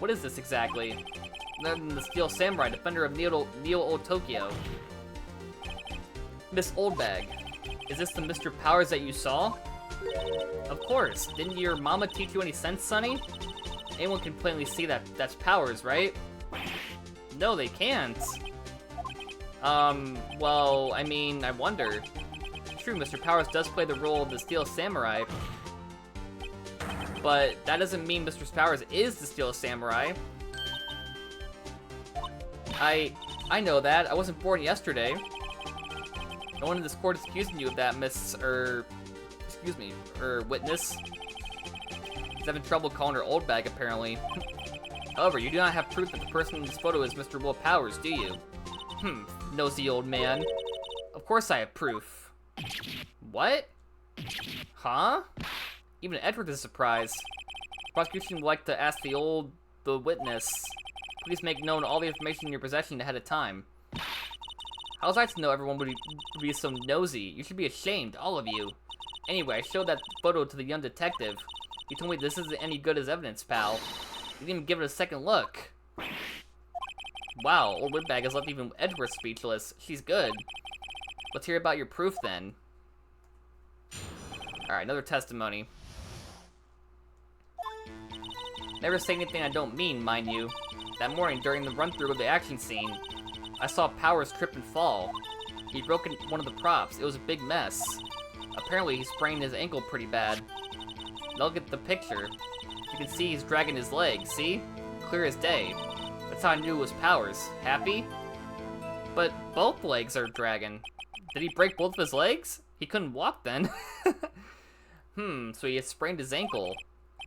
What is this exactly? The Steel Samurai, defender of Neo Old Tokyo. Miss Oldbag, is this the Mr. Powers that you saw? Of course. Didn't your mama teach you any sense, Sonny? Anyone can plainly see that that's Powers, right? No, they can't. Well, I mean, I wonder. True, Mr. Powers does play the role of the Steel Samurai. But that doesn't mean Mr. Powers is the Steel Samurai. I know that. I wasn't born yesterday. No one in this court is accusing you of that, witness. He's having trouble calling her old bag, apparently. However, you do not have proof that the person in this photo is Mr. Will Powers, do you? Nosy old man. Of course I have proof. What? Huh? Even Edward is surprised. The prosecution would like to ask the witness. Please make known all the information in your possession ahead of time. How was I to know everyone would be so nosy? You should be ashamed, all of you. Anyway, I showed that photo to the young detective. He told me this isn't any good as evidence, pal. He didn't even give it a second look. Wow, old windbag has left even Edward speechless. She's good. Let's hear about your proof then. Alright, another testimony. Never say anything I don't mean, mind you. That morning, during the run-through of the action scene, I saw Powers trip and fall. He broke one of the props. It was a big mess. Apparently, he sprained his ankle pretty bad. Now look at the picture. You can see he's dragging his leg, see? Clear as day. That's how I knew it was Powers. Happy? But both legs are dragging. Did he break both of his legs? He couldn't walk then. So he had sprained his ankle.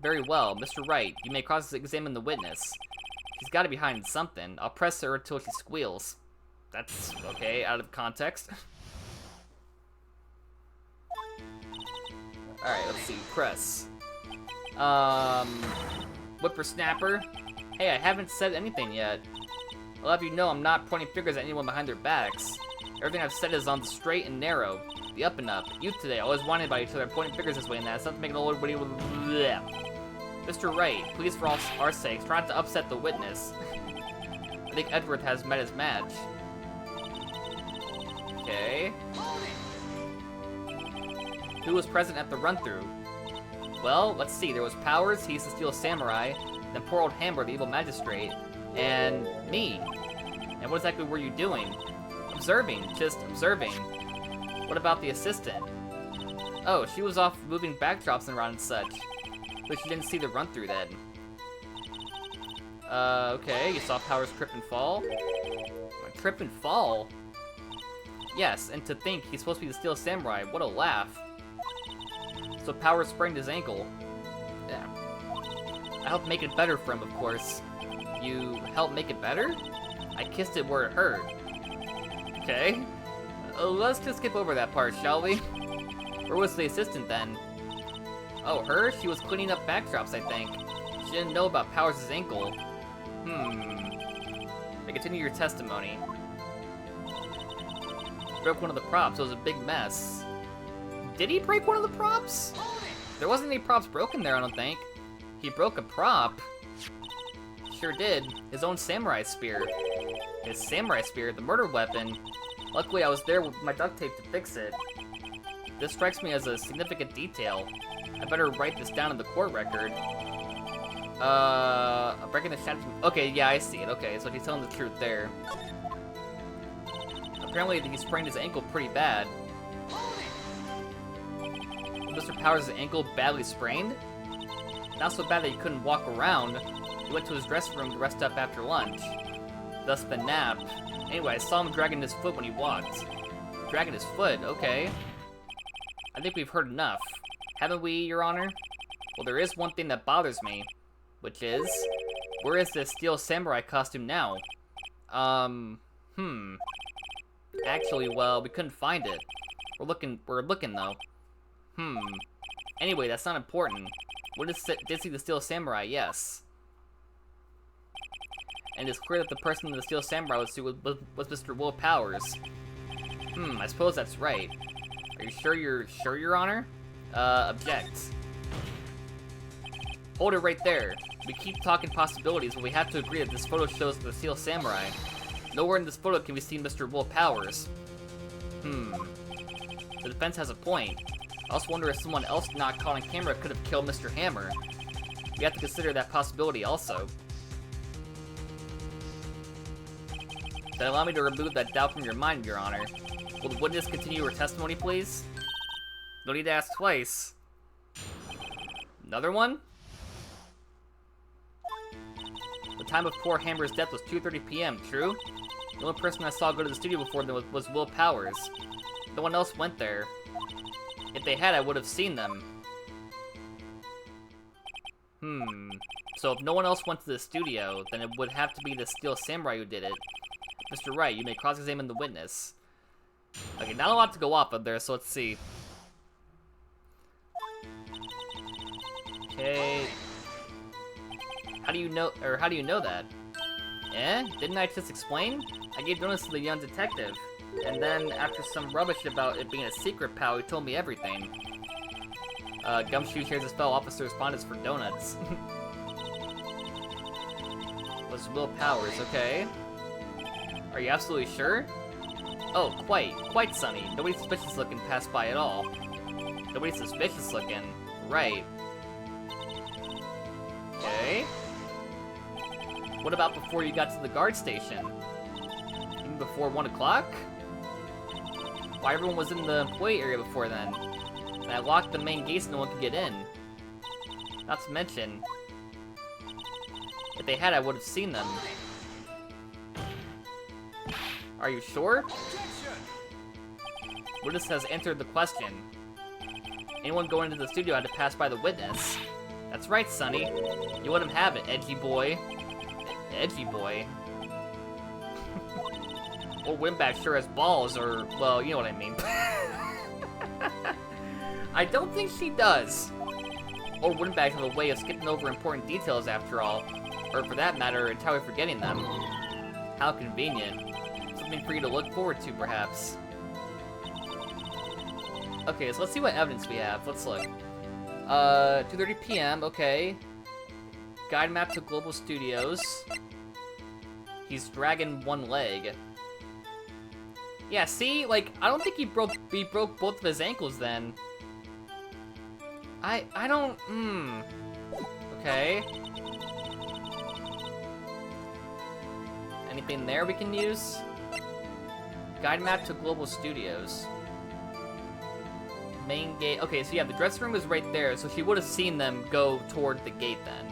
Very well, Mr. Wright, you may cross-examine the witness. She's gotta be hiding something. I'll press her until she squeals. That's okay, out of context. Alright, let's see, press. Whippersnapper? Hey, I haven't said anything yet. I'll have you know I'm not pointing fingers at anyone behind their backs. Everything I've said is on the straight and narrow. The up and up. Youth today, always wanted by each other, pointing fingers this way and that. It's not to make an old everybody with Mr. Wright, please for all our sakes, try not to upset the witness. I think Edward has met his match. Okay. Who was present at the run-through? Well, let's see. There was Powers, he's the Steel Samurai, then poor old Hammer, the evil magistrate, and me. And what exactly were you doing? Observing, just observing. What about the assistant? Oh, she was off moving backdrops and around and such. But she didn't see the run-through then. Okay, you saw Powers trip and fall? Trip and fall? Yes, and to think he's supposed to be the Steel Samurai, what a laugh. So Powers sprained his ankle. Yeah. I helped make it better for him, of course. You helped make it better? I kissed it where it hurt. Okay. Let's just skip over that part, shall we? Where was the assistant then? Oh, her? She was cleaning up backdrops, I think. She didn't know about Powers' ankle. I continue your testimony. Broke one of the props. It was a big mess. Did he break one of the props? There wasn't any props broken there, I don't think. He broke a prop. Sure did. His own samurai spear. His samurai spear, the murder weapon. Luckily, I was there with my duct tape to fix it. This strikes me as a significant detail. I better write this down in the court record. Breaking the statute. Okay, yeah, I see it. Okay, so he's telling the truth there. Apparently, he sprained his ankle pretty bad. Mr. Powers' ankle badly sprained? Not so bad that he couldn't walk around. He went to his dressing room to rest up after lunch. Thus the nap. Anyway, I saw him dragging his foot when he walked. Dragging his foot, okay. I think we've heard enough. Haven't we, Your Honor? Well, there is one thing that bothers me. Which is... where is this Steel Samurai costume now? Actually, well, we couldn't find it. We're looking though. Anyway, that's not important. What is did see the Steel Samurai? Yes. And it's clear that the person in the Steel Samurai was Mr. Will Powers. I suppose that's right. Are you sure, Your Honor? Object. Hold it right there. We keep talking possibilities, but we have to agree that this photo shows the Steel Samurai. Nowhere in this photo can we see Mr. Will Powers. The defense has a point. I also wonder if someone else not caught on camera could have killed Mr. Hammer. We have to consider that possibility also. Then allow me to remove that doubt from your mind, Your Honor. Will the witness continue her testimony, please? No need to ask twice. Another one? The time of poor Hammer's death was 2:30 p.m., true? The only person I saw go to the studio before them was Will Powers. No one else went there. If they had, I would have seen them. So if no one else went to the studio, then it would have to be the Steel Samurai who did it. Mr. Wright, you may cross-examine the witness. Okay, not a lot to go off of there, so let's see. Okay. How do you know that? Eh? Didn't I just explain? I gave notice to the young detective. And then, after some rubbish about it being a secret, pal, he told me everything. Gumshoe shares his fellow officer respondents for donuts. Was Will Powers, okay. Are you absolutely sure? Oh, quite sunny. Nobody suspicious looking passed by at all. Nobody suspicious looking. Right. Okay. What about before you got to the guard station? Even before 1 o'clock? Why everyone was in the employee area before then? And I locked the main gates so no one could get in. Not to mention, if they had, I would have seen them. Are you sure? Witness has answered the question. Anyone going into the studio had to pass by the witness. That's right, Sonny. You let him have it, edgy boy. Edgy boy? Old Windbag sure has balls, or, well, you know what I mean. I don't think she does. Old Windbags have a way of skipping over important details after all. Or for that matter, entirely forgetting them. How convenient. Something for you to look forward to, perhaps. Okay, so let's see what evidence we have. Let's look. 2:30 p.m., okay. Guide map to Global Studios. He's dragging one leg. Yeah, see? Like, I don't think he broke both of his ankles then. I don't, okay. Anything there we can use? Guide map to Global Studios. Main gate. Okay, so yeah, the dressing room is right there, so she would have seen them go toward the gate then,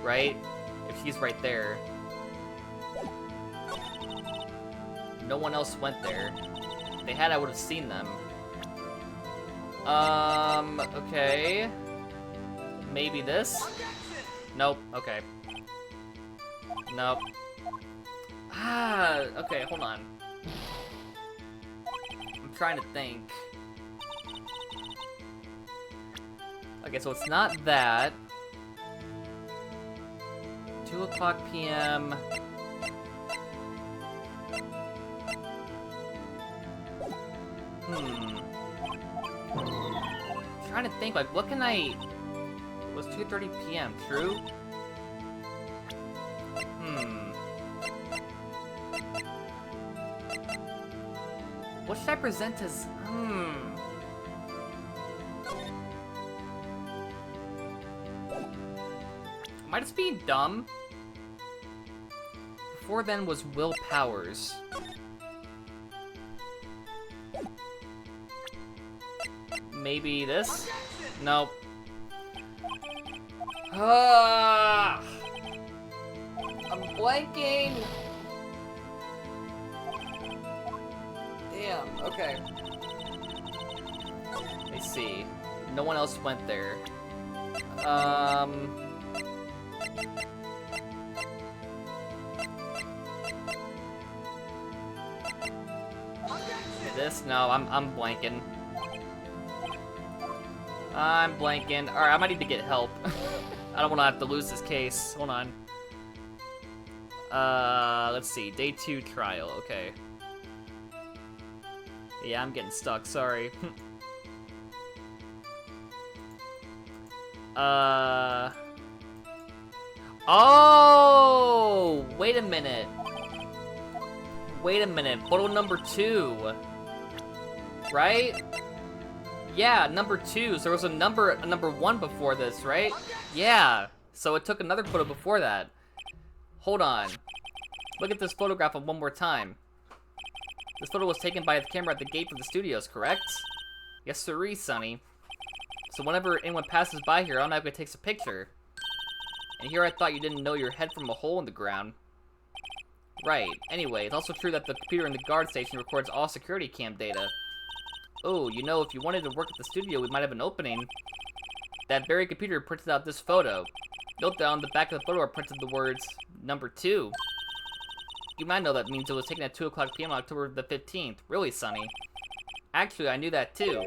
right? If she's right there. No one else went there. If they had, I would have seen them. Okay. Maybe this? Nope, okay. Nope. Okay, hold on. I'm trying to think. Okay, so it's not that. 2 o'clock p.m. Trying to think, like, what can I... It was 2:30 p.m., true? What should I present as... Am I just being dumb? Before then was Will Powers. Maybe this? Nope. I'm blanking! Damn, okay. Let me see. No one else went there. This? No, I'm blanking. I'm blanking. Alright, I might need to get help. I don't want to have to lose this case. Hold on. Let's see. Day 2 trial. Okay. Yeah, I'm getting stuck. Sorry. Oh! Wait a minute. Wait a minute. Photo number 2. Right? Yeah, number 2. So there was a number 1 before this, right? Yeah. So it took another photo before that. Hold on. Look at this photograph one more time. This photo was taken by the camera at the gate for the studios, correct? Yes, sirree, Sonny. So whenever anyone passes by here, automatically takes a picture. And here I thought you didn't know your head from a hole in the ground. Right. Anyway, it's also true that the computer in the guard station records all security cam data. Oh, you know, if you wanted to work at the studio, we might have an opening. That very computer printed out this photo. Note that on the back of the photo are printed the words, number 2. You might know that means it was taken at 2 o'clock p.m. on October the 15th. Really, Sonny? Actually, I knew that too.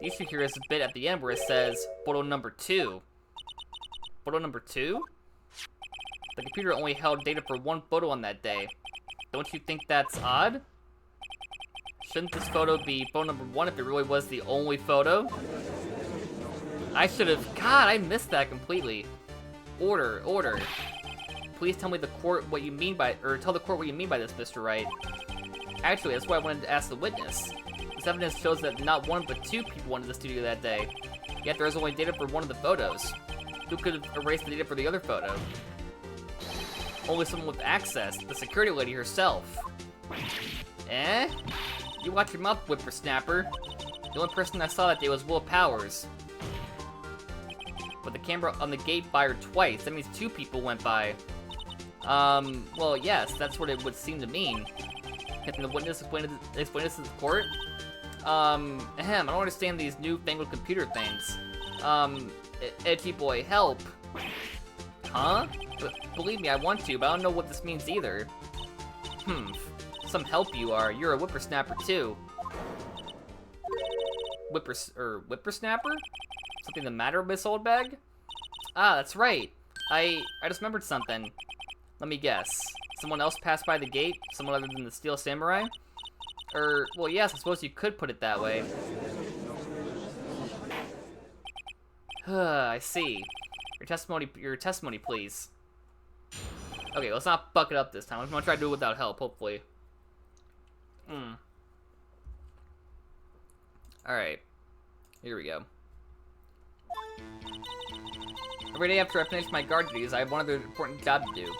The issue here is a bit at the end where it says, photo number 2. Photo number 2? The computer only held data for 1 photo on that day. Don't you think that's odd? Shouldn't this photo be photo number 1 if it really was the only photo? I should have... God, I missed that completely. Order. Please tell me the court what you mean by... Or tell the court what you mean by this, Mr. Wright. Actually, that's why I wanted to ask the witness. This evidence shows that not 1 but 2 people went to the studio that day. Yet there is only data for 1 of the photos. Who could have erased the data for the other photo? Only someone with access, the security lady herself. Eh? You watch your mouth, whippersnapper. The only person I saw that day was Will Powers. But the camera on the gate by her twice, that means 2 people went by. Well, yes, that's what it would seem to mean. Can the witness explain this to the court? I don't understand these newfangled computer things. Edgy boy, help. Huh? But believe me, I want to, but I don't know what this means either. Some help you are. You're a whippersnapper too. Whippersnapper? Something the matter, Miss Oldbag? Ah, that's right. I just remembered something. Let me guess. Someone else passed by the gate? Someone other than the Steel Samurai? Well, yes, I suppose you could put it that way. I see. Your testimony, please. Okay, let's not fuck it up this time. I'm gonna try to do it without help, hopefully. Alright. Here we go. Every day after I finish my guard duties, I have one other important job to do.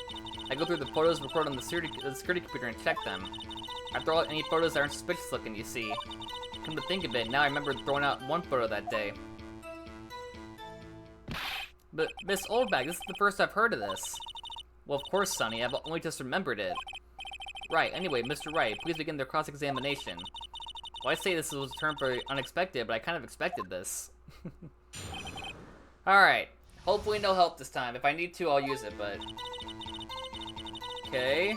I go through the photos recorded on the security computer and check them. I throw out any photos that aren't suspicious looking, you see. Come to think of it, now I remember throwing out one photo that day. But, Miss Oldbag, this is the first I've heard of this. Well, of course, Sonny, I've only just remembered it. Right, anyway, Mr. Wright, please begin their cross-examination. Well, I say this was a term for unexpected, but I kind of expected this. Alright, hopefully no help this time. If I need to, I'll use it, but... Okay.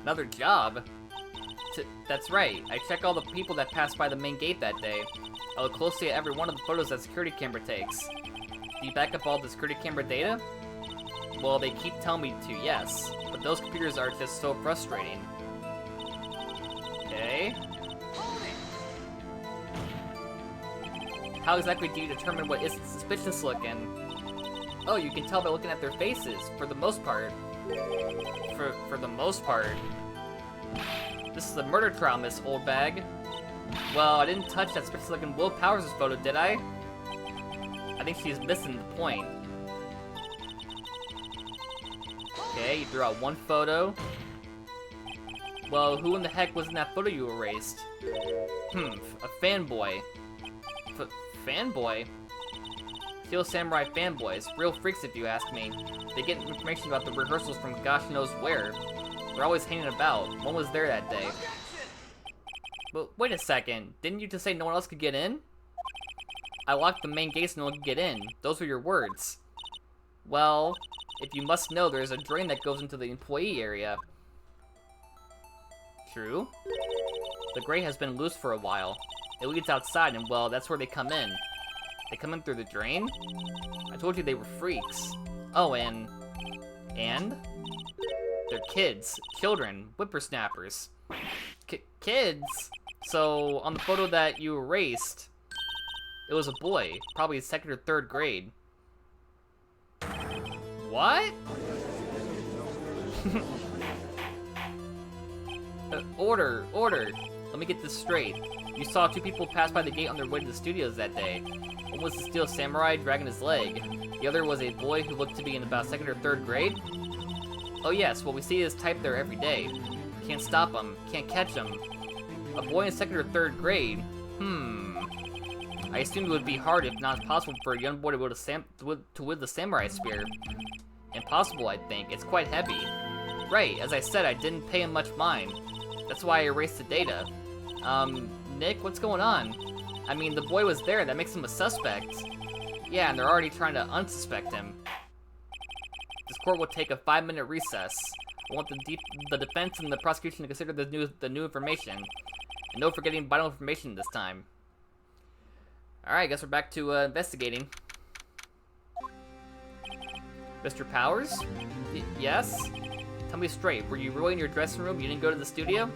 Another job? That's right, I check all the people that passed by the main gate that day. I look closely at every one of the photos that security camera takes. Do you back up all the security camera data? Well, they keep telling me to, yes. But those computers are just so frustrating. Okay. How exactly do you determine what isn't suspicious looking? Oh, you can tell by looking at their faces, for the most part. For the most part. This is a murder trial, Miss Oldbag. Well, I didn't touch that suspicious looking Will Powers' photo, did I? I think she's missing the point. Okay, you threw out one photo. Well, who in the heck was in that photo you erased? A fanboy. Fanboy? Steel Samurai fanboys. Real freaks if you ask me. They get information about the rehearsals from gosh knows where. They're always hanging about. One was there that day. But wait a second. Didn't you just say no one else could get in? I locked the main gates and no one could get in. Those were your words. Well, if you must know, there is a drain that goes into the employee area. True. The grate has been loose for a while. It leads outside and, well, that's where they come in. They come in through the drain? I told you they were freaks. Oh, and... They're kids. Children. Whippersnappers. Kids? So, on the photo that you erased, it was a boy. Probably 2nd or 3rd grade. What? Order. Let me get this straight. You saw 2 people pass by the gate on their way to the studios that day. One was the Steel Samurai dragging his leg. The other was a boy who looked to be in about 2nd or 3rd grade. Oh yes, well we see his type there every day. Can't stop him, can't catch him. A boy in 2nd or 3rd grade? I assumed it would be hard, if not possible, for a young boy to wield the samurai spear. Impossible, I think. It's quite heavy. Right, as I said, I didn't pay him much mind. That's why I erased the data. Nick, what's going on? I mean, the boy was there, that makes him a suspect. Yeah, and they're already trying to unsuspect him. This court will take a 5-minute recess. I want the defense and the prosecution to consider the new information. And no forgetting vital information this time. Alright, I guess we're back to investigating. Mr. Powers? Yes? Tell me straight, were you really in your dressing room? You didn't go to the studio?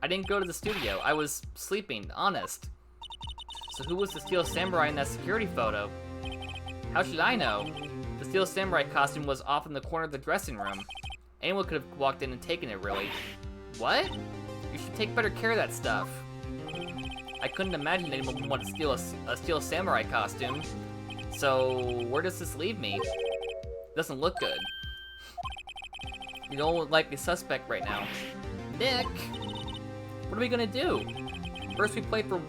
I didn't go to the studio. I was sleeping, honest. So who was the Steel Samurai in that security photo? How should I know? The Steel Samurai costume was off in the corner of the dressing room. Anyone could have walked in and taken it, really. What? You should take better care of that stuff. I couldn't imagine anyone would want to steal a Steel Samurai costume. So, where does this leave me? Doesn't look good. You don't like the suspect right now. Nick! What are we gonna do? First we play for...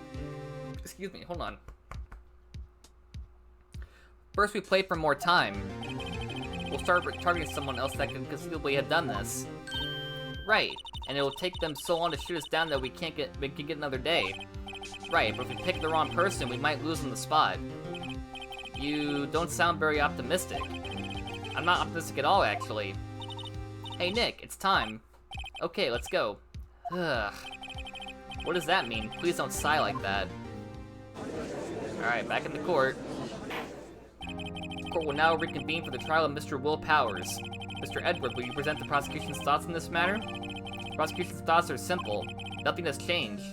Excuse me, hold on. First we play for more time. We'll start targeting someone else that can conceivably have done this. Right, and it will take them so long to shoot us down that we can get another day. Right, but if we pick the wrong person, we might lose on the spot. You don't sound very optimistic. I'm not optimistic at all, actually. Hey Nick, it's time. Okay, let's go. Ugh. What does that mean? Please don't sigh like that. Alright, back in the court. The court will now reconvene for the trial of Mr. Will Powers. Mr. Edward, will you present the prosecution's thoughts on this matter? The prosecution's thoughts are simple. Nothing has changed.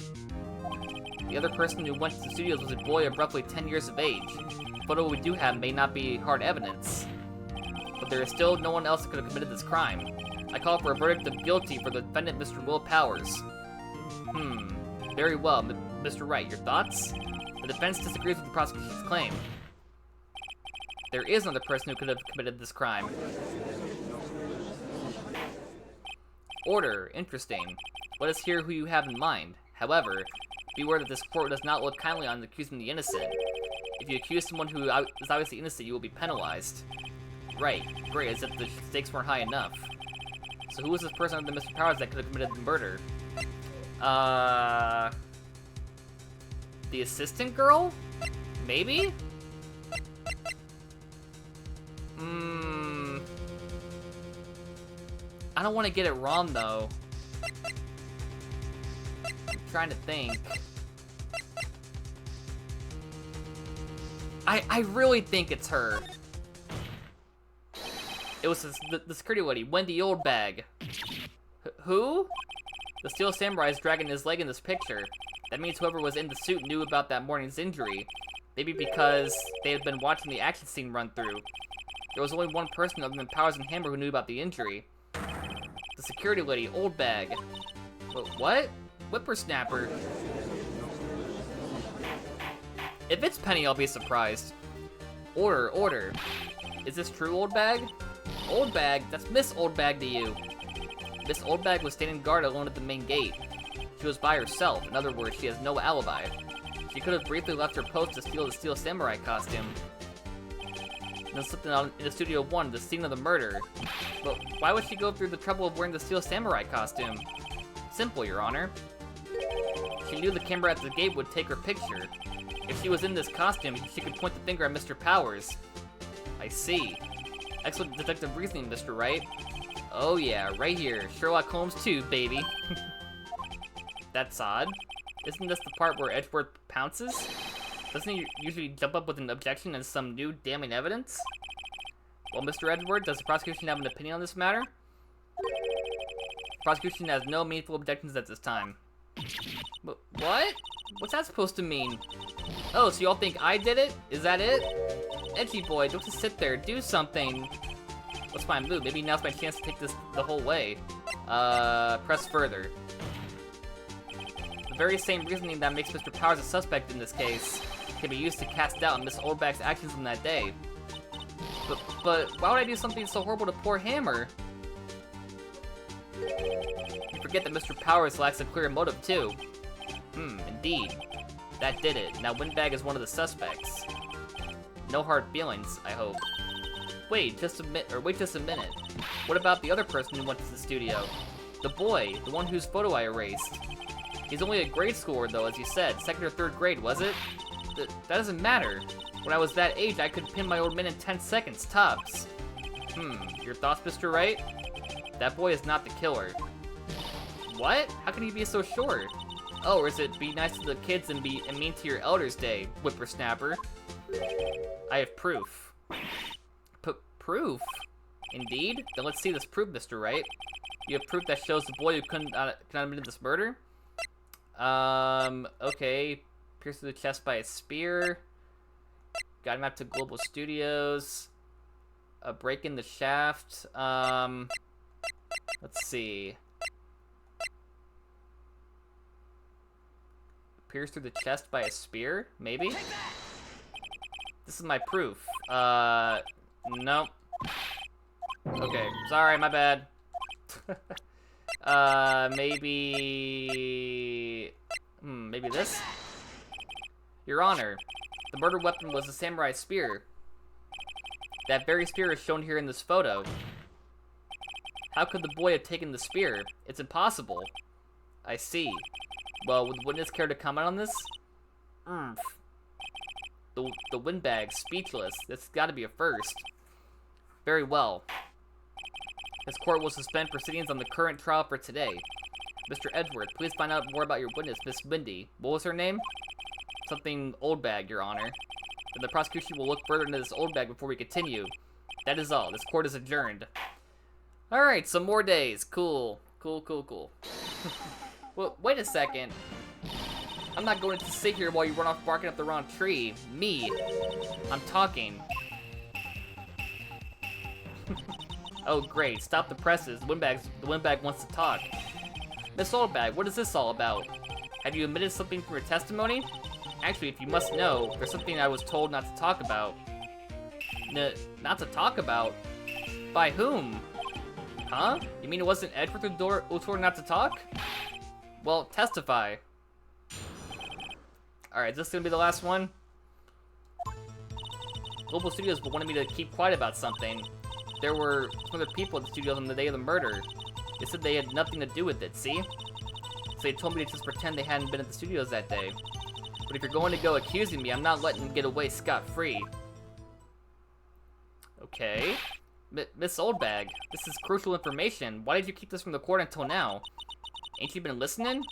The other person who went to the studios was a boy of roughly 10 years of age. The photo we do have may not be hard evidence. But there is still no one else that could have committed this crime. I call for a verdict of guilty for the defendant, Mr. Will Powers. Very well, Mr. Wright, your thoughts? The defense disagrees with the prosecution's claim. There is another person who could have committed this crime. Order, interesting. Let us hear who you have in mind. However, beware that this court does not look kindly on accusing the innocent. If you accuse someone who is obviously innocent, you will be penalized. Right, great, as if the stakes weren't high enough. So who was this person other than Mr. Powers that could have committed the murder? The assistant girl? Maybe? I don't want to get it wrong, though. I'm trying to think. I really think it's her. It was the security lady, Wendy Oldbag. Who? The Steel Samurai is dragging his leg in this picture. That means whoever was in the suit knew about that morning's injury. Maybe because they had been watching the action scene run through. There was only one person other than Powers and Hammer who knew about the injury. The security lady, Oldbag. What? Whippersnapper. If it's Penny, I'll be surprised. Order. Is this true, Oldbag? Oldbag? That's Miss Oldbag to you. Miss Oldbag was standing guard alone at the main gate. She was by herself. In other words, she has no alibi. She could have briefly left her post to steal the Steel Samurai costume. And then slipped out into Studio 1, the scene of the murder. But why would she go through the trouble of wearing the Steel Samurai costume? Simple, Your Honor. She knew the camera at the gate would take her picture. If she was in this costume, she could point the finger at Mr. Powers. I see. Excellent detective reasoning, Mr. Wright. Oh yeah, right here. Sherlock Holmes 2, baby. That's odd. Isn't this the part where Edgeworth pounces? Doesn't he usually jump up with an objection and some new damning evidence? Well, Mr. Edward, does the prosecution have an opinion on this matter? The prosecution has no meaningful objections at this time. What? What's that supposed to mean? Oh, so y'all think I did it? Is that it? Edgy boy, don't just sit there, do something. What's my move? Maybe now's my chance to take this the whole way. Press further. The very same reasoning that makes Mr. Powers a suspect in this case can be used to cast doubt on Miss Oldbag's actions on that day. But why would I do something so horrible to poor Hammer? You forget that Mr. Powers lacks a clear motive, too. Indeed. That did it. Now Windbag is one of the suspects. No hard feelings, I hope. Wait just a minute. What about the other person who went to the studio? The boy, the one whose photo I erased. He's only a grade schooler, though, as you said. 2nd or 3rd grade, was it? That doesn't matter. When I was that age, I could pin my old man in 10 seconds, tops. Your thoughts, Mr. Wright? That boy is not the killer. What? How can you be so sure? Oh, or is it be nice to the kids and mean to your elders day, whippersnapper? I have proof. Proof? Indeed? Then let's see this proof, Mr. Wright. You have proof that shows the boy who couldn't admit this murder? Okay. Pierced through the chest by a spear. Got him up to Global Studios. A break in the shaft. Let's see. Pierced through the chest by a spear? Maybe? This is my proof. Nope. Okay, sorry, my bad. Maybe... maybe this? Your Honor, the murder weapon was a samurai spear. That very spear is shown here in this photo. How could the boy have taken the spear? It's impossible. I see. Well, would the witness care to comment on this? The windbag, speechless. That's gotta be a first. Very well. This court will suspend proceedings on the current trial for today. Mr. Edgeworth, please find out more about your witness, Miss Windy. What was her name? Something Oldbag, Your Honor. Then the prosecution will look further into this Oldbag before we continue. That is all. This court is adjourned. Alright, some more days. Cool. Cool. Well, wait a second. I'm not going to sit here while you run off barking up the wrong tree. Me. I'm talking. Oh, great. Stop the presses. The windbag wants to talk. Miss Oldbag, what is this all about? Have you admitted something from your testimony? Actually, if you must know, there's something I was told not to talk about. Not to talk about? By whom? Huh? You mean it wasn't Edward who told her not to talk? Well, testify. Alright, is this gonna be the last one? Global Studios wanted me to keep quiet about something. There were some other people at the studios on the day of the murder. They said they had nothing to do with it, see? So they told me to just pretend they hadn't been at the studios that day. But if you're going to go accusing me, I'm not letting them get away scot-free. Okay. Miss Oldbag, this is crucial information. Why did you keep this from the court until now? Ain't you been listening?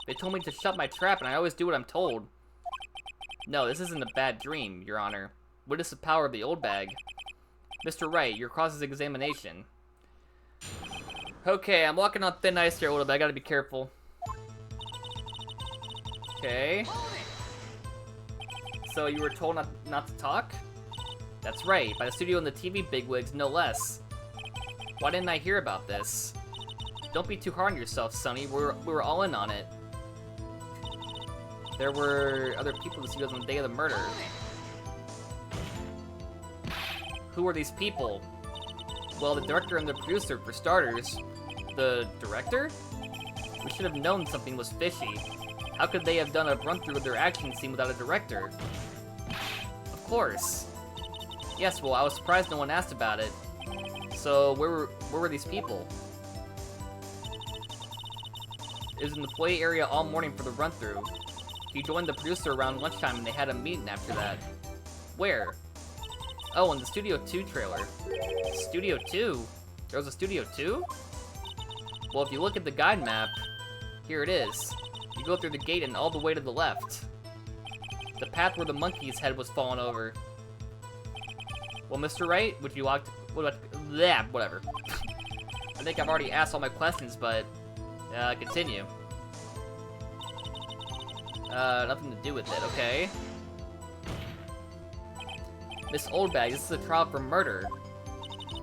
They told me to shut my trap, and I always do what I'm told. No, this isn't a bad dream, Your Honor. What is the power of the Oldbag? Mr. Wright, your cross-examination. Okay, I'm walking on thin ice here a little bit. I gotta be careful. Okay. So you were told not to talk? That's right, by the studio and the TV bigwigs, no less. Why didn't I hear about this? Don't be too hard on yourself, Sonny. We were all in on it. There were other people in the studios on the day of the murder. Who are these people? Well, the director and the producer, for starters. The director? We should have known something was fishy. How could they have done a run-through of their action scene without a director? Of course. Yes, well, I was surprised no one asked about it. So, where were these people? It was in the play area all morning for the run-through. He joined the producer around lunchtime and they had a meeting after that. Where? Oh, in the Studio 2 trailer. Studio 2? There was a Studio 2? Well, if you look at the guide map, here it is. You go through the gate and all the way to the left. The path where the monkey's head was fallen over. Well, Mr. Wright, would you like to... whatever. I think I've already asked all my questions, but... continue. Nothing to do with it, okay. Miss Oldbag, this is a trial for murder.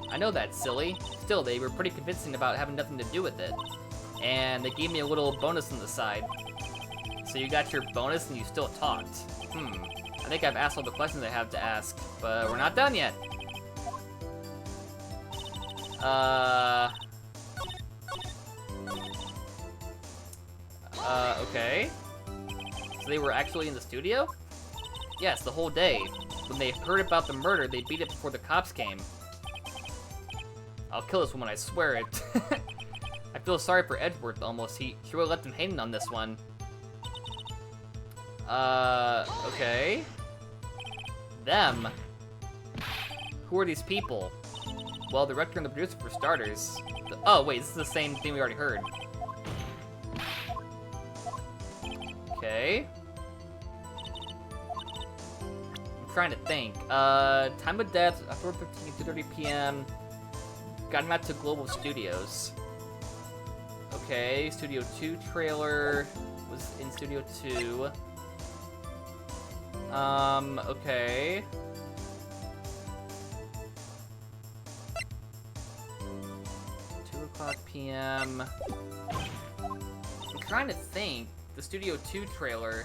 I know that's silly. Still, they were pretty convincing about having nothing to do with it. And they gave me a little bonus on the side. So you got your bonus and you still talked. I think I've asked all the questions I have to ask, but we're not done yet. Okay. So they were actually in the studio? Yes, the whole day. When they heard about the murder, they beat it before the cops came. I'll kill this woman, I swear it. I feel sorry for Edgeworth almost. He would have left him hanging on this one. Okay. Them. Who are these people? Well, the director and the producer for starters. Oh, wait, this is the same thing we already heard. Okay. I'm trying to think. Time of death, October 15th, 2:30 p.m. Got him out to Global Studios. Okay, Studio 2 trailer was in Studio 2. Okay. p.m. I'm trying to think. The Studio 2 trailer.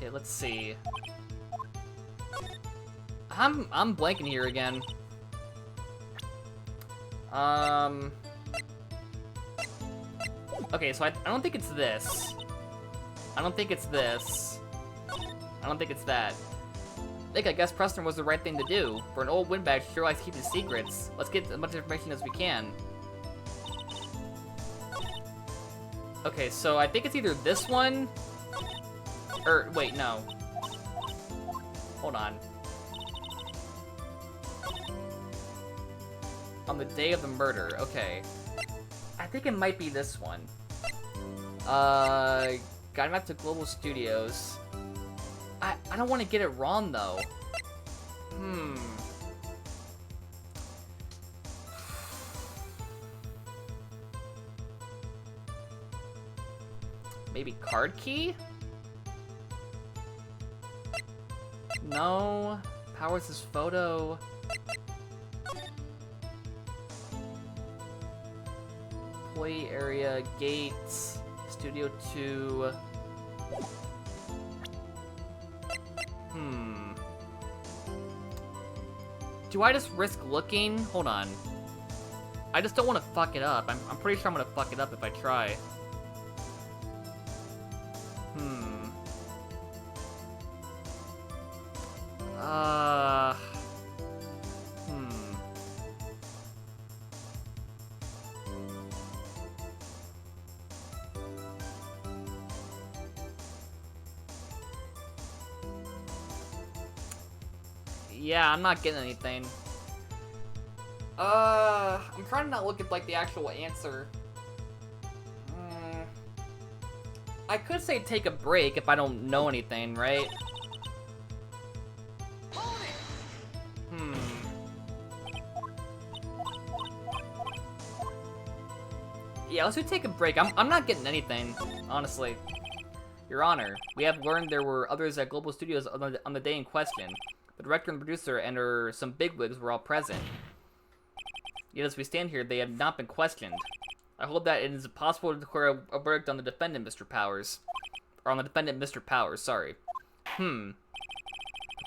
Okay, let's see. I'm blanking here again. Okay, so I don't think it's this. I don't think it's this. I don't think it's that. I guess Preston was the right thing to do. For an old windbag, sure likes keeping secrets. Let's get as much information as we can. Okay, so I think it's either this one, or wait, no. Hold on. On the day of the murder, okay. I think it might be this one. Got him out to Global Studios. I don't want to get it wrong, though. Maybe card key? No. Powers' his photo. Employee area, gates, Studio 2. Do I just risk looking? Hold on. I just don't want to fuck it up. I'm pretty sure I'm gonna fuck it up if I try. Yeah, I'm not getting anything. I'm trying to not look at, like, the actual answer. I could say take a break if I don't know anything, right? Yeah, let's do take a break. I'm not getting anything, honestly. Your Honor, we have learned there were others at Global Studios on the day in question. The director and producer and some bigwigs were all present. Yet as we stand here, they have not been questioned. I hold that it is impossible to declare a verdict on the defendant, Mr. Powers. Or on the defendant, Mr. Powers, sorry. The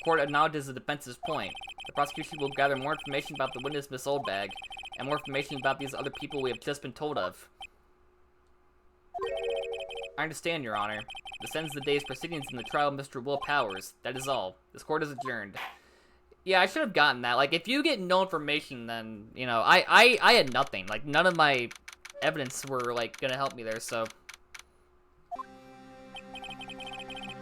court acknowledges the defense's point. The prosecution will gather more information about the witness, Miss Oldbag, and more information about these other people we have just been told of. I understand, Your Honor. This ends the day's proceedings in the trial of Mr. Will Powers. That is all. This court is adjourned. Yeah, I should have gotten that. Like, if you get no information, then, you know, I had nothing. Like, none of my evidence were, like, gonna help me there, so.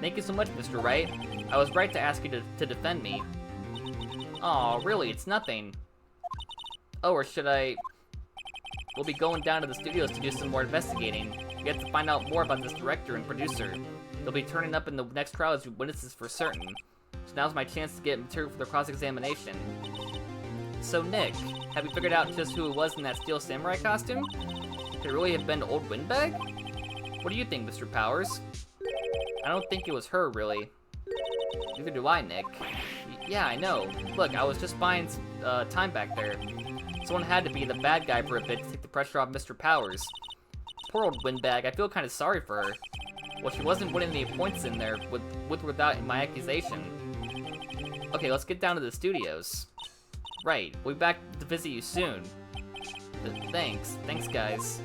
Thank you so much, Mr. Wright. I was right to ask you to defend me. Aw, really, it's nothing. Oh, or should I... We'll be going down to the studios to do some more investigating. We have to find out more about this director and producer. They'll be turning up in the next trial as witnesses for certain. So now's my chance to get material for the cross-examination. So Nick, have you figured out just who it was in that steel samurai costume? Could it really have been Old Windbag? What do you think, Mr. Powers? I don't think it was her, really. Neither do I, Nick. Yeah, I know. Look, I was just buying time back there. Someone had to be the bad guy for a bit to take the pressure off Mr. Powers. Poor Old Windbag, I feel kind of sorry for her. Well, she wasn't winning any points in there, with or without my accusation. Okay, let's get down to the studios. Right, we'll be back to visit you soon. Thanks, guys.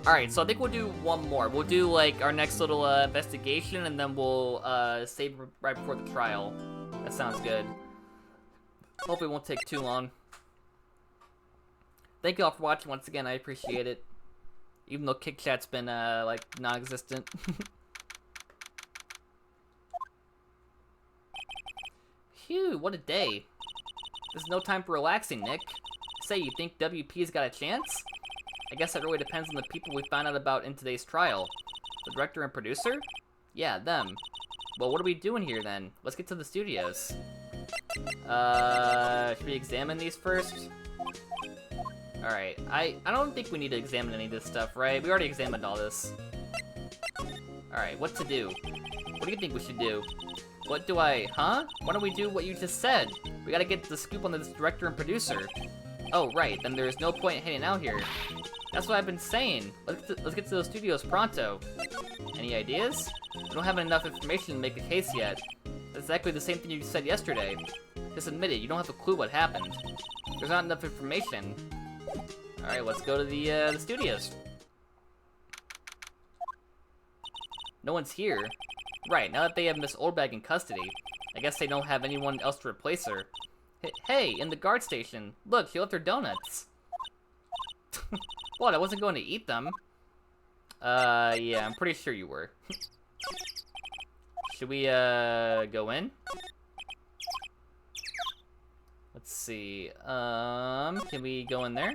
Alright, so I think we'll do one more. We'll do, like, our next little, investigation, and then we'll, save right before the trial. That sounds good. Hopefully it won't take too long. Thank you all for watching once again, I appreciate it. Even though Kick Chat's been, like, non-existent. Phew, what a day. There's no time for relaxing, Nick. Say, you think WP's got a chance? I guess that really depends on the people we found out about in today's trial. The director and producer? Yeah, them. Well, what are we doing here, then? Let's get to the studios. Should we examine these first? Alright, I don't think we need to examine any of this stuff, right? We already examined all this. Alright, what to do? What do you think we should do? What do I... Huh? Why don't we do what you just said? We gotta get the scoop on this director and producer. Oh, right, then there's no point in hanging out here. That's what I've been saying. Let's get to those studios pronto. Any ideas? We don't have enough information to make a case yet. That's exactly the same thing you said yesterday. Just admit it, you don't have a clue what happened. There's not enough information. Alright, let's go to the studios. No one's here. Right, now that they have Miss Oldbag in custody, I guess they don't have anyone else to replace her. Hey, in the guard station. Look, she left her donuts. What, I wasn't going to eat them. Yeah, I'm pretty sure you were. Should we, go in? Let's see, can we go in there?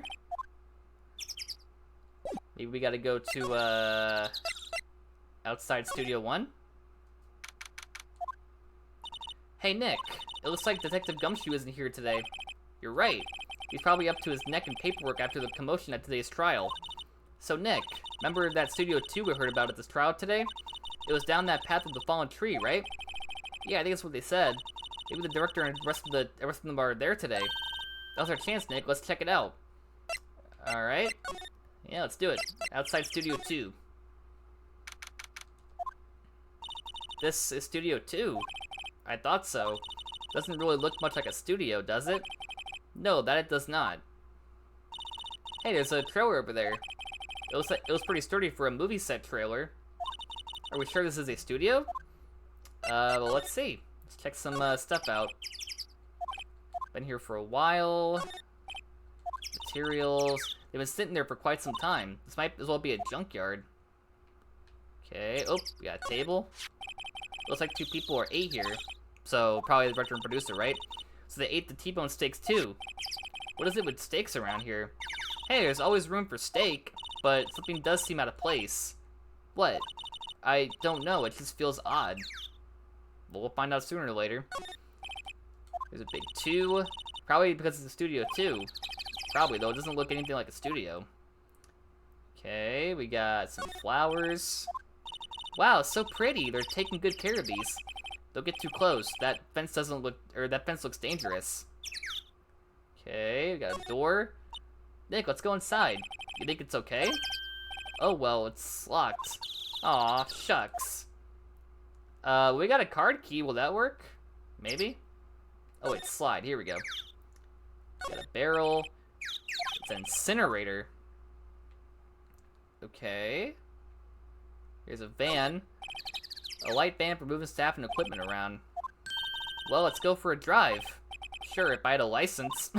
Maybe we gotta go to, outside Studio 1? Hey, Nick. It looks like Detective Gumshoe isn't here today. You're right. He's probably up to his neck in paperwork after the commotion at today's trial. So, Nick, remember that Studio 2 we heard about at this trial today? It was down that path with the fallen tree, right? Yeah, I think that's what they said. Maybe the director and the rest of them are there today. Now's our chance, Nick. Let's check it out. Alright. Yeah, let's do it. Outside Studio 2. This is Studio 2. I thought so. Doesn't really look much like a studio, does it? No, that it does not. Hey, there's a trailer over there. It was pretty sturdy for a movie set trailer. Are we sure this is a studio? Well, let's see. Let's check some stuff out. Been here for a while. Materials. They've been sitting there for quite some time. This might as well be a junkyard. Okay. Oh, we got a table. Looks like 2 people ate here. So, probably the director and producer, right? So they ate the T-bone steaks too. What is it with steaks around here? Hey, there's always room for steak, but something does seem out of place. What? I don't know, it just feels odd. But we'll find out sooner or later. There's a big 2. Probably because it's a Studio 2. Probably, though, it doesn't look anything like a studio. Okay, we got some flowers. Wow, so pretty. They're taking good care of these. Don't get too close. That fence looks dangerous. Okay, we got a door. Nick, let's go inside. You think it's okay? Oh, well, it's locked. Aw, shucks. We got a card key. Will that work? Maybe? Oh, wait, slide. Here we go. Got a barrel. It's an incinerator. Okay. Here's a van. A light van for moving staff and equipment around. Well, let's go for a drive. Sure, if I had a license.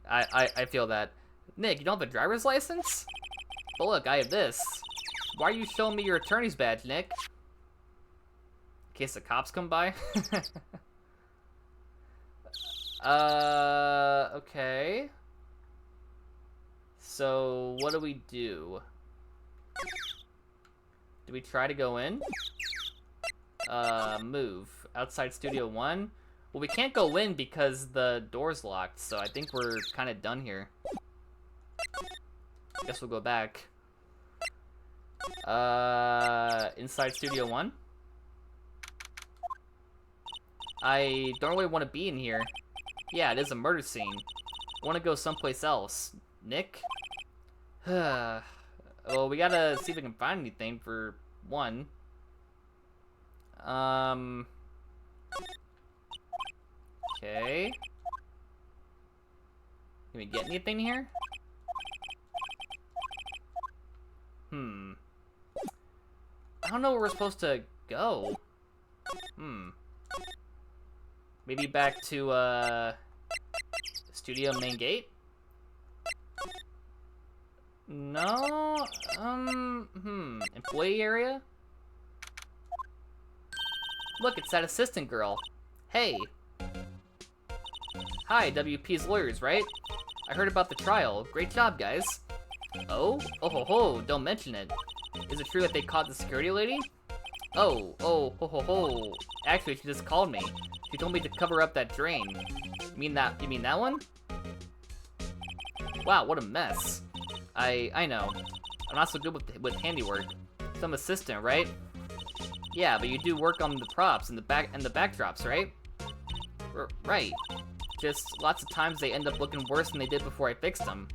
I feel that. Nick, you don't have a driver's license? But look, I have this. Why are you showing me your attorney's badge, Nick? In case the cops come by? Okay. So, what do we do? Do we try to go in? Move. Outside Studio 1? Well, we can't go in because the door's locked, so I think we're kind of done here. Guess we'll go back. Inside Studio 1? I don't really want to be in here. Yeah, it is a murder scene. I want to go someplace else. Nick? Well, we gotta see if we can find anything for one. Okay. Can we get anything here? I don't know where we're supposed to go. Maybe back to, studio main gate? No? Employee area? Look, it's that assistant girl. Hey. Hi, WP's lawyers, right? I heard about the trial. Great job, guys. Oh? Oh ho ho, don't mention it. Is it true that they caught the security lady? Oh, ho ho ho. Actually, she just called me. She told me to cover up that drain. You mean that one? Wow, what a mess. I know. I'm not so good with handiwork. Some assistant, right? Yeah, but you do work on the props and the backdrops, right? Right. Just lots of times they end up looking worse than they did before I fixed them.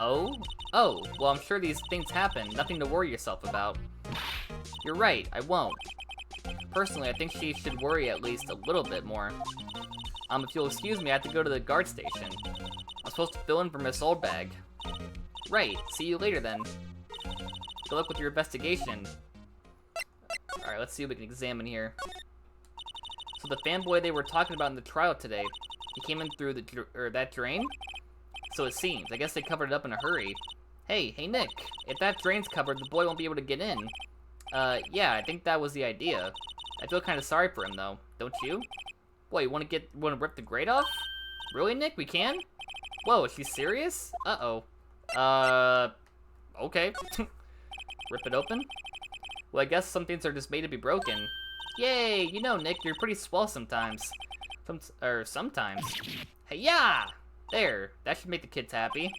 Oh? Oh, well I'm sure these things happen. Nothing to worry yourself about. You're right, I won't. Personally, I think she should worry at least a little bit more. If you'll excuse me, I have to go to the guard station. I'm supposed to fill in for Miss Oldbag. Right, see you later then. Good luck with your investigation. Alright, let's see what we can examine here. So the fanboy they were talking about in the trial today, he came in through that drain? So it seems. I guess they covered it up in a hurry. Hey Nick, if that drain's covered, the boy won't be able to get in. Yeah, I think that was the idea. I feel kind of sorry for him though, don't you? What, you want to rip the grate off? Really, Nick? We can? Whoa, is she serious? Uh-oh. Okay. Rip it open? Well, I guess some things are just made to be broken. Yay! You know, Nick, you're pretty swell sometimes. Sometimes. Hey, yeah! There. That should make the kids happy.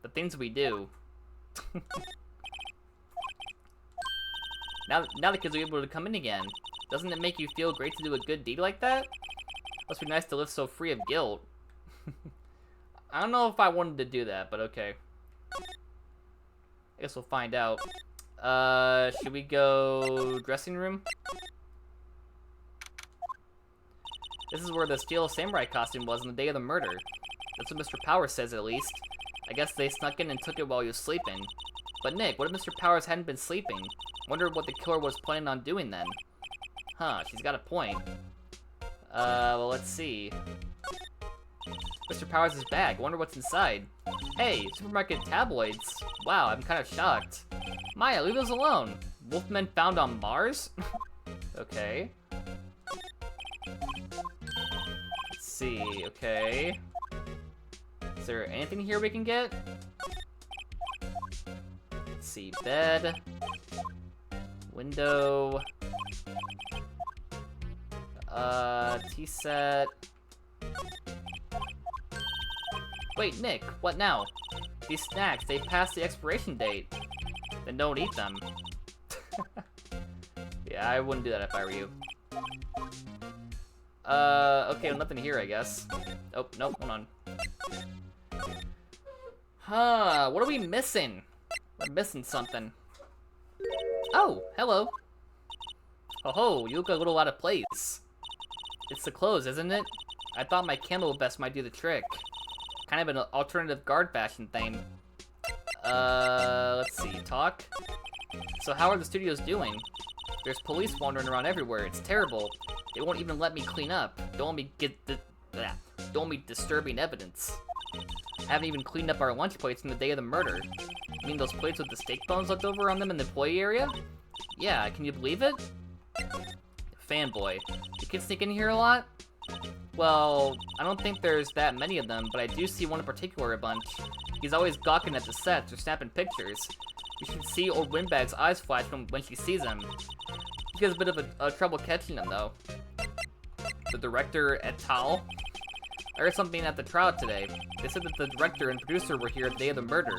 The things we do. Now the kids are able to come in again. Doesn't it make you feel great to do a good deed like that? Must be nice to live so free of guilt. I don't know if I wanted to do that, but okay. I guess we'll find out. Should we go dressing room? This is where the steel samurai costume was on the day of the murder. That's what Mr. Powers says, at least. I guess they snuck in and took it while he was sleeping. But Nick, what if Mr. Powers hadn't been sleeping? Wonder what the killer was planning on doing then. Huh, she's got a point. Well, let's see. Mr. Powers' bag. Wonder what's inside. Hey, supermarket tabloids. Wow, I'm kind of shocked. Maya, leave us alone. Wolfmen found on Mars? Okay. Let's see, okay. Is there anything here we can get? Let's see, bed. Window. Tea set. Wait, Nick, what now? These snacks, they passed the expiration date. Then don't eat them. Yeah, I wouldn't do that if I were you. Okay, well, nothing here, I guess. Oh, nope, hold on. Huh, what are we missing? We're missing something. Oh, hello. Oh ho, you look a little out of place. It's the clothes, isn't it? I thought my candle vest might do the trick. Kind of an alternative guard fashion thing. Let's see, talk. So how are the studios doing? There's police wandering around everywhere, it's terrible. They won't even let me clean up. Don't want me disturbing evidence. I haven't even cleaned up our lunch plates from the day of the murder. You mean those plates with the steak bones left over on them in the employee area? Yeah, can you believe it? Fanboy. Do kids sneak in here a lot? Well, I don't think there's that many of them, but I do see one in particular a bunch. He's always gawking at the sets or snapping pictures. You should see old Windbag's eyes flash when she sees him. She has a bit of a trouble catching him, though. The director et al. I heard something at the trial today. They said that the director and producer were here the day of the murder.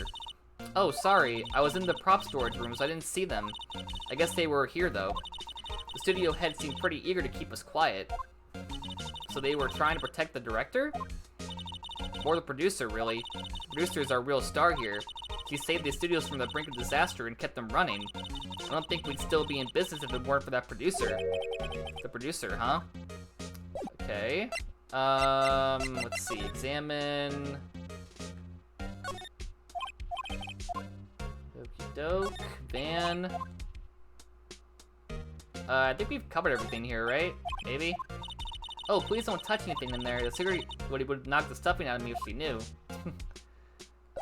Oh, sorry. I was in the prop storage room, so I didn't see them. I guess they were here, though. The studio head seemed pretty eager to keep us quiet. So they were trying to protect the director? Or the producer, really. The producer is our real star here. He saved the studios from the brink of disaster and kept them running. I don't think we'd still be in business if it weren't for that producer. The producer, huh? Okay. Let's see. Examine. Okie doke. Van. I think we've covered everything here, right? Maybe? Oh, please don't touch anything in there. The secret would knock the stuffing out of me if she knew.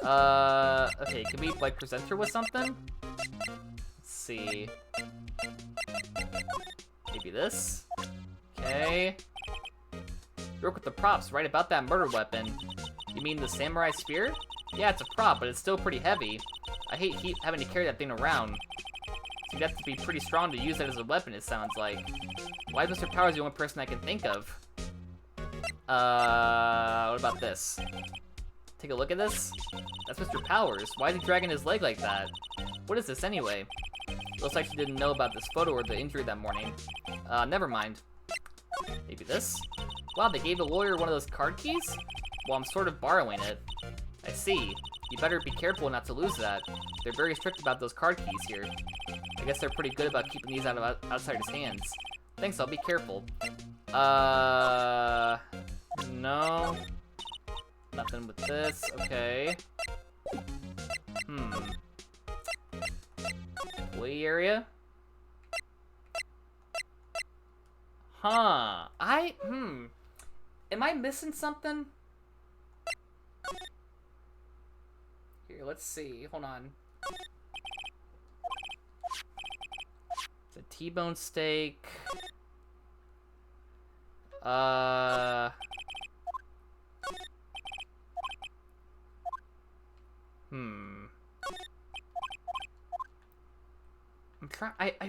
Okay, can we, like, present her with something? Let's see. Maybe this? Okay. You work with the props, right? About that murder weapon. You mean the samurai spear? Yeah, it's a prop, but it's still pretty heavy. I hate having to carry that thing around. So you'd have to be pretty strong to use it as a weapon, it sounds like. Why is Mr. Powers the only person I can think of? What about this? Take a look at this? That's Mr. Powers. Why is he dragging his leg like that? What is this anyway? Looks like she didn't know about this photo or the injury that morning. Never mind. Maybe this? Wow, they gave the lawyer one of those card keys? Well, I'm sort of borrowing it. I see. You better be careful not to lose that. They're very strict about those card keys here. I I guess they're pretty good about keeping these out of outsiders' hands. Thanks, I'll be careful. No. Nothing with this, okay. Employee area? Huh. Am I missing something? Here, let's see. Hold on. It's a T-bone steak. I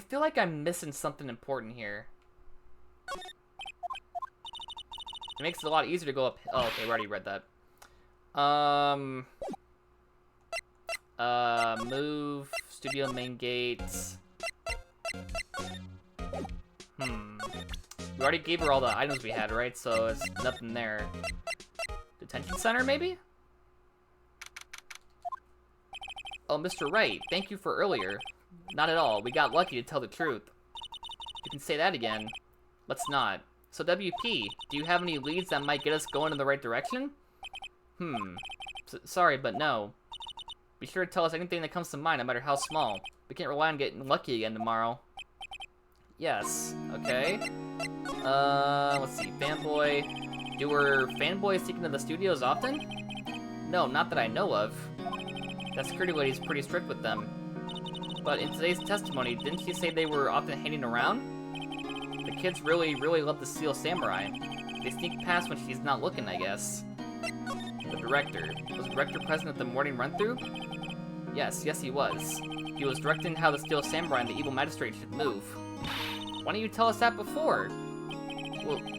feel like I'm missing something important here. It makes it a lot easier to go up. Oh, okay, we already read that. Move, studio main gates. We already gave her all the items we had, right? So it's nothing there. Detention center, maybe? Oh, Mr. Wright, thank you for earlier. Not at all. We got lucky, to tell the truth. You can say that again. Let's not. So, WP, do you have any leads that might get us going in the right direction? Sorry, but no. Be sure to tell us anything that comes to mind, no matter how small. We can't rely on getting lucky again tomorrow. Yes. Okay. Let's see. Fanboy. Do our fanboys sneak into the studios often? No, not that I know of. That security lady's pretty strict with them. But in today's testimony, didn't she say they were often hanging around? The kids really love the Steel Samurai. They sneak past when she's not looking, I guess. The director. Was the director present at the morning run-through? Yes, he was. He was directing how the Steel Samurai and the evil magistrate should move. Why didn't you tell us that before?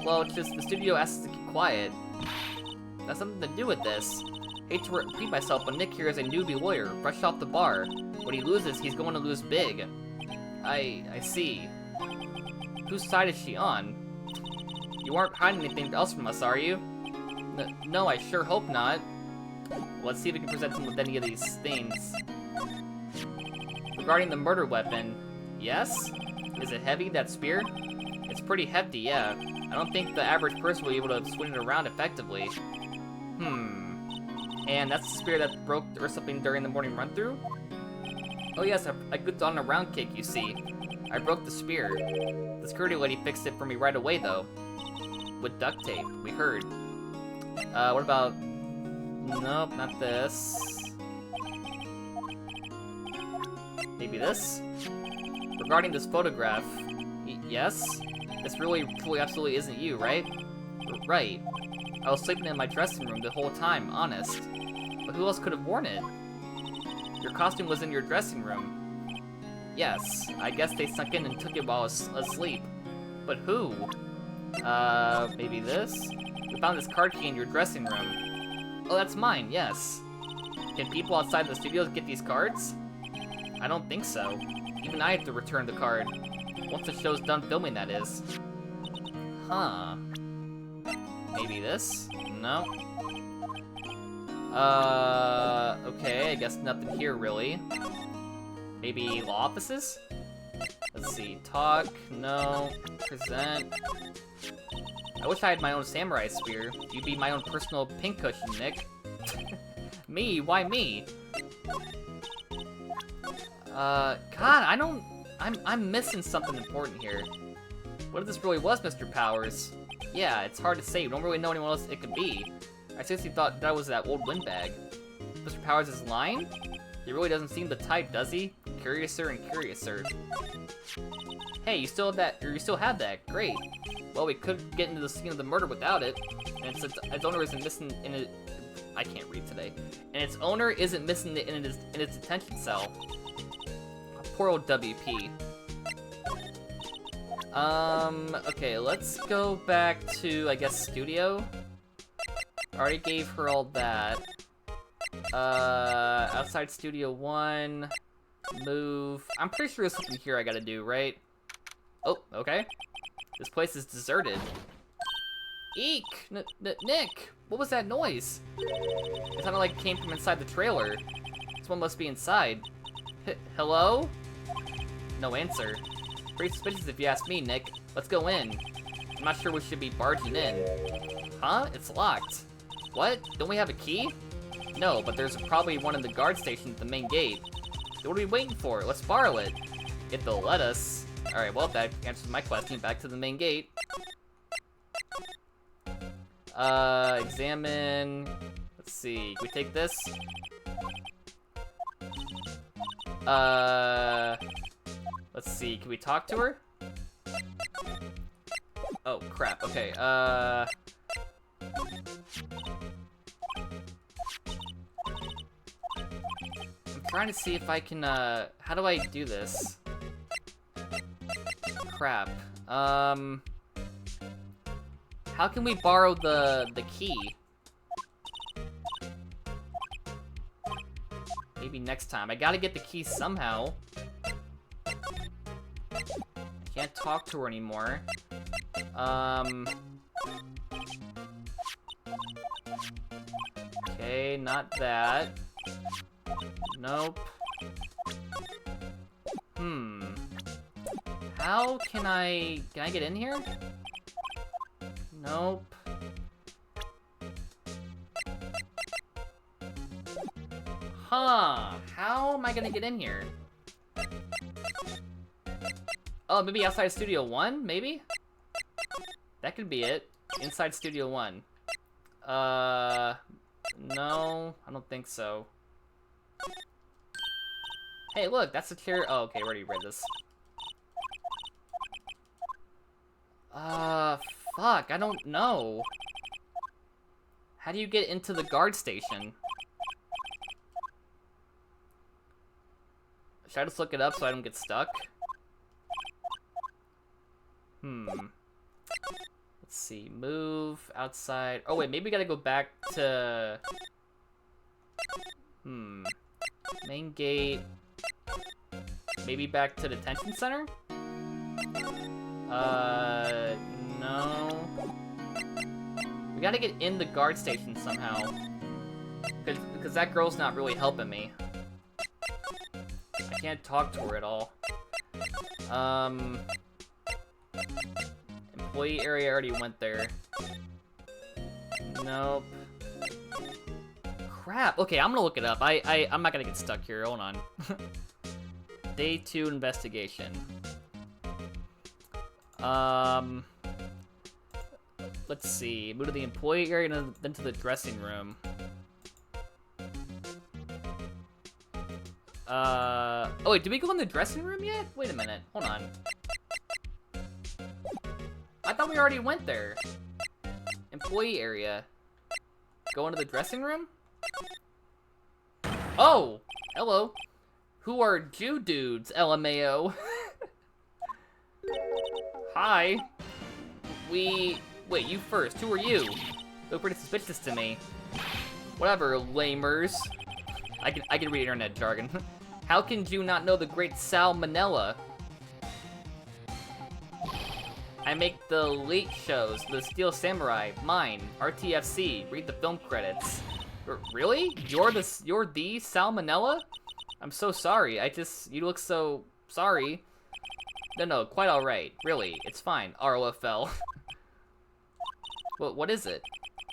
Well, it's just the studio asked us to keep quiet. That's something to do with this. Hate to repeat myself, but Nick here is a newbie lawyer, fresh off the bar. When he loses, he's going to lose big. I see. Whose side is she on? You aren't hiding anything else from us, are you? No, I sure hope not. Let's see if we can present him with any of these things. Regarding the murder weapon, yes? Is it heavy, that spear? It's pretty hefty, yeah. I don't think the average person will be able to swing it around effectively. And that's the spear that broke or something during the morning run-through? Oh yes, I got on a round kick, you see. I broke the spear. The security lady fixed it for me right away, though. With duct tape, we heard. What about... Nope, not this. Maybe this? Regarding this photograph... yes? This really, truly, absolutely isn't you, right? Right. I was sleeping in my dressing room the whole time, honest. But who else could have worn it? Your costume was in your dressing room. Yes, I guess they snuck in and took it while I was asleep. But who? Maybe this? We found this card key in your dressing room. Oh, that's mine, yes. Can people outside the studios get these cards? I don't think so. Even I have to return the card. Once the show's done filming, that is. Huh. Maybe this? No. Okay, I guess nothing here, really. Maybe law offices? Let's see, talk, no, present. I wish I had my own samurai spear. You'd be my own personal pincushion, Nick. Me? Why me? God, I'm missing something important here. What if this really was Mr. Powers? Yeah, it's hard to say. We don't really know anyone else it could be. I seriously thought that was that old windbag. Mr. Powers is lying? He really doesn't seem the type, does he? Curiouser and curiouser. Hey, you still have that. Great. Well, we could get into the scene of the murder without it. And since its owner isn't missing in it, I can't read today. And its owner isn't missing it in its detention cell. Poor old WP. Okay, let's go back to, I guess, studio. Already gave her all that. Outside studio 1. Move. I'm pretty sure there's something here I gotta do, right? Oh, okay. This place is deserted. Eek! Nick! What was that noise? It sounded like it came from inside the trailer. Someone must be inside. Hello? No answer. Pretty suspicious if you ask me, Nick. Let's go in. I'm not sure we should be barging in. Huh? It's locked. What? Don't we have a key? No, but there's probably one in the guard station at the main gate. So what are we waiting for? Let's borrow it. If they'll let us. Alright, well, that answers my question. Back to the main gate. Examine. Let's see. Can we take this? Let's see. Can we talk to her? Oh, crap. Okay, I'm trying to see if I can, how do I do this? Crap. How can we borrow the key? Maybe next time. I gotta get the key somehow. I can't talk to her anymore. Okay, not that. Nope. How can I get in here? Nope. Huh, how am I gonna get in here? Oh, maybe outside Studio 1, maybe? That could be it. Inside Studio 1. No, I don't think so. Hey, look, that's the chair. Oh, okay, I already read this. Fuck, I don't know. How do you get into the guard station? Should I just look it up so I don't get stuck? Let's see, move, outside. Oh wait, maybe we gotta go back to... Main gate. Maybe back to detention center? No. We gotta get in the guard station somehow. Because that girl's not really helping me. I can't talk to her at all. Employee area, I already went there. Nope. Crap. Okay, I'm gonna look it up. I'm not gonna get stuck here. Hold on. Day 2 investigation. Let's see. Move to the employee area and then to the dressing room. Oh wait, did we go in the dressing room yet? Wait a minute. Hold on. I thought we already went there. Employee area. Go into the dressing room? Oh! Hello. Who are Jew dudes, LMAO? Hi. Wait, you first. Who are you? Look pretty suspicious to me. Whatever, lamers. I can read internet jargon. How can you not know the great salmonella? I make the late shows, the Steel Samurai, mine, RTFC, read the film credits. Really? You're the salmonella? I'm so sorry, you look so sorry. No, quite alright, really, it's fine, ROFL. What is it?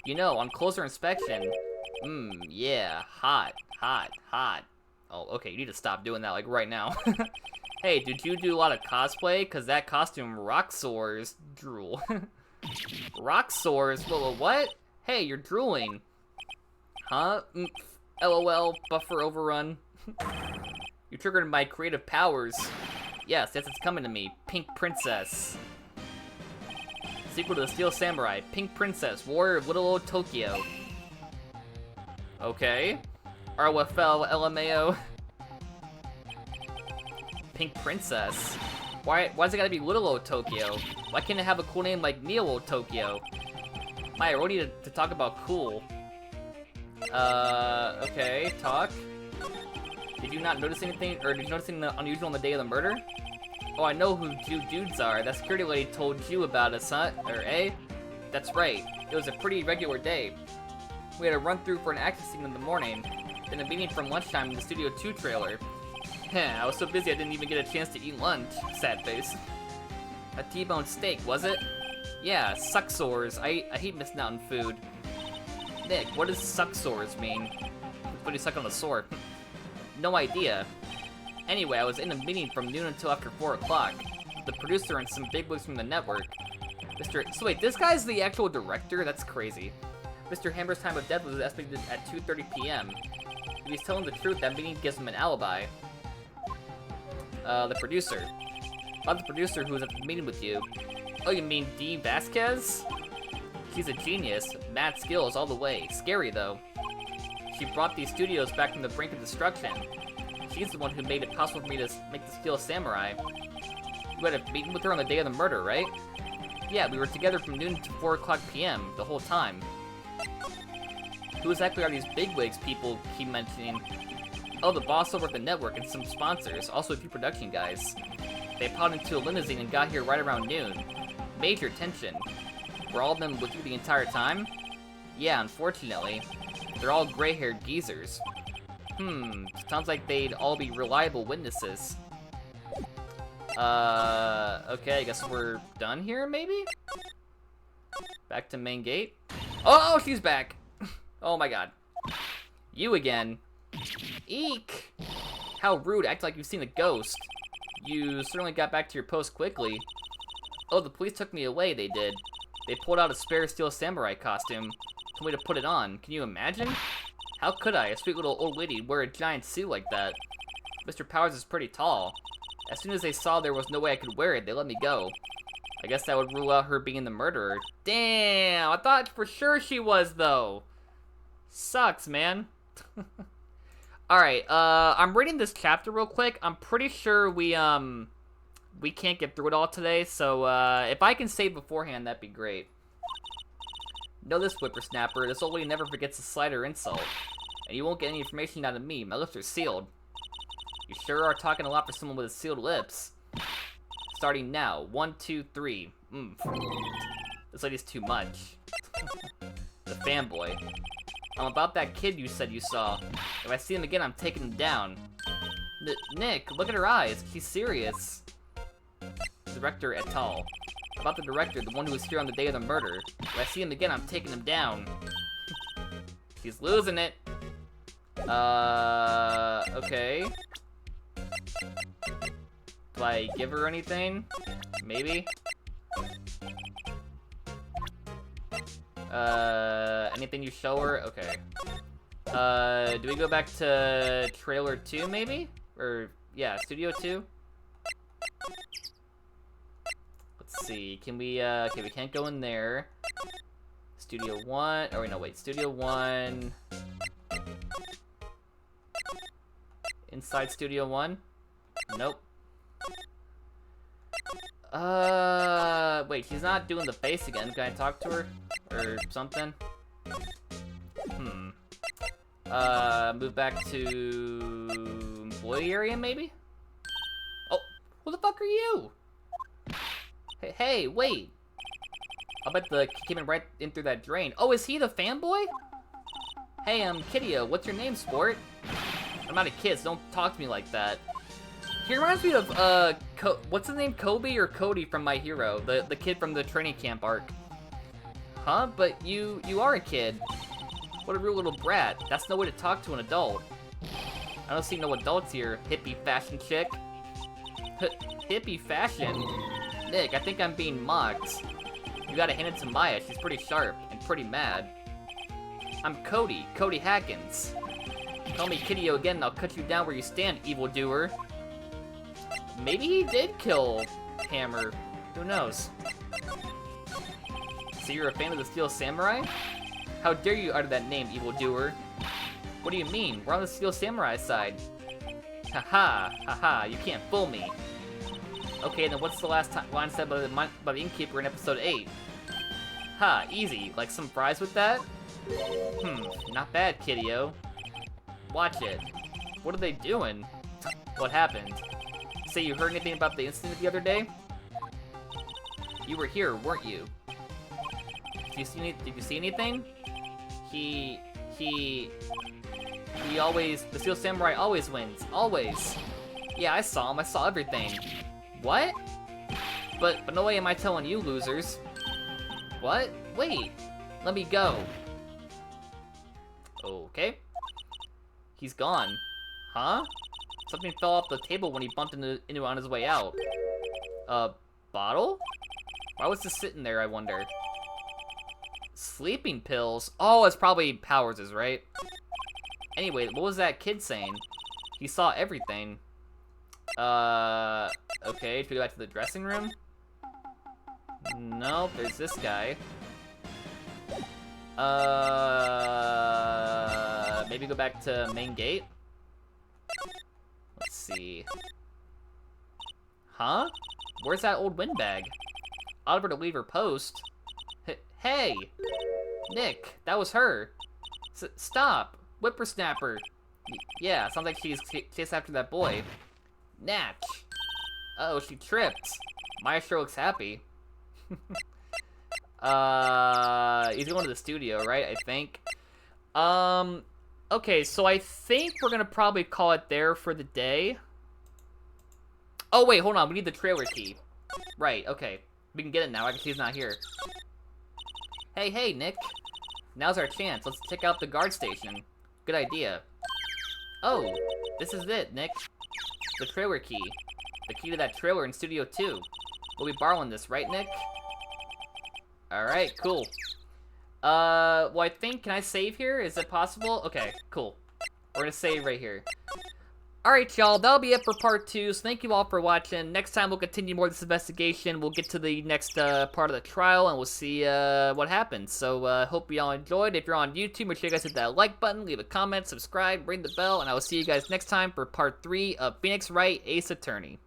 You know, on closer inspection, yeah, hot. Oh, okay, you need to stop doing that, like, right now. Hey, did you do a lot of cosplay? Cause that costume rock soars. Drool. Rock soars? Whoa, what? Hey, you're drooling. Huh? LOL, buffer overrun. You triggered my creative powers. Yes, it's coming to me. Pink Princess. Sequel to the Steel Samurai. Pink Princess, Warrior of Little Old Tokyo. Okay. ROFL, LMAO. Pink Princess? Why's it gotta be Little Old Tokyo? Why can't it have a cool name like Neo Old Tokyo? Maya, what do you to talk about cool? Okay, talk. Did you not notice anything, or did you notice anything unusual on the day of the murder? Oh, I know who Jew dudes are. That security lady told you about us, huh? That's right. It was a pretty regular day. We had a run-through for an action scene in the morning, then a meeting from lunchtime in the Studio 2 trailer. I was so busy I didn't even get a chance to eat lunch. Sad face. A T-bone steak, was it? Yeah, suck sores. I hate missing out on food. Nick, what does suck sores mean? What do you suck on a sore? No idea. Anyway, I was in a meeting from noon until after 4 o'clock. The producer and some bigwigs from the network. So wait, this guy's the actual director? That's crazy. Mr. Hammer's time of death was estimated at 2:30 p.m. If he's telling the truth, that meeting gives him an alibi. The producer. About the producer who was at the meeting with you. Oh, you mean Dee Vasquez? She's a genius. Mad skills all the way. Scary, though. She brought these studios back from the brink of destruction. She's the one who made it possible for me to make the Steel Samurai. You had a meeting with her on the day of the murder, right? Yeah, we were together from noon to 4 o'clock p.m. the whole time. Who exactly are these bigwigs people keep mentioning? Oh, the boss over at the network and some sponsors, also a few production guys. They piled into a limousine and got here right around noon. Major tension. Were all of them with you the entire time? Yeah, unfortunately. They're all gray-haired geezers. Sounds like they'd all be reliable witnesses. Okay, I guess we're done here, maybe? Back to main gate? Oh, she's back! Oh my god. You again. Eek! How rude, act like you've seen a ghost. You certainly got back to your post quickly. Oh, the police took me away, they did. They pulled out a spare Steel Samurai costume. Told me to put it on. Can you imagine? How could I? A sweet little old lady wear a giant suit like that. Mr. Powers is pretty tall. As soon as they saw there was no way I could wear it, they let me go. I guess that would rule out her being the murderer. Damn, I thought for sure she was, though. Sucks, man. Alright, I'm reading this chapter real quick. I'm pretty sure we can't get through it all today, so, if I can save beforehand, that'd be great. Know this, whippersnapper. This old lady never forgets a slight or insult. And you won't get any information out of me. My lips are sealed. You sure are talking a lot for someone with sealed lips. Starting now. 1, 2, 3. This lady's too much. The fanboy. I'm about that kid you said you saw. If I see him again, I'm taking him down. Nick, look at her eyes. She's serious. Director et al. About the director, the one who was here on the day of the murder. If I see him again, I'm taking him down. She's losing it. Okay. Do I give her anything? Maybe? Anything you show her? Okay. Do we go back to trailer 2, maybe? Or, yeah, studio 2? Let's see, can we, okay, we can't go in there. Studio 1, oh wait, no, wait, Studio 1. Inside Studio 1? Nope. Wait, she's not doing the face again. Can I talk to her? Or something? Move back to employee area, maybe? Oh, who the fuck are you? Hey, wait. I'll bet the kid came in right in through that drain. Oh, is he the fanboy? Hey, Kiddio, what's your name, sport? I'm not a kid, so don't talk to me like that. He reminds me of, what's his name, Kobe or Cody from My Hero? The kid from the training camp arc. Huh? But you are a kid. What a real little brat. That's no way to talk to an adult. I don't see no adults here, hippie fashion chick. Hippie fashion? Nick, I think I'm being mocked. You gotta hand it to Maya, she's pretty sharp and pretty mad. I'm Cody Hackins. Call me Kiddio again and I'll cut you down where you stand, evildoer. Maybe he did kill Hammer. Who knows? So you're a fan of the Steel Samurai? How dare you utter that name, evildoer? What do you mean? We're on the Steel Samurai side. Haha, you can't fool me. Okay, then what's the last line said by the innkeeper in episode 8? Ha, easy. Like some fries with that? Not bad, Kiddio. Watch it. What are they doing? What happened? Say you heard anything about the incident the other day? You were here, weren't you? Did you see anything? The Steel Samurai always wins. Always. Yeah, I saw him. I saw everything. What? But no way am I telling you, losers. What? Wait. Let me go. Okay. He's gone. Huh? Something fell off the table when he bumped into it on his way out. A bottle? Why was this sitting there, I wonder? Sleeping pills? Oh, it's probably Powers', right? Anyway, what was that kid saying? He saw everything. Okay, should we go back to the dressing room? Nope, there's this guy. Maybe go back to main gate? Let's see. Huh? Where's that old windbag? Oliver to leave her post. Hey! Nick, that was her. Stop! Whippersnapper! Yeah, sounds like she's chased after that boy. Natch! Uh oh, she tripped. Maya sure looks happy. He's going to the studio, right? I think. Okay, so I think we're gonna probably call it there for the day. Oh, wait, hold on. We need the trailer key. Right, okay. We can get it now. I can see he's not here. Hey, Nick. Now's our chance. Let's check out the guard station. Good idea. Oh, this is it, Nick. The trailer key. The key to that trailer in Studio 2. We'll be borrowing this, right, Nick? Alright, cool. Well, I think, can I save here? Is it possible? Okay, cool. We're gonna save right here. Alright, y'all, that'll be it for part 2, so thank you all for watching. Next time, we'll continue more of this investigation. We'll get to the next part of the trial, and we'll see what happens. So, hope you all enjoyed. If you're on YouTube, make sure you guys hit that like button, leave a comment, subscribe, ring the bell, and I will see you guys next time for part 3 of Phoenix Wright, Ace Attorney.